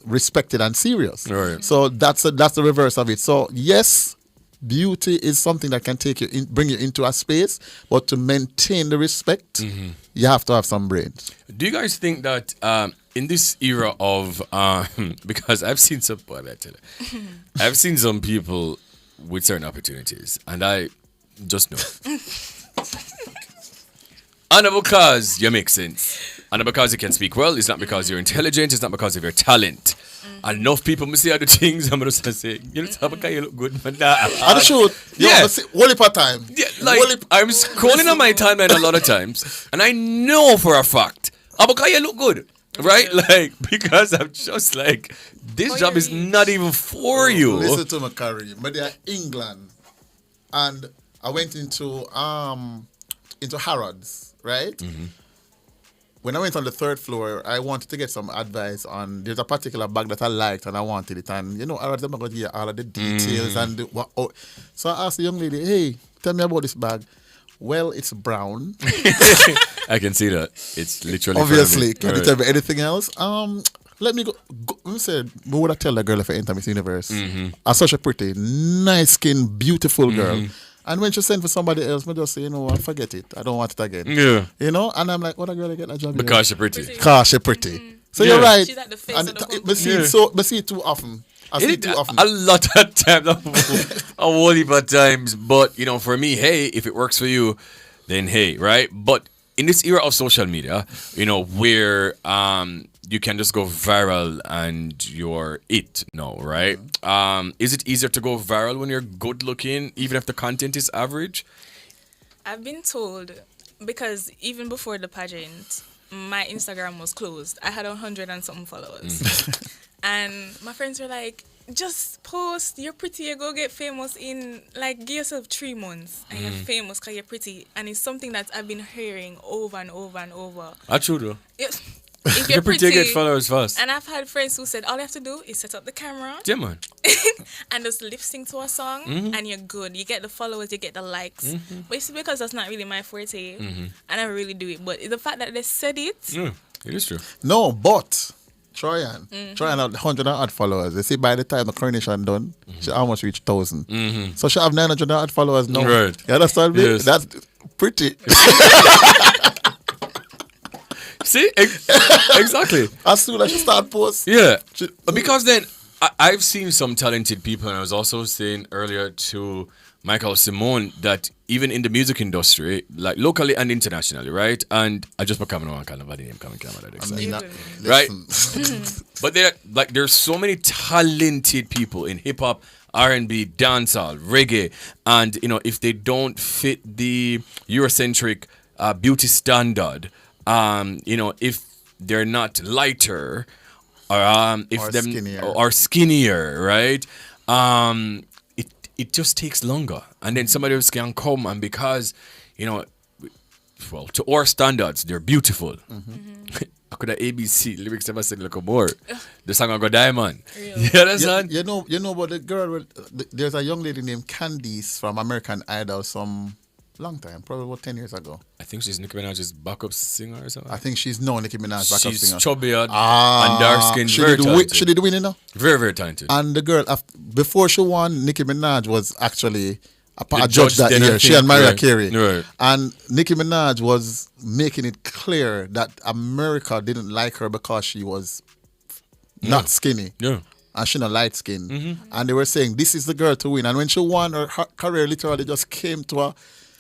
[SPEAKER 17] respected and serious. Right. So that's the reverse of it. So yes, beauty is something that can bring you into a space, but to maintain the respect, you have to have some brains.
[SPEAKER 9] Do you guys think that in this era of because I've seen some people with certain opportunities, and I just know. And because you make sense. And because you can speak well, it's not because you're intelligent, it's not because of your talent. And enough people must say other things, I'm just saying, you look good, man.
[SPEAKER 17] I'm sure. Yeah. Only part time.
[SPEAKER 9] Yeah, I'm scrolling on my timeline a lot of times, and I know for a fact, because you look good. Right? Because I'm just this job is not even for you.
[SPEAKER 17] Listen to my career. But they're England. And I went into Harrods. Right? When I went on the third floor, I wanted to get some advice on, there's a particular bag that I liked and I wanted it. And, I'm going to hear all of the details. So I asked the young lady, hey, tell me about this bag. Well, it's brown.
[SPEAKER 9] I can see that. It's literally
[SPEAKER 17] obviously. Can you tell me anything else? Let me go. Let me say, what would I tell that girl if I enter Miss Universe? Such a pretty, nice skin, beautiful girl. And when she sent for somebody else, I just say, I forget it. I don't want it again. Yeah. And I'm like, what a girl I get a job
[SPEAKER 9] because she's pretty.
[SPEAKER 17] Because she's pretty. So you're right.
[SPEAKER 2] She's at the face
[SPEAKER 17] and
[SPEAKER 2] of the
[SPEAKER 17] I see it too often.
[SPEAKER 9] A lot of times, a whole heap of times. But, for me, hey, if it works for you, then hey, right? But in this era of social media, where you can just go viral and you're it now, right? Is it easier to go viral when you're good looking, even if the content is average?
[SPEAKER 2] I've been told, because even before the pageant, my Instagram was closed. I had 100 and something followers. And my friends were like, just post, you're pretty, you go get famous in, give yourself 3 months and you're famous because you're pretty. And it's something that I've been hearing over and over and over.
[SPEAKER 9] That's true though.
[SPEAKER 2] if you're
[SPEAKER 9] pretty, get followers fast.
[SPEAKER 2] And I've had friends who said all you have to do is set up the camera.
[SPEAKER 9] Yeah, man.
[SPEAKER 2] And just lip sync to a song, and you're good. You get the followers, you get the likes. But it's because that's not really my forte. I never really do it. But the fact that they said it.
[SPEAKER 9] It is true.
[SPEAKER 17] No, but Troyan had 100 odd followers. They say by the time the coronation done, she almost reached 1,000. So she have 900 odd followers now.
[SPEAKER 9] Right.
[SPEAKER 17] You understand me?
[SPEAKER 9] Yes.
[SPEAKER 17] That's pretty.
[SPEAKER 9] See? Exactly.
[SPEAKER 17] As soon as she start post.
[SPEAKER 9] Yeah. Because then I've seen some talented people, and I was also saying earlier to Miqueal Symone that even in the music industry, like locally and internationally, right? And I just become one kind of body name coming camera right? But there's so many talented people in hip hop, R&B, dancehall, reggae, and if they don't fit the Eurocentric beauty standard, if they're not lighter, or if or skinnier, right? It just takes longer, and then somebody else can come, and because well, to our standards, they're beautiful. I could have ABC lyrics ever said like more. The song I got Diamond. You understand?
[SPEAKER 17] You know, but the girl, there's a young lady named Candice from American Idol some long time, probably about 10 years ago.
[SPEAKER 9] I think she's Nicki Minaj's backup singer or something.
[SPEAKER 17] I think she's no Nicki Minaj's backup singer.
[SPEAKER 9] She's chubby and dark skinned.
[SPEAKER 17] She did win,
[SPEAKER 9] Very, very talented.
[SPEAKER 17] And the girl, before she won, Nicki Minaj was actually a judge that year. She and Mariah Carey.
[SPEAKER 9] Right.
[SPEAKER 17] And Nicki Minaj was making it clear that America didn't like her because she was not skinny.
[SPEAKER 9] Yeah.
[SPEAKER 17] And she not light skin. And they were saying, this is the girl to win. And when she won, her career literally just came to a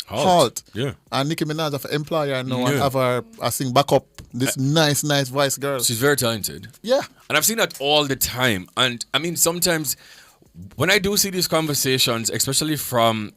[SPEAKER 17] halt.
[SPEAKER 9] Yeah.
[SPEAKER 17] And Nicki Minaj have an employer now and have her sing back up this nice voice girl.
[SPEAKER 9] She's very talented.
[SPEAKER 17] Yeah.
[SPEAKER 9] And I've seen that all the time. And I mean, sometimes when I do see these conversations, especially from,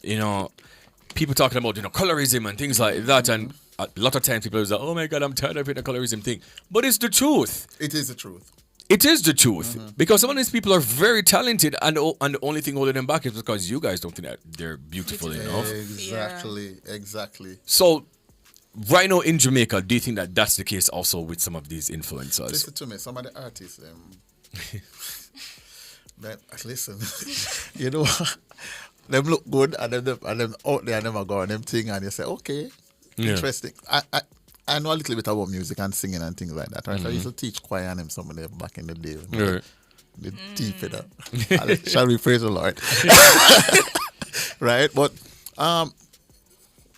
[SPEAKER 9] people talking about, colorism and things like that, and a lot of times people are like, oh my God, I'm tired of the colorism thing. But it's the truth.
[SPEAKER 17] It is the truth.
[SPEAKER 9] It is the truth. Because some of these people are very talented, and the only thing holding them back is because you guys don't think that they're beautiful enough.
[SPEAKER 17] Exactly.
[SPEAKER 9] So, right now in Jamaica, do you think that that's the case also with some of these influencers?
[SPEAKER 17] Listen to me, some of the artists, listen, them look good, and them out there, them are going them thing, and you say, okay, interesting. I know a little bit about music and singing and things like that. Right? I used to teach choir and them some of them back in the day. The deep in that. Shall we praise the Lord? Right? But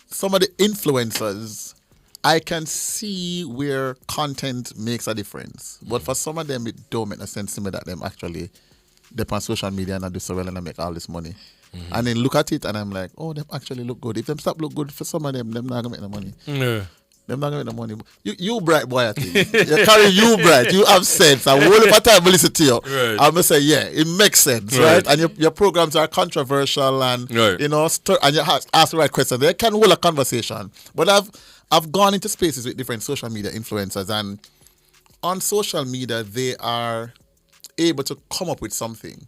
[SPEAKER 17] some of the influencers, I can see where content makes a difference. But for some of them, it don't make no sense to me that them actually they're on social media and I do so well and I make all this money. And then look at it and I'm like, oh, them actually look good. If them stop look good for some of them not gonna make no money. Them not gonna make no money. You bright boy, I think. You carry you bright. You have sense. I will if I time I listen to you.
[SPEAKER 9] Right.
[SPEAKER 17] I'm gonna say, yeah, it makes sense, right? And your programs are controversial and and you ask the right questions. They can hold a conversation. But I've gone into spaces with different social media influencers, and on social media they are able to come up with something.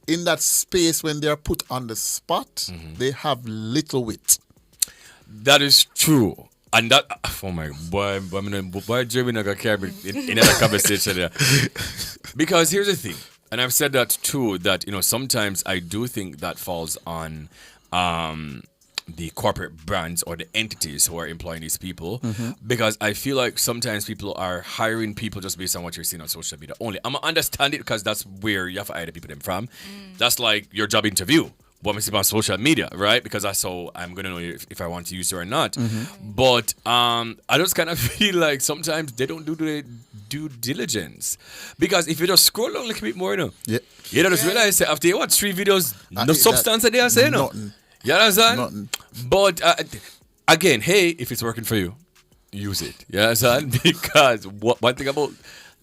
[SPEAKER 17] In that space when they are put on the spot, they have little wit.
[SPEAKER 9] That is true. And that, oh my boy, Jeremy Naga carry in another conversation there. Because here's the thing, and I've said that too, that sometimes I do think that falls on the corporate brands or the entities who are employing these people, because I feel like sometimes people are hiring people just based on what you're seeing on social media only. I'm gonna understand it because that's where you have to hire the people them from. That's like your job interview. What I see on social media, right? Because that's how I'm gonna know if I want to use it or not. But I just kind of feel like sometimes they don't do the due diligence, because if you just scroll down a little bit more, you just realize that after you watch 3 videos, no substance that they are saying, You understand?
[SPEAKER 17] Nothing.
[SPEAKER 9] But again, hey, if it's working for you, use it. You understand? Because one thing about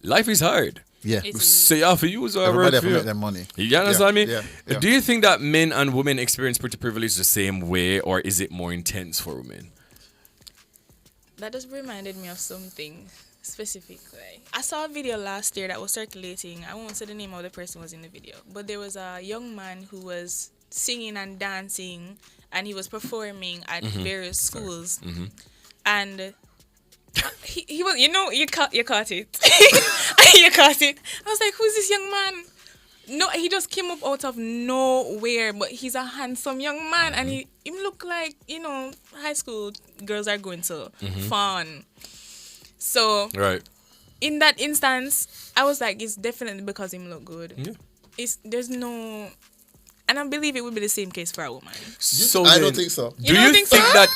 [SPEAKER 9] life is hard.
[SPEAKER 17] Yeah.
[SPEAKER 9] So you have to use whatever
[SPEAKER 17] Everybody
[SPEAKER 9] works
[SPEAKER 17] have
[SPEAKER 9] for
[SPEAKER 17] to
[SPEAKER 9] you.
[SPEAKER 17] make their money.
[SPEAKER 9] You understand me?
[SPEAKER 17] Yeah.
[SPEAKER 9] Do you think that men and women experience pretty privilege the same way, or is it more intense for women?
[SPEAKER 2] That just reminded me of something specifically. I saw a video last year that was circulating. I won't say the name of the person who was in the video, but there was a young man who was singing and dancing, and he was performing at various schools. And He was, you caught it. You caught it. I was like, who's this young man? No, he just came up out of nowhere, but he's a handsome young man, and he look like, high school girls are going to fun. So,
[SPEAKER 9] right.
[SPEAKER 2] In that instance, I was like, it's definitely because him look good.
[SPEAKER 9] Yeah.
[SPEAKER 2] There's no, and I believe it would be the same case for a woman.
[SPEAKER 9] So
[SPEAKER 17] I don't think so.
[SPEAKER 9] Do you think that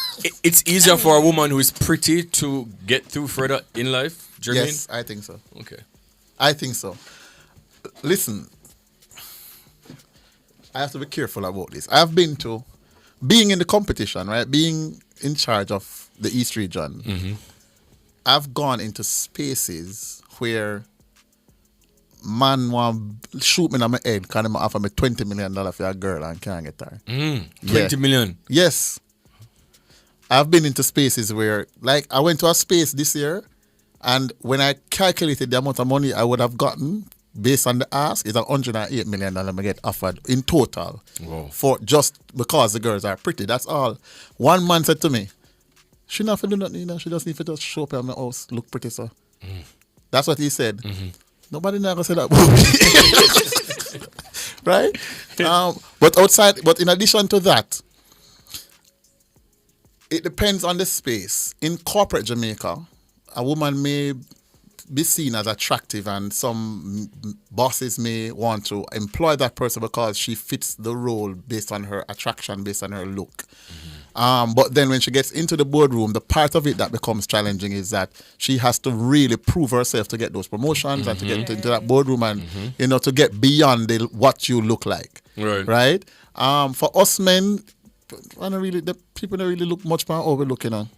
[SPEAKER 9] it's easier for a woman who is pretty to get through further in life, Jermaine?
[SPEAKER 17] Yes, I think so.
[SPEAKER 9] Okay.
[SPEAKER 17] I think so. Listen, I have to be careful about this. I've been to being in the competition, right? Being in charge of the East region. I've gone into spaces where man want shoot me in my head because they offer me $20 million for a girl and can't get her.
[SPEAKER 9] 20 million?
[SPEAKER 17] Yes. I've been into spaces where, like, I went to a space this year, and when I calculated the amount of money I would have gotten based on the ask, it's $108 million I get offered in total.
[SPEAKER 9] Wow.
[SPEAKER 17] For just because the girls are pretty. That's all. One man said to me, she not to do nothing, she just need to just show up at my house, look pretty, so. That's what he said. Nobody never said that. Right? But in addition to that, it depends on the space. In corporate Jamaica, a woman may be seen as attractive, and some bosses may want to employ that person because she fits the role based on her attraction, based on her look. But then when she gets into the boardroom, the part of it that becomes challenging is that she has to really prove herself to get those promotions and to get into that boardroom and, to get beyond what you look like. Right? For us men, people don't really look much more overlooking on.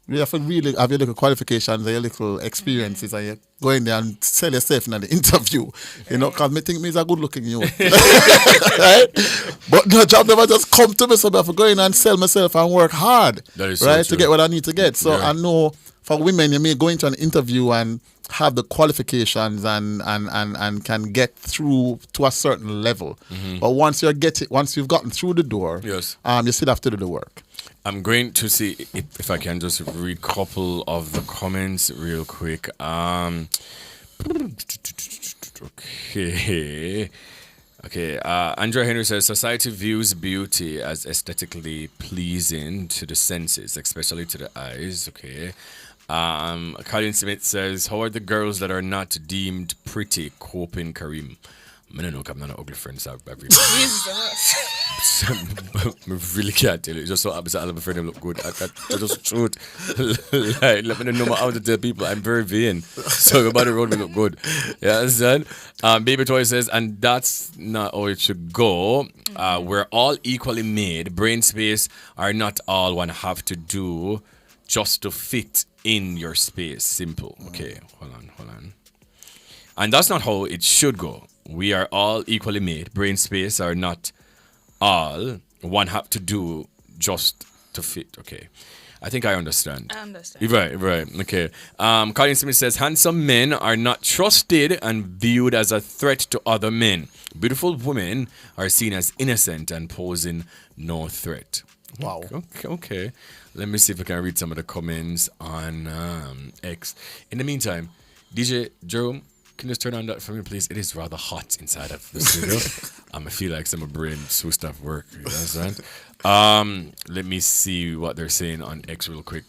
[SPEAKER 17] You have to really have your little qualifications and your little experiences, and you go in there and sell yourself in the interview, because me think me is a good looking you. Right? But the job never just come to me, so I have to go in and sell myself and work hard, right, to get what I need to get. So I know for women, you may go into an interview and have the qualifications and can get through to a certain level. But once you've gotten through the door, you still have to do the work.
[SPEAKER 9] I'm going to see if I can just read a couple of the comments real quick. Okay. Andrea Henry says, society views beauty as aesthetically pleasing to the senses, especially to the eyes. Okay. Colin Smith says, how are the girls that are not deemed pretty coping, Kareem? I don't know, I'm not an ugly friend, so I really can't tell you. Just so happens all of my friends look good. I just shoot. Like, let me know how to tell people I'm very vain. So everybody around me look good. You understand? Baby Toy says, and that's not how it should go. We're all equally made. Brain space are not all one have to do just to fit in your space. Simple. Okay, hold on. And that's not how it should go. We are all equally made. Brain space are not all one have to do just to fit. Okay. I think I understand. Right. Okay. Colin Smith says, handsome men are not trusted and viewed as a threat to other men. Beautiful women are seen as innocent and posing no threat.
[SPEAKER 17] Wow.
[SPEAKER 9] Okay. Let me see if I can read some of the comments on X. In the meantime, DJ Jerome, can you just turn on that for me, please? It is rather hot inside of the studio. I feel like some of my brain switched off work. You understand? Let me see what they're saying on X real quick.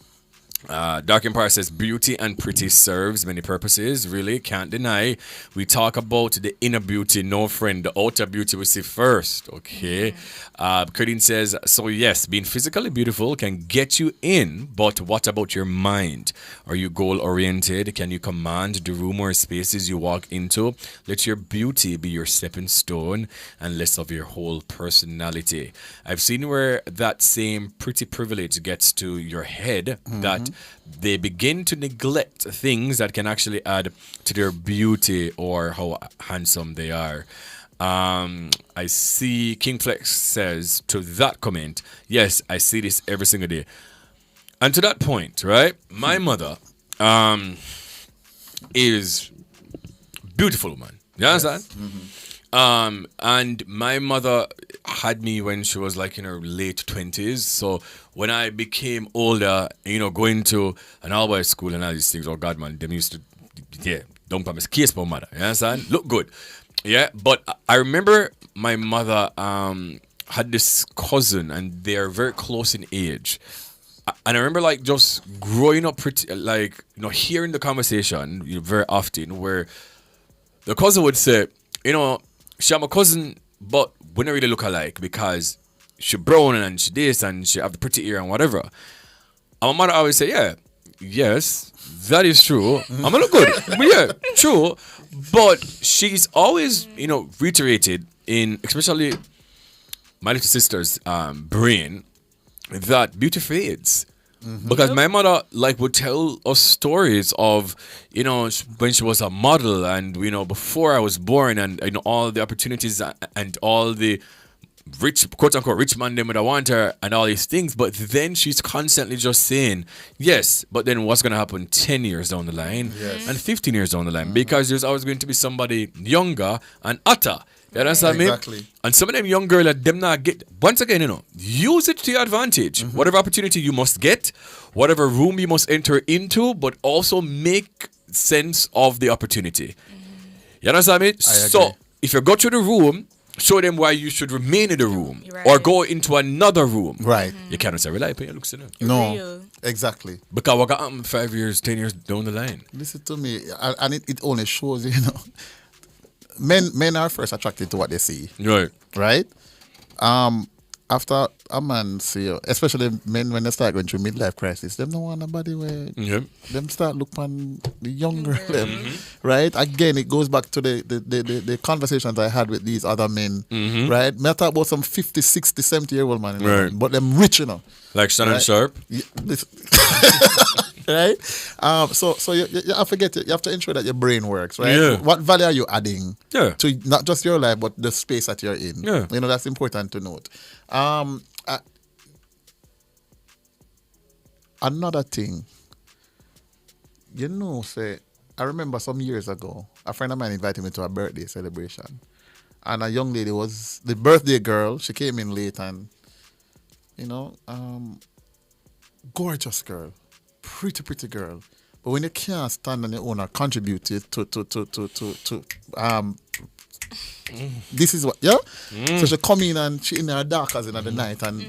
[SPEAKER 9] Dark Empire says, beauty and pretty serves many purposes. Really, can't deny. We talk about the inner beauty, no friend. The outer beauty we see first. Okay. Cardine says, so yes, being physically beautiful can get you in, but what about your mind? Are you goal-oriented? Can you command the room or spaces you walk into? Let your beauty be your stepping stone and less of your whole personality. I've seen where that same pretty privilege gets to your head, that they begin to neglect things that can actually add to their beauty or how handsome they are. I see King Flex says to that comment, yes, I see this every single day. And to that point, right, my mother is a beautiful woman. You understand? And my mother had me when she was like in her late 20s. So when I became older, going to an all-boys school and all these things, oh God, man, them used to, don't promise case for mother. You understand? Look good. Yeah, but I remember my mother had this cousin, and they're very close in age. And I remember like just growing up pretty, like, hearing the conversation very often where the cousin would say, she my cousin, but we don't really look alike because she brown and she this and she have the pretty ear and whatever. And my mother always say, yes, that is true. I'm gonna look good. But yeah, true. But she's always, reiterated in especially my little sister's brain that beauty fades. Because my mother would tell us stories of when she was a model and before I was born and all the opportunities and all the rich, quote unquote, rich man them would want her and all these things, but then she's constantly just saying yes, but then what's going to happen 10 years down the line and 15 years down the line, because there's always going to be somebody younger and hotter. You understand me?
[SPEAKER 17] Exactly.
[SPEAKER 9] And some of them young girls that them not get, once again, use it to your advantage. Whatever opportunity you must get, whatever room you must enter into, but also make sense of the opportunity. You understand me? So if you go to the room, show them why you should remain in the room or go into another room.
[SPEAKER 17] Right.
[SPEAKER 9] You cannot say, rely upon your looks.
[SPEAKER 17] No, exactly.
[SPEAKER 9] Because what got 5 years, 10 years down the line.
[SPEAKER 17] Listen to me, and it only shows, men are first attracted to what they see. Right? After a man see you, especially men when they start going through midlife crisis, them don't want nobody where them start look on the younger them. Right? Again, it goes back to the conversations I had with these other men. Right? Me talk about some 50, 60, 70-year-old man, but them rich,
[SPEAKER 9] Like Shannon Sharp.
[SPEAKER 17] Yeah, right? So you have to you have to ensure that your brain works, right?
[SPEAKER 9] Yeah.
[SPEAKER 17] What value are you adding
[SPEAKER 9] to
[SPEAKER 17] not just your life, but the space that you're in?
[SPEAKER 9] Yeah.
[SPEAKER 17] That's important to note. Another thing, say, I remember some years ago, a friend of mine invited me to a birthday celebration. And a young lady was the birthday girl. She came in late and, gorgeous girl. Pretty girl. But when you can't stand on your own or contribute to this is what, So she come in and she in her darkers in the night and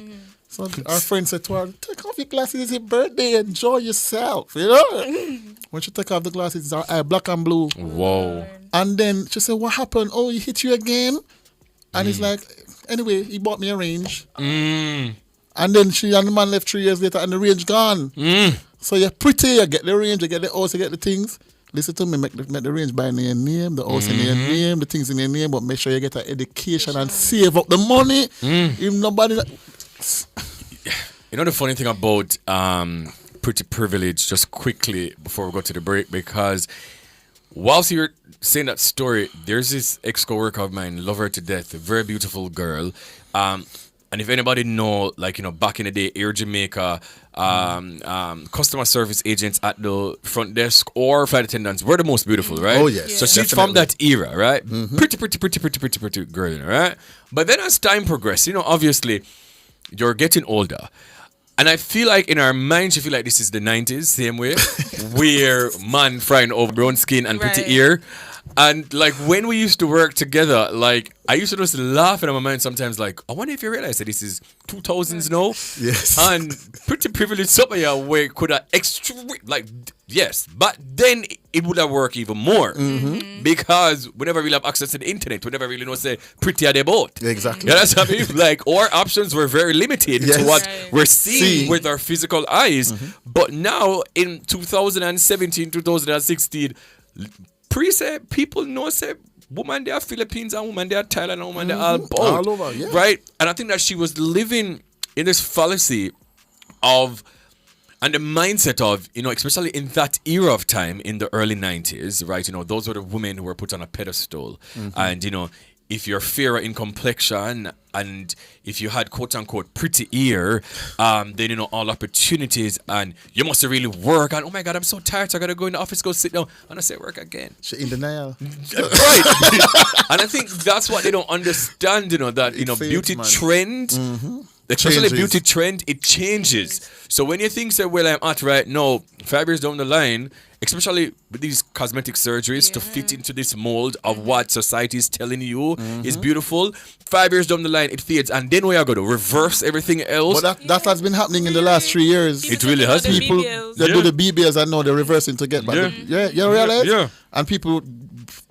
[SPEAKER 17] so our friend said to her, take off your glasses, it's your birthday, enjoy yourself, When she take off the glasses, it's her eye black and blue.
[SPEAKER 9] Whoa.
[SPEAKER 17] And then she said, what happened? Oh, he hit you again? And he's like, anyway, he bought me a range. And then she and the man left 3 years later and the range gone. So you're pretty, you get the range, you get the house, you get the things. Listen to me, make the range by your name, the house in your name, the things in your name, but make sure you get an education and save up the money. If nobody...
[SPEAKER 9] The funny thing about pretty privilege, just quickly before we go to the break, because whilst you're saying that story, there's this ex-coworker of mine, love her to death, a very beautiful girl. And if anybody know, back in the day, Air Jamaica, customer service agents at the front desk or flight attendants were the most beautiful, right?
[SPEAKER 17] Oh, yes.
[SPEAKER 9] So she's from that era, right? Pretty girl, right? But then as time progressed, obviously, you're getting older. And I feel like in our minds, you feel like this is the 90s, same way, where man frying over brown skin and pretty ear. And when we used to work together, I used to just laugh in my mind sometimes, I wonder if you realize that this is 2000s now.
[SPEAKER 17] Yes.
[SPEAKER 9] And pretty privileged some of your way could have yes, but then it would have worked even more. Because we never really have access to the internet. We never really know say pretty are they both.
[SPEAKER 17] Exactly.
[SPEAKER 9] Yeah, that's what I mean. Our options were very limited to what we're seeing with our physical eyes. But now in 2017, 2016, say people know say woman they are Philippines and woman they are Thailand and woman they are all
[SPEAKER 17] over,
[SPEAKER 9] right? And I think that she was living in this fallacy of and the mindset of, especially in that era of time in the early 90s, right? Those were the women who were put on a pedestal and, if you're fairer in complexion and if you had quote unquote pretty ear, then you know all opportunities and you must really work and oh my God, I'm so tired, so I gotta go in the office, go sit down and I say work again.
[SPEAKER 17] She in denial.
[SPEAKER 9] Right. And I think that's what they don't understand, you know, that you know, beauty trend. Especially
[SPEAKER 17] Changes.
[SPEAKER 9] beauty trend, it changes. So when you think, say, well, I'm at right now, 5 years down the line, especially with these cosmetic surgeries to fit into this mold of what society is telling you is beautiful, 5 years down the line, it fades. And then we are going to reverse everything else.
[SPEAKER 17] But that has been happening in the last 3 years.
[SPEAKER 9] It really has.
[SPEAKER 17] People, they do the BBLs and now they're reversing to get back. You realize?
[SPEAKER 9] Yeah.
[SPEAKER 17] And people...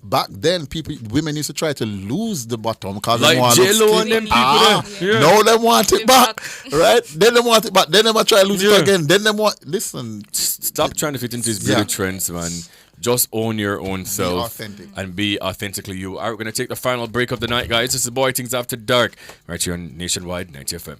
[SPEAKER 17] Back then, women used to try to lose the bottom because
[SPEAKER 9] like
[SPEAKER 17] they want
[SPEAKER 9] J-Lo and them people.
[SPEAKER 17] No, they want it back, right? Then they want it back. Then they might try to lose it again. Then they want. Listen,
[SPEAKER 9] stop trying to fit into these beauty trends, man. Just own your own self
[SPEAKER 17] authentic.
[SPEAKER 9] and be authentically you. All right, we're gonna take the final break of the night, guys. This is Bwoyatingz After Dark, right here on Nationwide 90 FM.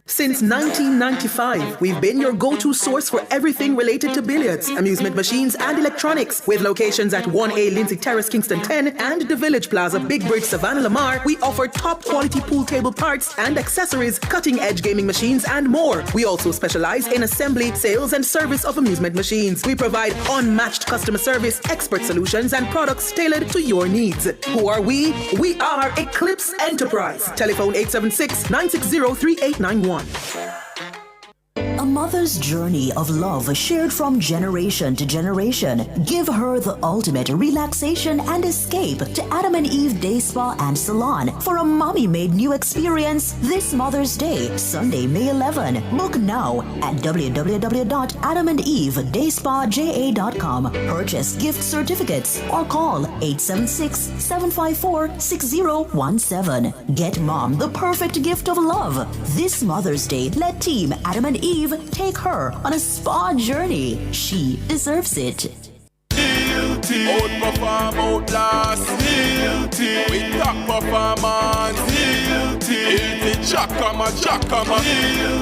[SPEAKER 1] Since 1995, we've been your go-to source for everything related to billiards, amusement machines, and electronics. With locations at 1A Lindsay Terrace, Kingston 10, and the Village Plaza, Big Bridge, Savannah, Lamar, we offer top-quality pool table parts and accessories, cutting-edge gaming machines, and more. We also specialize in assembly, sales, and service of amusement machines. We provide unmatched customer service, expert solutions, and products tailored to your needs. Who are we? We are Eclipse Enterprise. Telephone 876-960-3891.
[SPEAKER 19] A mother's journey of love shared from generation to generation. Give her the ultimate relaxation and escape to Adam and Eve Day Spa and Salon for a mommy-made new experience this Mother's Day, Sunday, May 11. Book now at www.adamandeve.dayspaja.com. Purchase gift certificates or call 876-754-6017. Get mom the perfect gift of love. This Mother's Day, let Team Adam and Eve take her on a spa journey. She deserves it.
[SPEAKER 14] Guilty. Outperform, outlast. Guilty. With top performance. Guilty. Jackama.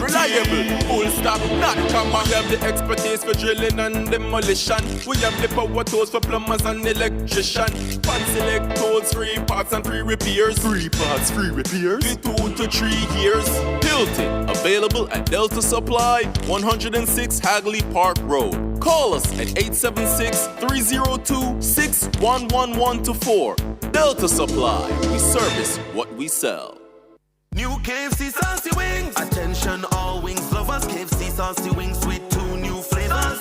[SPEAKER 14] Reliable. Full stop. Not comma. We have the expertise for drilling and demolition. We have the power tools for plumbers and electrician. Fancy select tools, free parts and free repairs. 3 parts, free repairs. 2 to 3 years. Hilton. Available at Delta Supply, 106 Hagley Park Road. Call us at 876-302-61114. Delta Supply. We service what we sell.
[SPEAKER 28] New KFC saucy wings. Attention all wings lovers. KFC saucy wings with 2 new flavors.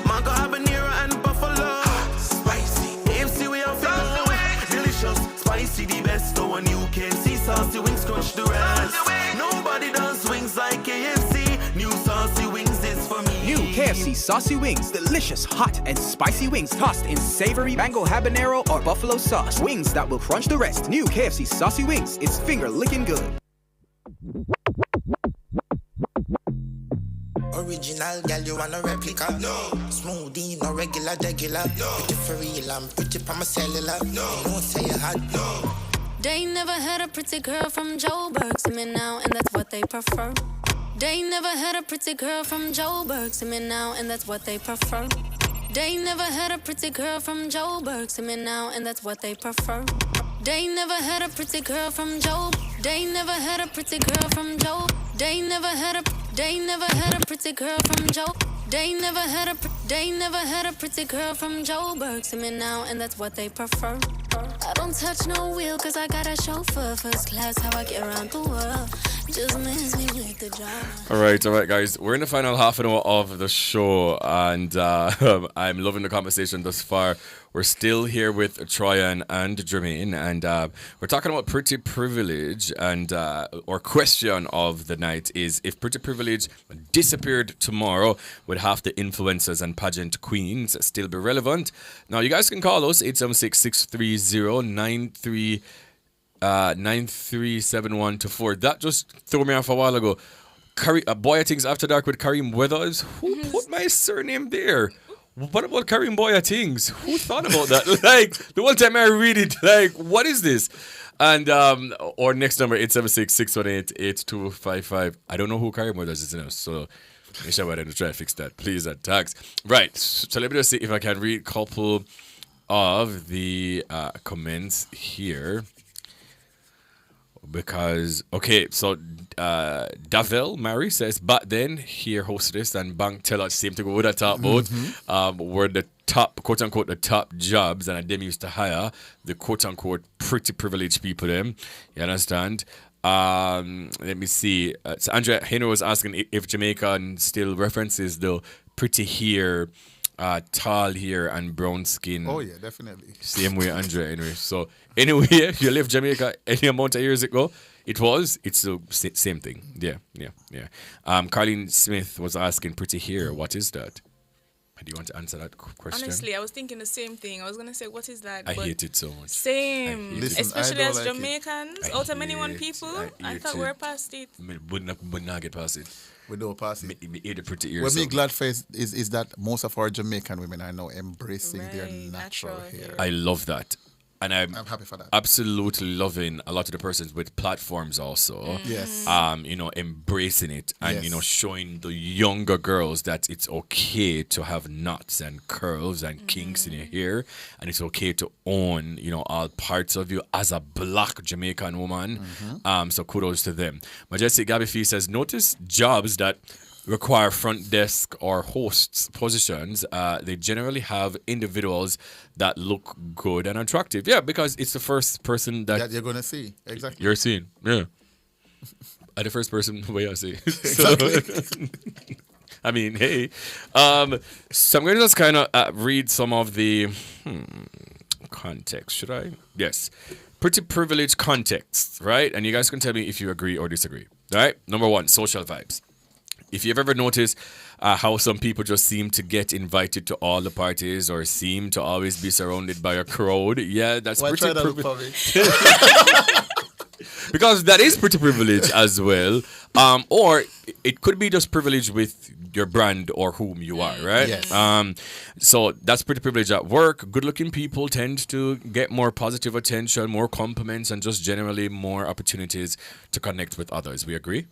[SPEAKER 28] Mango habanero and buffalo. Spicy. KFC we have saucy wings. Delicious. Spicy the best. So a new KFC saucy wings crunch the rest. Nobody does wings like KFC. New saucy wings is for me.
[SPEAKER 12] New KFC saucy wings. Delicious, hot, and spicy wings tossed in savory mango habanero or buffalo sauce. Wings that will crunch the rest. New KFC saucy wings. It's finger licking good.
[SPEAKER 28] Original girl, you want a replica? No. Smoothie, no regular, degular. No. Pretty for real, I'm pretty for my cellular. No. Don't say you had no.
[SPEAKER 15] They never had a pretty girl from Joburg, see me now, and that's what they prefer. They never had a pretty girl from Joburg, see me now, and that's what they prefer. They never had a pretty girl from Joburg, see me now, and that's what they prefer. They never had a pretty girl from Job. They never had a pretty girl from Job. They never had a pretty girl from Job. They never had a pretty girl from Joburg, see me now, and that's what they prefer. I don't touch no wheel, cause I got a chauffeur. First class, how I get around the world. Just miss me with the drama.
[SPEAKER 9] All right, guys. We're in the final half an hour of the show, and I'm loving the conversation thus far. We're still here with Troyan and Jermaine, and we're talking about pretty privilege. And our question of the night is: if pretty privilege disappeared tomorrow, would half the influencers and pageant queens still be relevant? Now, you guys can call us 876-630-937124. That just threw me off a while ago. Bwoyatingz After Dark with Kareem Weathers. Who put my surname there? what about carrying Bwoyatingz? Who thought about that? Like, the one time I read it, like, what is this? And, or next number, 876-618-8255. I don't know who Karim does it, so make sure to try to fix that, please, and tags. Right, so let me just see if I can read a couple of the comments here. Because, okay, so Davel Mary says, but then here hostess and bank teller seem to go with the top boat. Were the top, quote unquote, the top jobs, and them used to hire the quote unquote pretty privileged people. Them, you understand? Let me see. So Andrea Henry was asking if Jamaican still references the pretty hair, tall hair, and brown skin.
[SPEAKER 17] Oh yeah, definitely.
[SPEAKER 9] Same way, Andrea Henry. So anyway, you left Jamaica any amount of years ago. It's the same thing. Yeah. Carlene Smith was asking pretty hair. What is that? Do you want to answer that question?
[SPEAKER 2] Honestly, I was thinking the same thing. I was going to say, what is that?
[SPEAKER 9] I hate it so much.
[SPEAKER 2] Same.
[SPEAKER 17] Listen,
[SPEAKER 2] especially as
[SPEAKER 17] like
[SPEAKER 2] Jamaicans, out of many one people, I thought we were past it.
[SPEAKER 9] Would not get past it.
[SPEAKER 17] We don't pass it.
[SPEAKER 9] Me the pretty ears.
[SPEAKER 17] What me glad for is that most of our Jamaican women are now embracing their natural hair.
[SPEAKER 9] I love that. And I'm
[SPEAKER 17] happy for that.
[SPEAKER 9] Absolutely loving a lot of the persons with platforms also.
[SPEAKER 17] Yes.
[SPEAKER 9] Embracing it and, showing the younger girls that it's okay to have knots and curls and kinks in your hair. And it's okay to own, all parts of you as a black Jamaican woman. So kudos to them. Majestic Gabby Fee says, notice jobs that require front desk or hosts positions, they generally have individuals that look good and attractive. Yeah, because it's the first person that
[SPEAKER 17] you're going to see. Exactly.
[SPEAKER 9] You're seeing. Yeah. The first person where I see.
[SPEAKER 17] Exactly.
[SPEAKER 9] I mean, hey. So I'm going to just kind of read some of the context. Should I? Yes. Pretty privileged context, right? And you guys can tell me if you agree or disagree. All right? Number one, social vibes. If you've ever noticed how some people just seem to get invited to all the parties or seem to always be surrounded by a crowd, yeah, that's pretty privileged. Because that is pretty privileged as well. Or it could be just privilege with your brand or whom you are, right?
[SPEAKER 17] Yes.
[SPEAKER 9] So that's pretty privileged at work. Good-looking people tend to get more positive attention, more compliments, and just generally more opportunities to connect with others. We agree?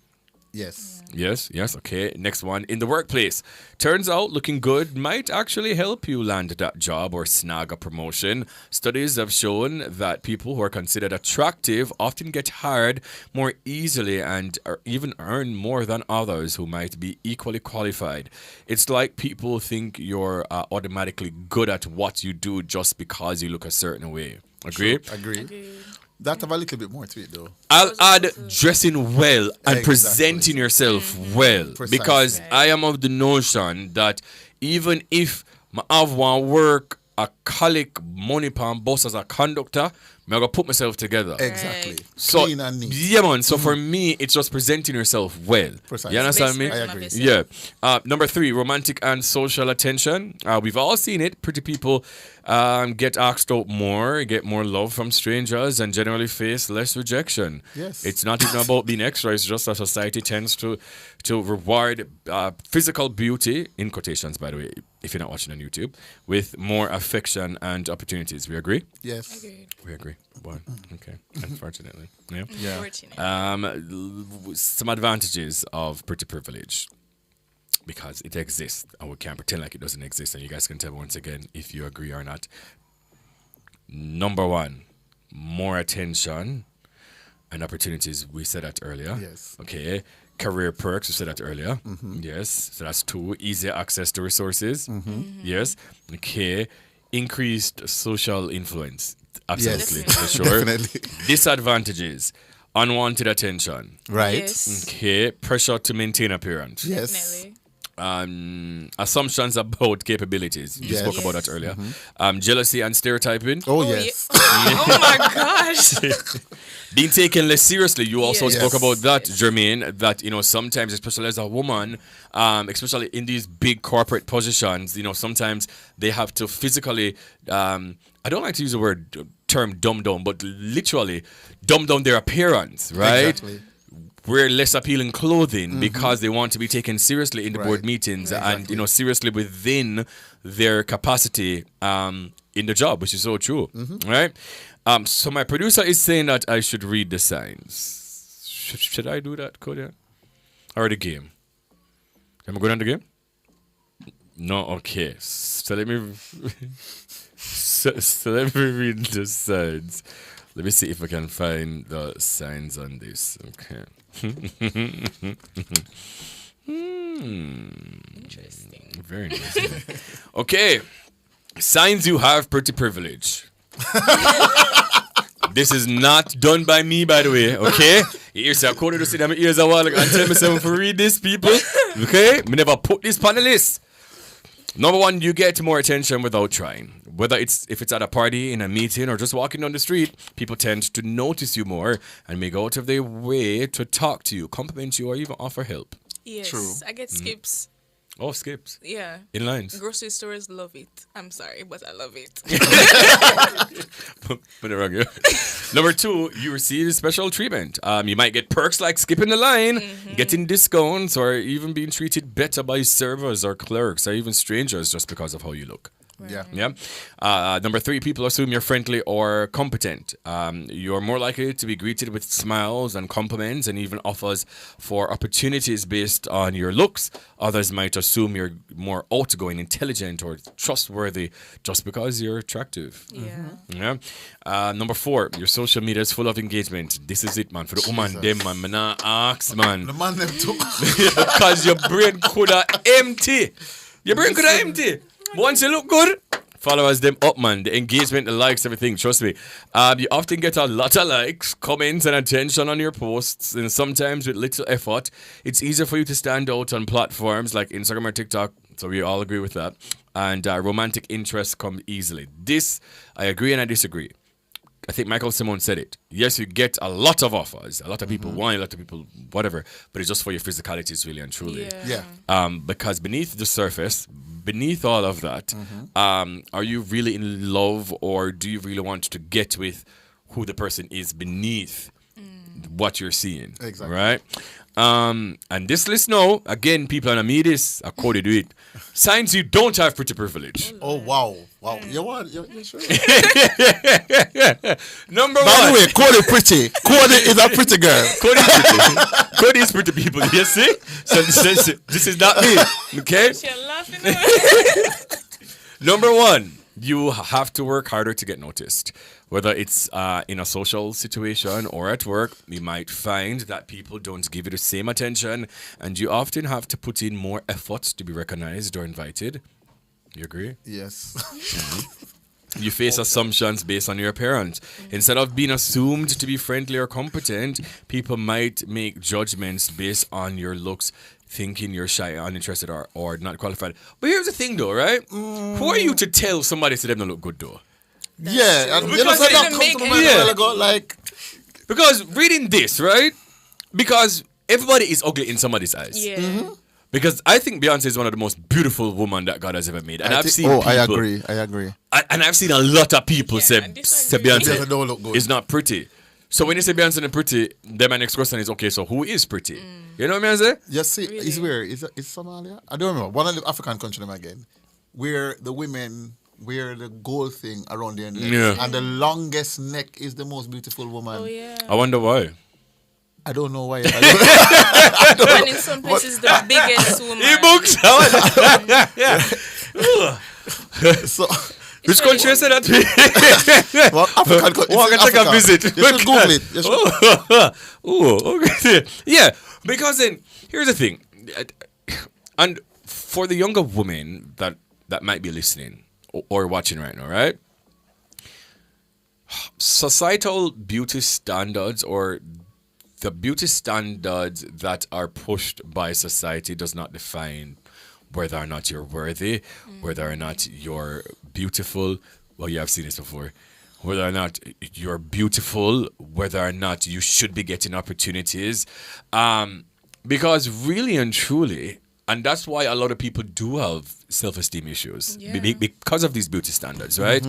[SPEAKER 17] Yes.
[SPEAKER 9] Yes. Okay. Next one. In the workplace. Turns out looking good might actually help you land that job or snag a promotion. Studies have shown that people who are considered attractive often get hired more easily and even earn more than others who might be equally qualified. It's like people think you're automatically good at what you do just because you look a certain way. Agree?
[SPEAKER 17] Sure. Agree. That have a little bit more to it, though.
[SPEAKER 9] I'll add dressing well and presenting yourself well.
[SPEAKER 17] Precisely.
[SPEAKER 9] Because I am of the notion that even if I have one work, a colleague, money pan boss as a conductor, I'm going to put myself together.
[SPEAKER 17] Exactly.
[SPEAKER 9] So,
[SPEAKER 17] clean and neat.
[SPEAKER 9] Yeah, man. So for me, it's just presenting yourself well.
[SPEAKER 17] Precisely.
[SPEAKER 9] You understand me?
[SPEAKER 17] I agree.
[SPEAKER 9] Yeah. Number 3, romantic and social attention. We've all seen it. Pretty people get asked out more, get more love from strangers, and generally face less rejection.
[SPEAKER 17] Yes.
[SPEAKER 9] It's not even about being extra. It's just that society tends to reward physical beauty, in quotations, by the way, if you're not watching on YouTube, with more affection and opportunities. We agree?
[SPEAKER 17] Yes.
[SPEAKER 2] Agreed.
[SPEAKER 9] We agree. One. Okay. Unfortunately. Yeah.
[SPEAKER 2] Unfortunately.
[SPEAKER 9] Some advantages of pretty privilege. Because it exists, and we can't pretend like it doesn't exist, and you guys can tell once again if you agree or not. Number 1, more attention and opportunities. We said that earlier.
[SPEAKER 17] Yes.
[SPEAKER 9] Okay. Career perks. We said that earlier. Yes. So that's 2. Easier access to resources. Yes. Okay. Increased social influence. Absolutely.
[SPEAKER 17] Yes.
[SPEAKER 9] For sure.
[SPEAKER 17] Definitely.
[SPEAKER 9] Disadvantages. Unwanted attention.
[SPEAKER 17] Right.
[SPEAKER 2] Yes.
[SPEAKER 9] Okay. Pressure to maintain appearance.
[SPEAKER 17] Yes.
[SPEAKER 2] Definitely.
[SPEAKER 9] Assumptions about capabilities. You spoke about that earlier. Jealousy and stereotyping.
[SPEAKER 17] Oh, yes.
[SPEAKER 2] Oh my gosh.
[SPEAKER 9] Being taken less seriously. You also spoke about that, Jermaine, that, sometimes, especially as a woman, especially in these big corporate positions, sometimes they have to physically, I don't like to use the term dumb down, but literally dumb down their appearance, right?
[SPEAKER 17] Exactly.
[SPEAKER 9] wear less appealing clothing because they want to be taken seriously in the board meetings and seriously within their capacity in the job, which is so true, right? So my producer is saying that I should read the signs. Should I do that, Kodia? Or the game? Am I going on the game? No, okay. So let me so let me read the signs. Let me see if I can find the signs on this. Okay.
[SPEAKER 2] Interesting.
[SPEAKER 9] Very nice. Okay. Signs you have pretty privilege. This is not done by me, by the way, okay? Here's a code to sit in my ears a while ago and tell myself to read this, people. Okay? Me never put this on the list. Number one, you get more attention without trying. Whether if it's at a party, in a meeting, or just walking down the street, people tend to notice you more and may go out of their way to talk to you, compliment you, or even offer help.
[SPEAKER 2] Yes,
[SPEAKER 9] True.
[SPEAKER 2] I get skips.
[SPEAKER 9] Oh, skips.
[SPEAKER 2] Yeah.
[SPEAKER 9] In lines.
[SPEAKER 2] Grocery stores love it. I'm sorry, but I love it.
[SPEAKER 9] Put it wrong, yeah. Number two, you receive special treatment. You might get perks like skipping the line, getting discounts, or even being treated better by servers or clerks or even strangers just because of how you look.
[SPEAKER 17] Yeah.
[SPEAKER 9] Yeah. Number three, people assume you're friendly or competent. You're more likely to be greeted with smiles and compliments and even offers for opportunities based on your looks. Others might assume you're more outgoing, intelligent, or trustworthy just because you're attractive. Yeah. Number four, your social media is full of engagement. This is it, man. For the woman, them, man. Man, nah ask, man.
[SPEAKER 17] The man, them too.
[SPEAKER 9] Because your brain coulda empty. Your brain coulda empty. Once you look good, followers them up, man. The engagement, the likes, everything. Trust me. You often get a lot of likes, comments, and attention on your posts, and sometimes with little effort, it's easier for you to stand out on platforms like Instagram or TikTok. So we all agree with that. And romantic interests come easily. This, I agree and I disagree. I think Symone said it. Yes, you get a lot of offers. A lot of people want, a lot of people whatever, but it's just for your physicalities, really and truly.
[SPEAKER 17] Yeah.
[SPEAKER 9] Because beneath the surface, beneath all of that, are you really in love, or do you really want to get with who the person is beneath what you're seeing?
[SPEAKER 17] Exactly.
[SPEAKER 9] Right? And this list now, again, people on me this, according to it, signs you don't have pretty privilege.
[SPEAKER 17] Oh, wow. Wow. You want? You're sure?
[SPEAKER 9] Number
[SPEAKER 17] By
[SPEAKER 9] one.
[SPEAKER 17] the way, Cody pretty. Cody is a pretty girl.
[SPEAKER 9] Cody is pretty. Cody is pretty, people. You see? So this is not me. Okay? Number one, you have to work harder to get noticed. Whether it's in a social situation or at work, you might find that people don't give you the same attention, and you often have to put in more effort to be recognized or invited. You agree?
[SPEAKER 17] Yes.
[SPEAKER 9] You face assumptions based on your appearance. Instead of being assumed to be friendly or competent, people might make judgments based on your looks, thinking you're shy, uninterested, or not qualified. But here's the thing, though, right? Who are you to tell somebody to them don't look good, though?
[SPEAKER 17] Yeah, and you know, so that comes to my mind a while ago, like...
[SPEAKER 9] Because reading this, right? Because everybody is ugly in somebody's eyes.
[SPEAKER 2] Yeah.
[SPEAKER 9] Because I think Beyonce is one of the most beautiful women that God has ever made. And I've seen people...
[SPEAKER 17] I agree.
[SPEAKER 9] And I've seen a lot of people say Beyonce
[SPEAKER 17] don't look good.
[SPEAKER 9] is not pretty. So when you say Beyonce is pretty, then my next question is, okay, so who is pretty? You know what I mean?
[SPEAKER 17] You see, it's where? Is Somalia? I don't remember. One of the African countries again, where the women wear the gold thing around their neck.
[SPEAKER 9] Yeah.
[SPEAKER 17] And the longest neck is the most beautiful woman.
[SPEAKER 2] Oh, yeah.
[SPEAKER 9] I wonder why.
[SPEAKER 17] I don't know why.
[SPEAKER 2] And in some places, the biggest woman.
[SPEAKER 9] E-books.
[SPEAKER 17] So,
[SPEAKER 9] which country is that?
[SPEAKER 17] Well, African country.
[SPEAKER 9] Oh, I can take a visit.
[SPEAKER 17] You should Google it. You should.
[SPEAKER 9] Oh, okay. Yeah, because then, here's the thing. And for the younger women that might be listening or watching right now, right? Societal beauty standards, or the beauty standards that are pushed by society, does not define whether or not you're worthy, whether or not you're beautiful. Well, yeah, I've seen this before. Whether or not you're beautiful, whether or not you should be getting opportunities. Because really and truly, and that's why a lot of people do have self-esteem issues, because of these beauty standards, right?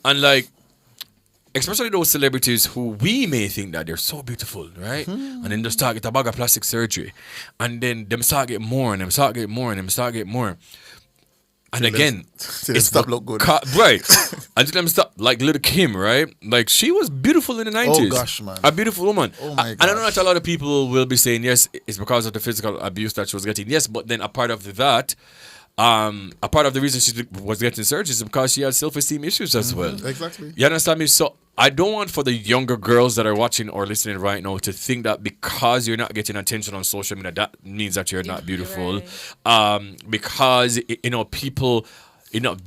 [SPEAKER 9] And like, especially those celebrities who we may think that they're so beautiful, right? And then they start get a bag of plastic surgery, and then them start get more, and them start get more, and them start get more. And again,
[SPEAKER 17] it's stop look good,
[SPEAKER 9] right? Until them stop, like Little Kim, right? Like she was beautiful in the 90s.
[SPEAKER 17] Oh gosh, man,
[SPEAKER 9] a beautiful woman.
[SPEAKER 17] Oh my
[SPEAKER 9] God. I know that a lot of people will be saying yes, it's because of the physical abuse that she was getting. Yes, but then a part of that. A part of the reason she was getting surgery is because she had self-esteem issues as well.
[SPEAKER 17] Exactly.
[SPEAKER 9] You understand me? So I don't want for the younger girls that are watching or listening right now to think that because you're not getting attention on social media, that means that you're not beautiful. Right. Because people,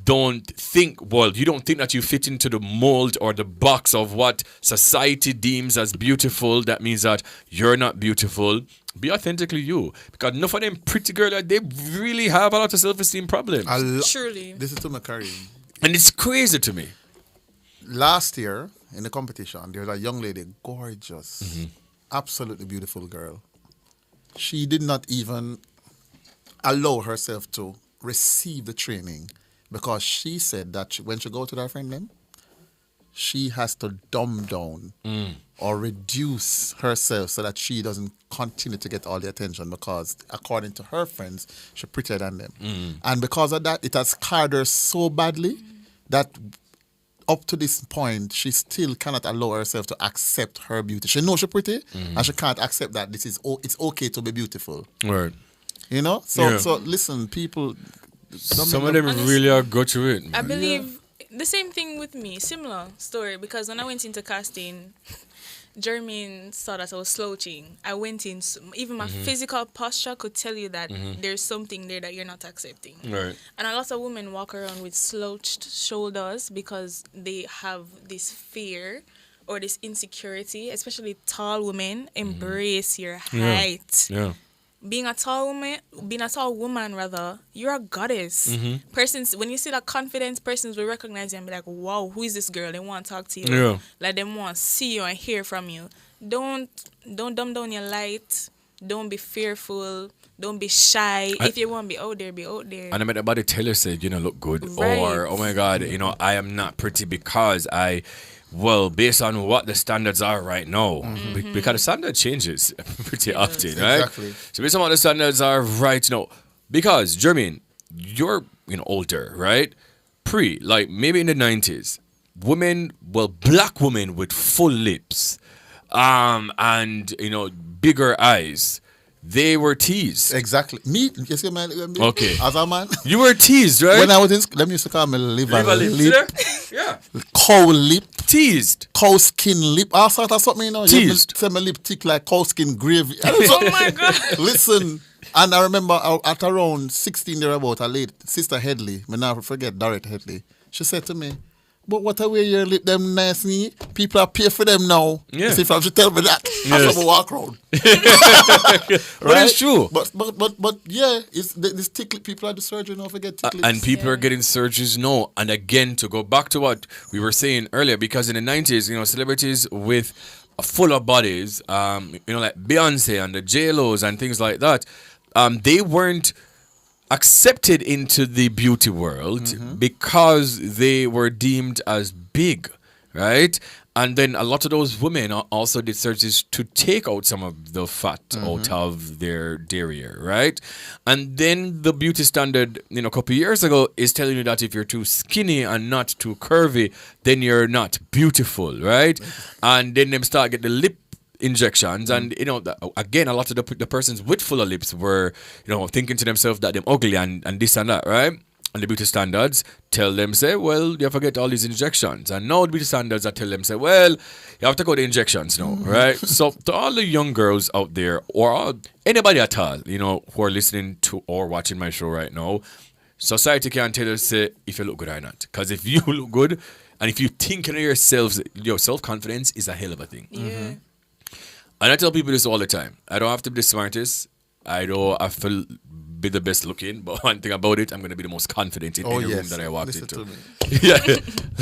[SPEAKER 9] don't think. Well, you don't think that you fit into the mold or the box of what society deems as beautiful. That means that you're not beautiful. Be authentically you, because enough of them pretty girls, they really have a lot of self-esteem problems.
[SPEAKER 2] Surely.
[SPEAKER 17] This is to my career.
[SPEAKER 9] And it's crazy to me.
[SPEAKER 17] Last year in the competition, there was a young lady, gorgeous, absolutely beautiful girl. She did not even allow herself to receive the training because she said that when she go to her friend them, she has to dumb down or reduce herself so that she doesn't continue to get all the attention because, according to her friends, she's prettier than them. And because of that, it has scarred her so badly that up to this point, she still cannot allow herself to accept her beauty. She knows she's pretty, and she can't accept that it's okay to be beautiful.
[SPEAKER 9] Right.
[SPEAKER 17] So listen, people.
[SPEAKER 9] Some of them really are go through it.
[SPEAKER 2] I believe the same thing with me, similar story, because when I went into casting, Jermaine saw that I was slouching. I went in, even my physical posture could tell you that there's something there that you're not accepting.
[SPEAKER 9] Right.
[SPEAKER 2] And a lot of women walk around with slouched shoulders because they have this fear or this insecurity, especially tall women. Embrace your height.
[SPEAKER 9] Yeah.
[SPEAKER 2] Being a tall woman, you're a goddess. Persons, when you see that confidence, persons will recognize you and be like, wow, who is this girl? They want to talk to you.
[SPEAKER 9] Yeah.
[SPEAKER 2] Like, they want to see you and hear from you. Don't dumb down your light. Don't be fearful. Don't be shy. If you want to be out there, be out there.
[SPEAKER 9] And I met somebody tell her, say, look good.
[SPEAKER 2] Right.
[SPEAKER 9] Or, oh my God, I am not pretty because based on what the standards are right now, because the standard changes pretty often, right?
[SPEAKER 17] Exactly.
[SPEAKER 9] So based on what the standards are right now, because, Jermaine, you're older, right? Maybe in the 90s, black women with full lips, and, bigger eyes, they were teased.
[SPEAKER 17] Exactly. Me, you see my
[SPEAKER 9] okay.
[SPEAKER 17] As a man.
[SPEAKER 9] You were teased, right?
[SPEAKER 17] When I was in school, them used to call me liver lip.
[SPEAKER 9] Yeah.
[SPEAKER 17] Cow lip.
[SPEAKER 9] Teased.
[SPEAKER 17] Cow skin lip. All sorts of something,
[SPEAKER 9] Teased.
[SPEAKER 17] Say my lip thick like cow skin gravy.
[SPEAKER 2] Oh my God.
[SPEAKER 17] Listen, and I remember at around 16 thereabout, a lady, Sister Headley, me never forget Dorrit Headley, she said to me, but what a way your lip them nice me. People are pay for them now.
[SPEAKER 9] Yeah.
[SPEAKER 17] See if I should tell me that.
[SPEAKER 9] Yes.
[SPEAKER 17] I'm walk around.
[SPEAKER 9] But it's true.
[SPEAKER 17] But yeah, it's this tickle. People are the surgery now forget tickle.
[SPEAKER 9] And people are getting surgeries now. And again, to go back to what we were saying earlier, because in the 90s, celebrities with fuller bodies, like Beyonce and the J-Los and things like that, they weren't accepted into the beauty world because they were deemed as big, right? And then a lot of those women also did surgeries to take out some of the fat out of their derriere, right? And then the beauty standard, a couple of years ago, is telling you that if you're too skinny and not too curvy, then you're not beautiful, right? And then them start get the lip injections, and again, a lot of the persons with fuller lips were thinking to themselves that they're ugly and this and that, right? And the beauty standards tell them, say, well, you have to get all these injections. And now the beauty standards that tell them, say, well, you have to go to injections now, right? So to all the young girls out there, or anybody at all, who are listening to or watching my show right now, society can't tell us, say, if you look good or not. Because if you look good, and if you think of yourselves, your self-confidence is a hell of a thing.
[SPEAKER 2] Yeah.
[SPEAKER 9] And I tell people this all the time. I don't have to be the smartest. I don't have to be the best looking. But one thing about it, I'm going to be the most confident in any room that I walk into. Yeah.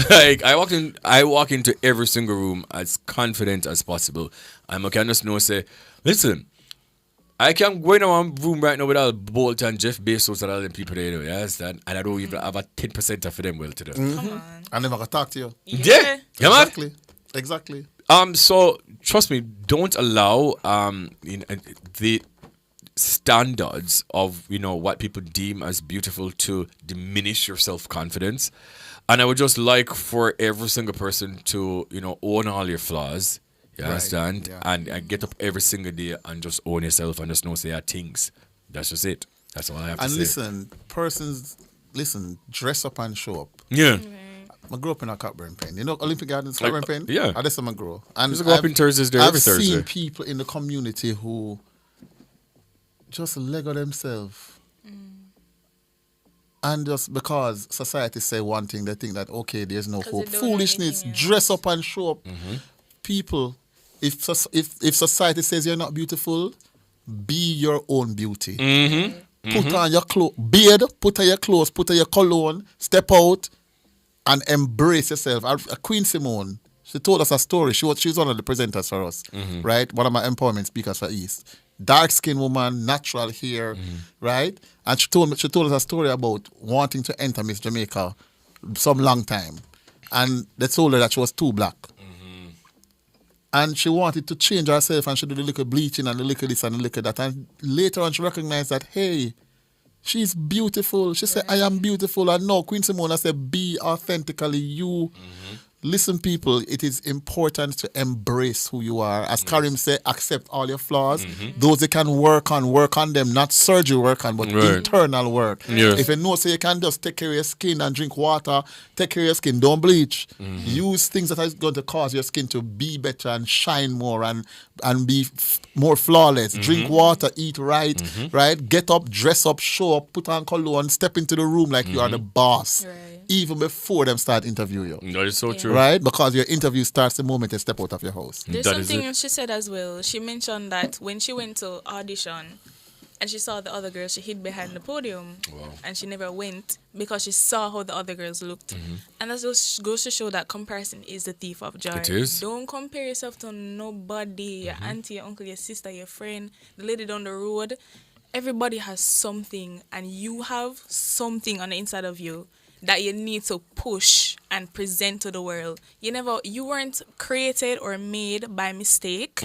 [SPEAKER 9] Like, I walk into every single room as confident as possible. I'm okay, I just know, say, listen, I can go in one room right now with all Bolt and Jeff Bezos and all them people there, you understand? And I don't even have a 10% of them well to them.
[SPEAKER 17] I never gonna talk to you.
[SPEAKER 9] Yeah.
[SPEAKER 17] Exactly. Exactly.
[SPEAKER 9] So trust me, don't allow the standards of what people deem as beautiful to diminish your self-confidence. And I would just like for every single person to own all your flaws. You understand?
[SPEAKER 17] Yeah.
[SPEAKER 9] And get up every single day and just own yourself and just know say things. That's just it. That's all I have to say.
[SPEAKER 17] And listen, dress up and show up.
[SPEAKER 9] Yeah.
[SPEAKER 17] I grew up in a Cockburn Pen. You know Olympic Gardens, Cockburn Pen?
[SPEAKER 9] Yeah.
[SPEAKER 17] That's where I grew. And
[SPEAKER 9] Just go up in Thursdays there every Thursday.
[SPEAKER 17] I've seen people in the community who just Lego themselves. And just because society say one thing, they think that, okay, there's no hope. Foolishness. Dress up and show up. People, if society says you're not beautiful, be your own beauty. Put on your beard, put on your clothes, put on your cologne, step out and embrace yourself. Queen Symone, she told us a story. She's one of the presenters for us, right? One of my empowerment speakers for East. Dark-skinned woman, natural hair, right? And she told us a story about wanting to enter Miss Jamaica some long time. And they told her that she was too black. And she wanted to change herself and she did a little bleaching and a little this and a little that. And later on she recognized that, hey, she's beautiful. She said, I am beautiful. And no, Queen Symone said, be authentically you. Listen, people, it is important to embrace who you are. As Karim said, accept all your flaws. Those you can work on them, not surgery work on, but internal work.
[SPEAKER 9] Yes.
[SPEAKER 17] If you know, so you can just take care of your skin and drink water, take care of your skin, don't bleach. Use things that are going to cause your skin to be better and shine more and be more flawless. Drink water, eat right, right? Get up, dress up, show up, put on cologne, step into the room like you are the boss. Even before them start interviewing you.
[SPEAKER 9] That is so true.
[SPEAKER 17] Right? Because your interview starts the moment you step out of your house.
[SPEAKER 2] There's something she said as well. She mentioned that when she went to audition and she saw the other girls, she hid behind the podium.
[SPEAKER 9] Wow.
[SPEAKER 2] And she never went because she saw how the other girls looked. And that just goes to show that comparison is the thief of joy.
[SPEAKER 9] It is.
[SPEAKER 2] Don't compare yourself to nobody, your auntie, your uncle, your sister, your friend, the lady down the road. Everybody has something and you have something on the inside of you that you need to push and present to the world. You weren't created or made by mistake.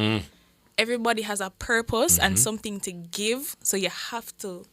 [SPEAKER 2] Everybody has a purpose and something to give, so you have to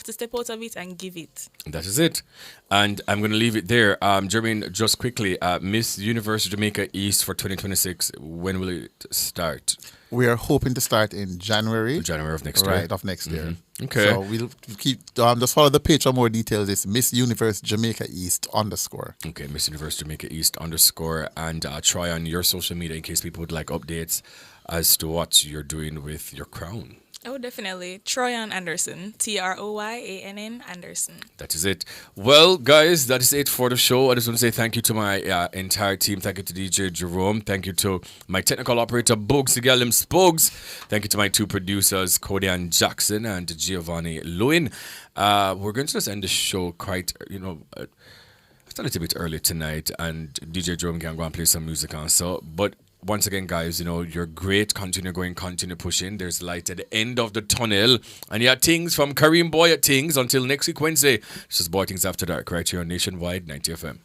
[SPEAKER 2] step out of it and give it.
[SPEAKER 9] That is it. And I'm going to leave it there. Jermaine, just quickly, Miss Universe Jamaica East for 2026, when will it start?
[SPEAKER 17] We are hoping to start in January.
[SPEAKER 9] January of next year.
[SPEAKER 17] Right, of next year.
[SPEAKER 9] Okay.
[SPEAKER 17] So we'll keep, just follow the page for more details. It's Miss Universe Jamaica East _.
[SPEAKER 9] Okay, Miss Universe Jamaica East _ and try on your social media in case people would like updates as to what you're doing with your crown.
[SPEAKER 2] Oh, definitely. Troyan Anderson. Tryann Anderson.
[SPEAKER 9] That is it. Well, guys, that is it for the show. I just want to say thank you to my entire team. Thank you to DJ Jerome. Thank you to my technical operator, Bugs, the Gallum Spogs. Thank you to my two producers, Codian Jackson and Giovanni Lewin. We're going to just end the show quite, it's a little bit early tonight, and DJ Jerome can go and play some music and so, but once again, guys, you're great. Continue going, continue pushing. There's light at the end of the tunnel. And things from Kareem Bwoyatingz until next week, Wednesday. This is Bwoyatingz After Dark, right here on Nationwide 90 FM.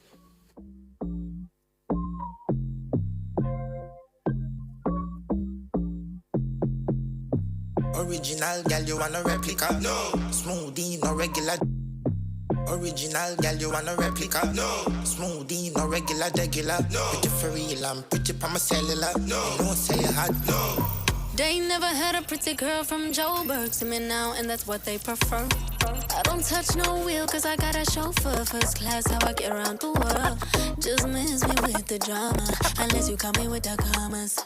[SPEAKER 5] Original gal, you want a replica? No. Smoothie, no regular. Original gal, you want a replica? No. Smoothie, no regular. No. Pretty for real, I'm pretty pa my cellular. No. You don't say you hot. No.
[SPEAKER 15] They never had a pretty girl from Joburg to me now, and that's what they prefer. I don't touch no wheel, cause I got a chauffeur. First class, how I get around the world. Just miss me with the drama, unless you come in with the commas.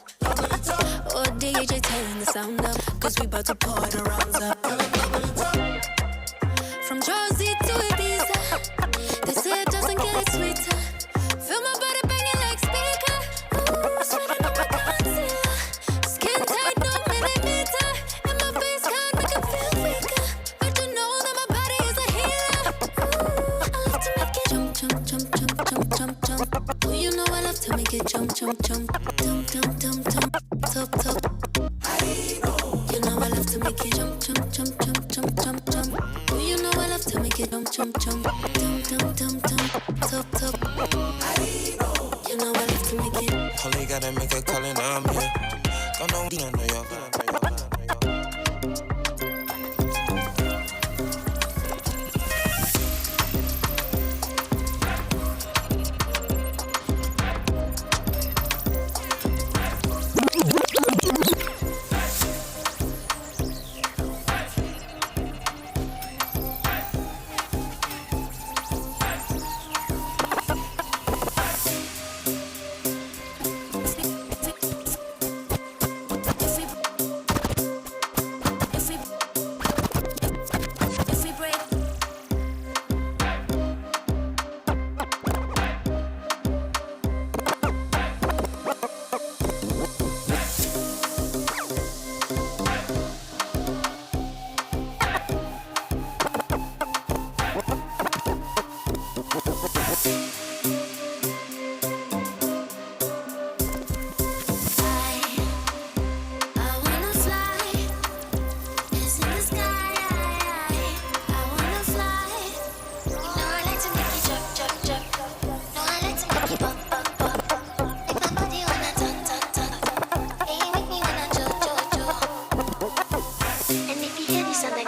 [SPEAKER 15] Or DJ turn the sound up, cause we about to pour the rounds up. From Jersey to Ibiza, they say it doesn't get sweeter. Feel my body banging like speaker. Ooh, sweating up my concealer. Skin tight, no millimeter. And my face can't make it feel weaker. But you know that my body is a healer. Ooh, I love to make it jump, jump, jump, jump, jump, jump, jump. Oh, you know I love to make it jump, jump, jump, jump, jump, jump, jump, top, top. I know. You know I love to make it jump, jump, jump, jump, jump, jump, jump. Oh, you know I love to make it jump, jump, jump, jump, jump, jump, jump, top, top. I know. You know I love to make it.
[SPEAKER 5] All you gotta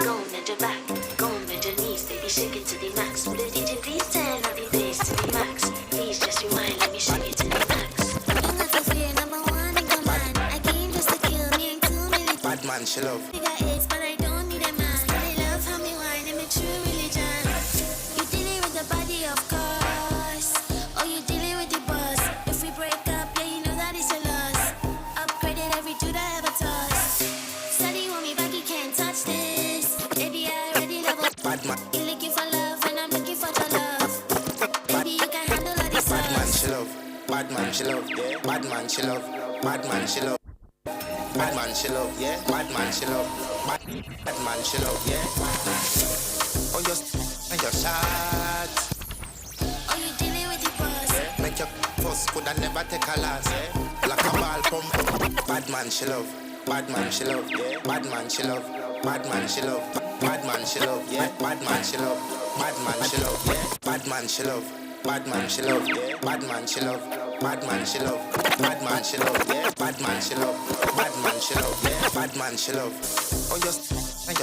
[SPEAKER 15] go on bend your back, go on bend your knees, baby, shake it to the max. Will the DJ please turn up the bass to the max? Please just rewind, let me shake it to the max. I'm not afraid, number one in command. I came just to kill me and kill me.
[SPEAKER 8] Bad man, she love.
[SPEAKER 15] I got AIDS, but I don't need a man. I love how me wine and me true religion. You dealing with the body, of course. Oh, you dealing with the boss. If we break up, yeah, you know that it's a loss. Upgraded every dude I ever tossed. Study want me back, you can't touch this. Baby, I already love it.
[SPEAKER 8] Bad man.
[SPEAKER 15] You're looking for love, and I'm looking for your love. Baby, you can handle all this.
[SPEAKER 8] Bad man, she love. Bad man, she love. Yeah. Bad man, she love. Bad man, she love. Bad man, she love. Yeah. Bad man, she love. Bad man, she love. Yeah. Oh, your shots.
[SPEAKER 15] Oh, you dealing with the boss.
[SPEAKER 8] Make your first could I never take a loss. Like a ball pump. Bad man, she love. Bad man, she love. Yeah. Bad man, she love. Bad man, she love. Bad man, she love. Yeah. Bad man, she love. Bad man, she love. Yeah. Bad man, she love. Bad man, she love. Yeah. Bad man, she love. Bad man, she love. Bad man, she love. Yeah. Bad man, she love. Bad man, she love. Yeah. Bad man, she love. Oh, your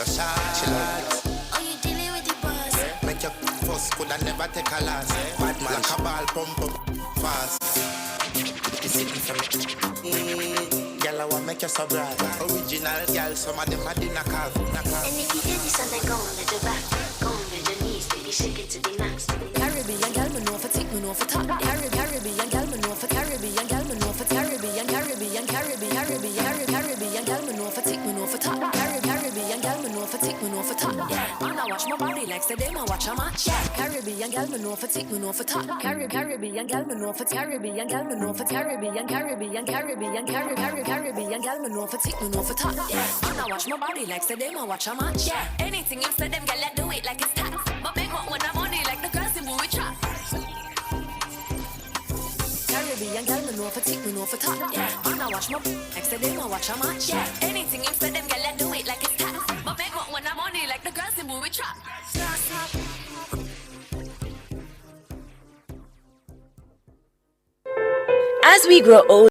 [SPEAKER 8] shot. She love.
[SPEAKER 15] Oh, you dealing with the boss.
[SPEAKER 8] Make your first could I never take a loss. Bad man, like a ball pump up fast. You see me from girl, I want make you so bright. Original girl, some of them are dinner carve.
[SPEAKER 15] And if you hear this and they go on bend your back, go on bend your knees, baby, shake it to the max.
[SPEAKER 4] Caribbean gal, me know for tick, me know for top. Caribbean gal, me know for Caribbean gal, me know for Caribbean gal, me know for tick, me know for top. Caribbean gal, me know for tick, me know for top. Yeah, and I watch my body like say them, I watch a match. Yeah, Caribbean gal, me know for tick, me know for top. Caribbean gal, me know for Caribbean gal, me know for Caribbean gal, me know for tick, me know for top. Yeah, and I watch my body like say them, I watch a match. Yeah, anything you say them, gal, I do it like it's tax. But make what when I'm money like the girls in movie trap. Caribbean gal, me know for tick, me know for top. Yeah, and I watch my next to them, I watch a match. Yeah, anything you say them, gal, I do it like it's tax. But make what when I'm money like the girls in movie trap.
[SPEAKER 3] As we grow older,